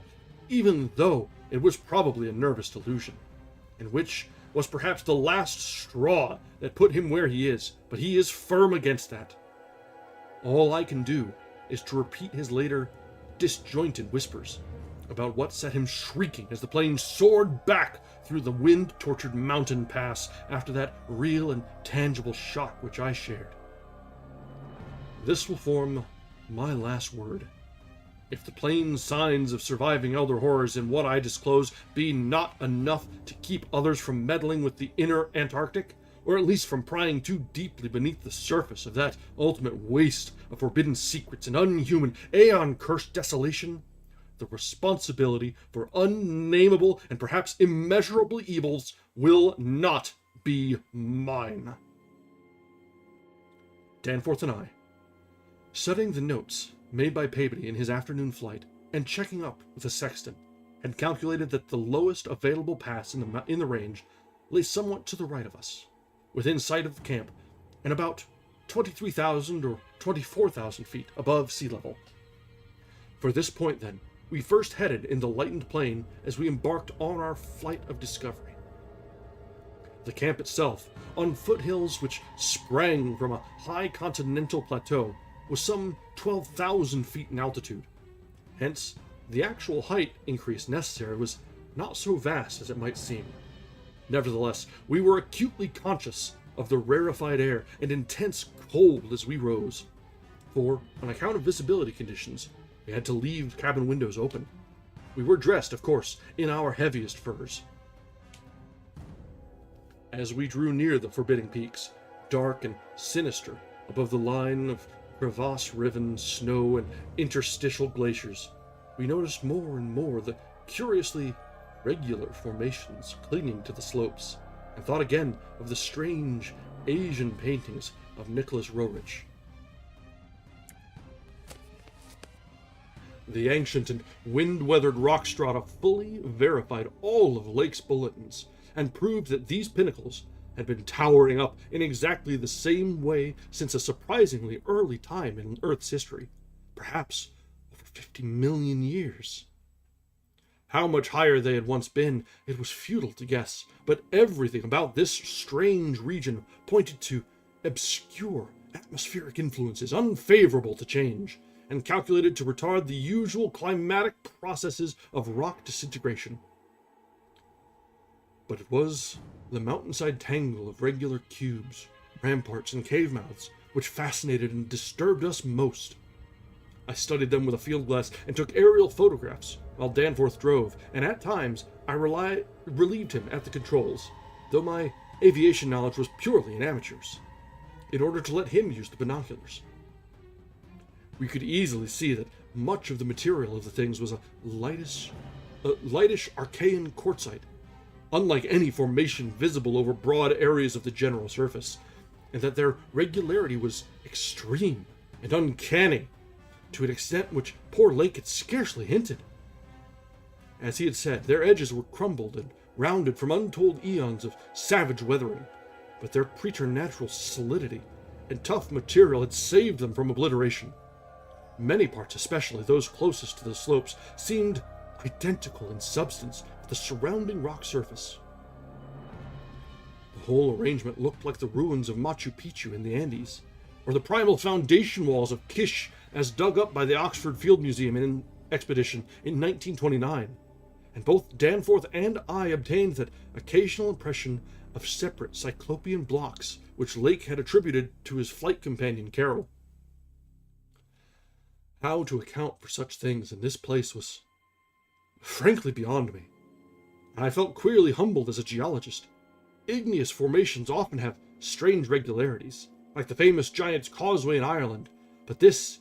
even though it was probably a nervous delusion, and which was perhaps the last straw that put him where he is, but he is firm against that. All I can do is to repeat his later disjointed whispers about what set him shrieking as the plane soared back through the wind-tortured mountain pass after that real and tangible shock which I shared. This will form my last word. If the plain signs of surviving elder horrors in what I disclose be not enough to keep others from meddling with the inner Antarctic, or at least from prying too deeply beneath the surface of that ultimate waste of forbidden secrets and unhuman, aeon-cursed desolation, the responsibility for unnameable and perhaps immeasurable evils will not be mine. Danforth and I, studying the notes made by Peabody in his afternoon flight and checking up with the sextant, had calculated that the lowest available pass in the range lay somewhat to the right of us, within sight of the camp, and about 23,000 or 24,000 feet above sea level. For this point, then, we first headed in the lightened plane as we embarked on our flight of discovery. The camp itself, on foothills which sprang from a high continental plateau, was some 12,000 feet in altitude. Hence, the actual height increase necessary was not so vast as it might seem. Nevertheless, we were acutely conscious of the rarefied air and intense cold as we rose, for, on account of visibility conditions, we had to leave cabin windows open. We were dressed, of course, in our heaviest furs. As we drew near the forbidding peaks, dark and sinister above the line of crevasse-riven snow and interstitial glaciers, we noticed more and more the curiously regular formations clinging to the slopes, and thought again of the strange Asian paintings of Nicholas Roerich. The ancient and wind-weathered rock strata fully verified all of Lake's bulletins, and proved that these pinnacles had been towering up in exactly the same way since a surprisingly early time in Earth's history, perhaps over 50 million years. How much higher they had once been, it was futile to guess, but everything about this strange region pointed to obscure atmospheric influences unfavorable to change, and calculated to retard the usual climatic processes of rock disintegration. But it was the mountainside tangle of regular cubes, ramparts, and cave mouths which fascinated and disturbed us most. I studied them with a field glass and took aerial photographs while Danforth drove, and at times I relieved him at the controls, though my aviation knowledge was purely an amateur's, in order to let him use the binoculars. We could easily see that much of the material of the things was a lightish Archean quartzite, unlike any formation visible over broad areas of the general surface, and that their regularity was extreme and uncanny, to an extent which poor Lake had scarcely hinted. As he had said, their edges were crumbled and rounded from untold eons of savage weathering, but their preternatural solidity and tough material had saved them from obliteration. Many parts, especially those closest to the slopes, seemed identical in substance with the surrounding rock surface. The whole arrangement looked like the ruins of Machu Picchu in the Andes, or the primal foundation walls of Kish as dug up by the Oxford Field Museum in expedition in 1929, and both Danforth and I obtained that occasional impression of separate cyclopean blocks which Lake had attributed to his flight companion Carroll. How to account for such things in this place was frankly beyond me, and I felt queerly humbled as a geologist. Igneous formations often have strange regularities, like the famous Giant's Causeway in Ireland, but this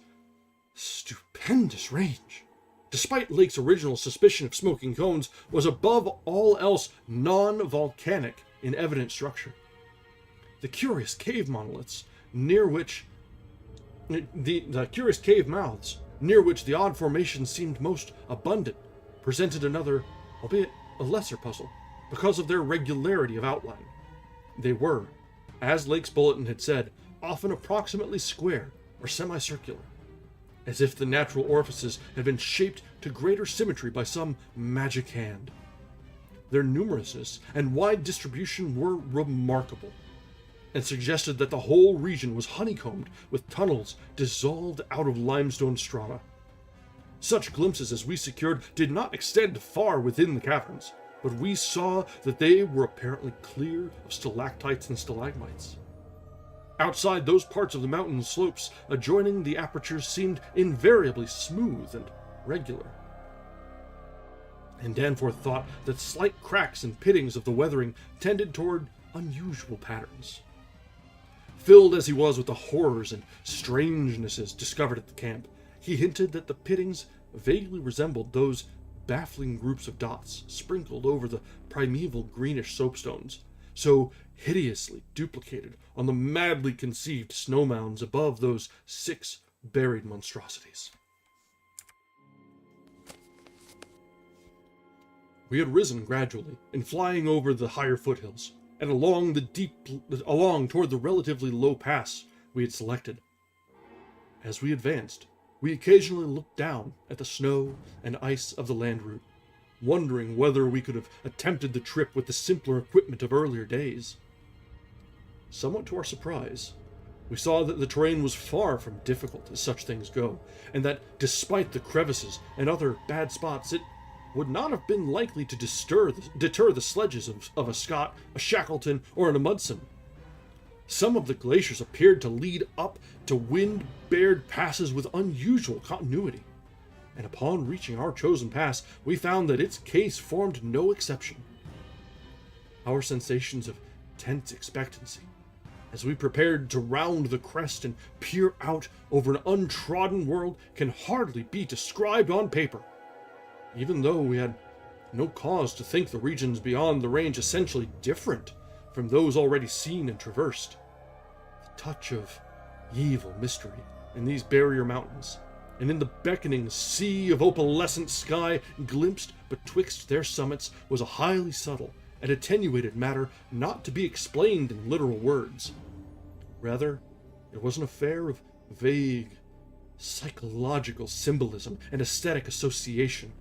stupendous range, despite Lake's original suspicion of smoking cones, was above all else non-volcanic in evident structure. The curious cave monoliths near which the curious cave mouths near which the odd formations seemed most abundant presented another, albeit a lesser puzzle, because of their regularity of outline. They were, as Lake's bulletin had said, often approximately square or semicircular, as if the natural orifices had been shaped to greater symmetry by some magic hand. Their numerousness and wide distribution were remarkable, and suggested that the whole region was honeycombed with tunnels dissolved out of limestone strata. Such glimpses as we secured did not extend far within the caverns, but we saw that they were apparently clear of stalactites and stalagmites. Outside those parts of the mountain slopes adjoining the apertures seemed invariably smooth and regular, and Danforth thought that slight cracks and pittings of the weathering tended toward unusual patterns. Filled as he was with the horrors and strangenesses discovered at the camp, he hinted that the pittings vaguely resembled those baffling groups of dots sprinkled over the primeval greenish soapstones, so hideously duplicated on the madly conceived snow mounds above those 6 buried monstrosities. We had risen gradually, in flying over the higher foothills, and along toward the relatively low pass we had selected. As we advanced, we occasionally looked down at the snow and ice of the land route, wondering whether we could have attempted the trip with the simpler equipment of earlier days. Somewhat to our surprise, we saw that the terrain was far from difficult as such things go, and that despite the crevices and other bad spots, it would not have been likely to deter the sledges of a Scott, a Shackleton, or an Amundsen. Some of the glaciers appeared to lead up to wind-bared passes with unusual continuity, and upon reaching our chosen pass, we found that its case formed no exception. Our sensations of tense expectancy, as we prepared to round the crest and peer out over an untrodden world, can hardly be described on paper, even though we had no cause to think the regions beyond the range essentially different from those already seen and traversed. The touch of evil mystery in these barrier mountains, and in the beckoning sea of opalescent sky glimpsed betwixt their summits, was a highly subtle and attenuated matter not to be explained in literal words. Rather, it was an affair of vague, psychological symbolism and aesthetic association,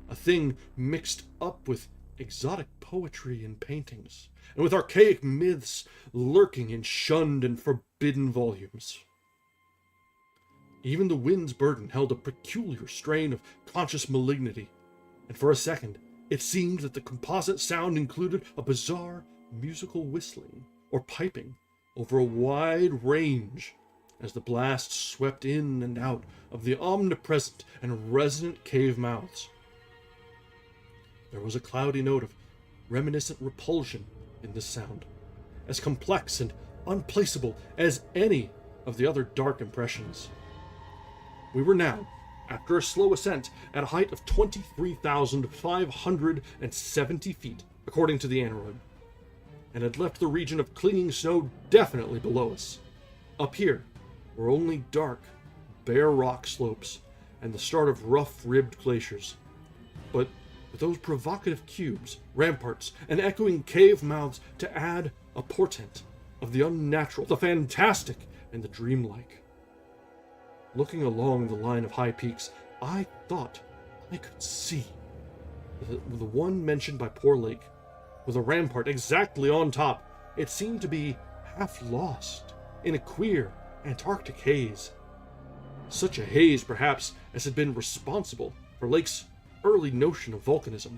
a thing mixed up with exotic poetry and paintings, and with archaic myths lurking in shunned and forbidden volumes. Even the wind's burden held a peculiar strain of conscious malignity, and for a second it seemed that the composite sound included a bizarre musical whistling or piping over a wide range as the blast swept in and out of the omnipresent and resonant cave mouths. There was a cloudy note of reminiscent repulsion in this sound, as complex and unplaceable as any of the other dark impressions. We were now, after a slow ascent, at a height of 23,570 feet, according to the aneroid, and had left the region of clinging snow definitely below us. Up here were only dark, bare rock slopes and the start of rough-ribbed glaciers. But with those provocative cubes, ramparts, and echoing cave mouths to add a portent of the unnatural, the fantastic, and the dreamlike. Looking along the line of high peaks, I thought I could see the one mentioned by Poor Lake, with a rampart exactly on top. It seemed to be half lost in a queer Antarctic haze. Such a haze, perhaps, as had been responsible for Lake's early notion of volcanism.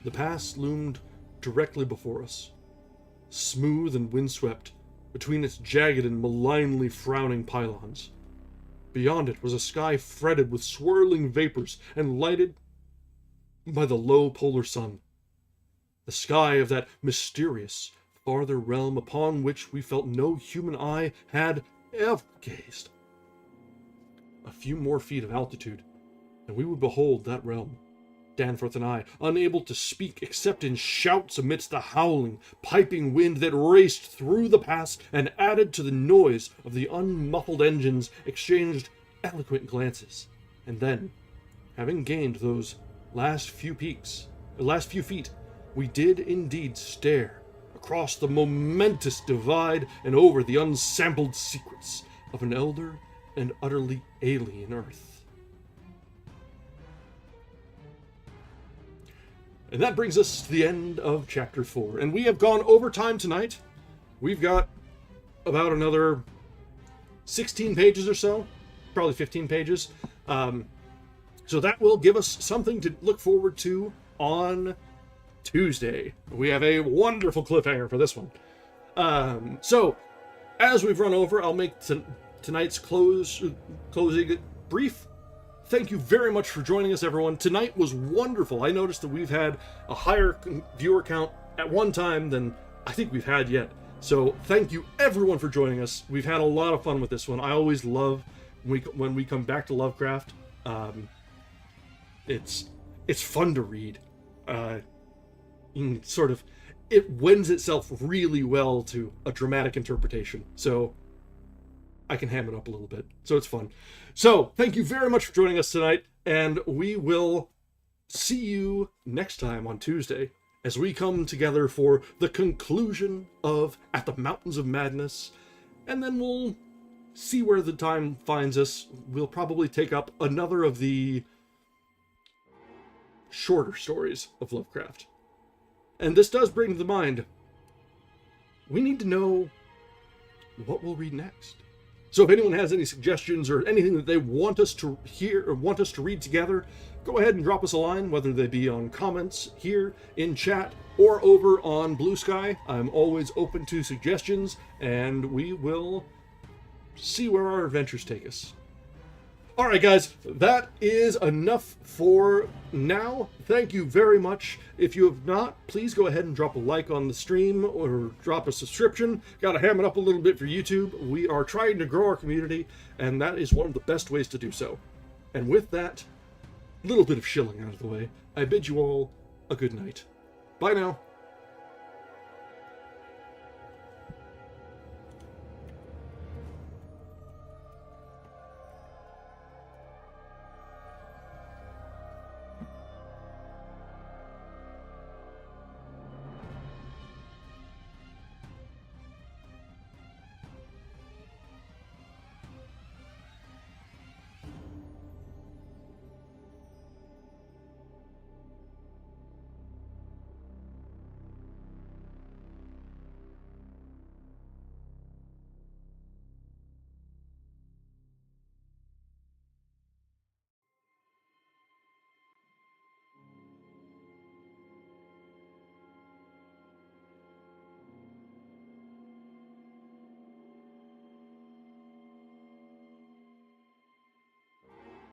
The pass loomed directly before us, smooth and windswept between its jagged and malignly frowning pylons. Beyond it was a sky fretted with swirling vapors and lighted by the low polar sun. The sky of that mysterious, farther realm upon which we felt no human eye had ever gazed. A few more feet of altitude, and we would behold that realm. Danforth and I, unable to speak except in shouts amidst the howling, piping wind that raced through the pass and added to the noise of the unmuffled engines, exchanged eloquent glances. And then, having gained those last few feet, we did indeed stare across the momentous divide and over the unsampled secrets of an elder and utterly alien Earth. And that brings us to the end of Chapter 4. And we have gone over time tonight. We've got about another 16 pages or so. Probably 15 pages. So that will give us something to look forward to on Tuesday. We have a wonderful cliffhanger for this one. So, as we've run over, I'll make tonight's closing brief. Thank you very much for joining us, everyone. Tonight was wonderful. I noticed that we've had a higher viewer count at one time than I think we've had yet. So thank you, everyone, for joining us. We've had a lot of fun with this one. I always love when we come back to Lovecraft. It's fun to read. It lends itself really well to a dramatic interpretation. So I can ham it up a little bit. So it's fun. So thank you very much for joining us tonight, and we will see you next time on Tuesday as we come together for the conclusion of At the Mountains of Madness, and then we'll see where the time finds us. We'll probably take up another of the shorter stories of Lovecraft. And this does bring to mind, we need to know what we'll read next. So if anyone has any suggestions or anything that they want us to hear or want us to read together, go ahead and drop us a line, whether they be on comments here in chat or over on Bluesky. I'm always open to suggestions, and we will see where our adventures take us. All right, guys, that is enough for now. Thank you very much. If you have not, please go ahead and drop a like on the stream or drop a subscription. Got to ham it up a little bit for YouTube. We are trying to grow our community, and that is one of the best ways to do so. And with that little bit of shilling out of the way, I bid you all a good night. Bye now.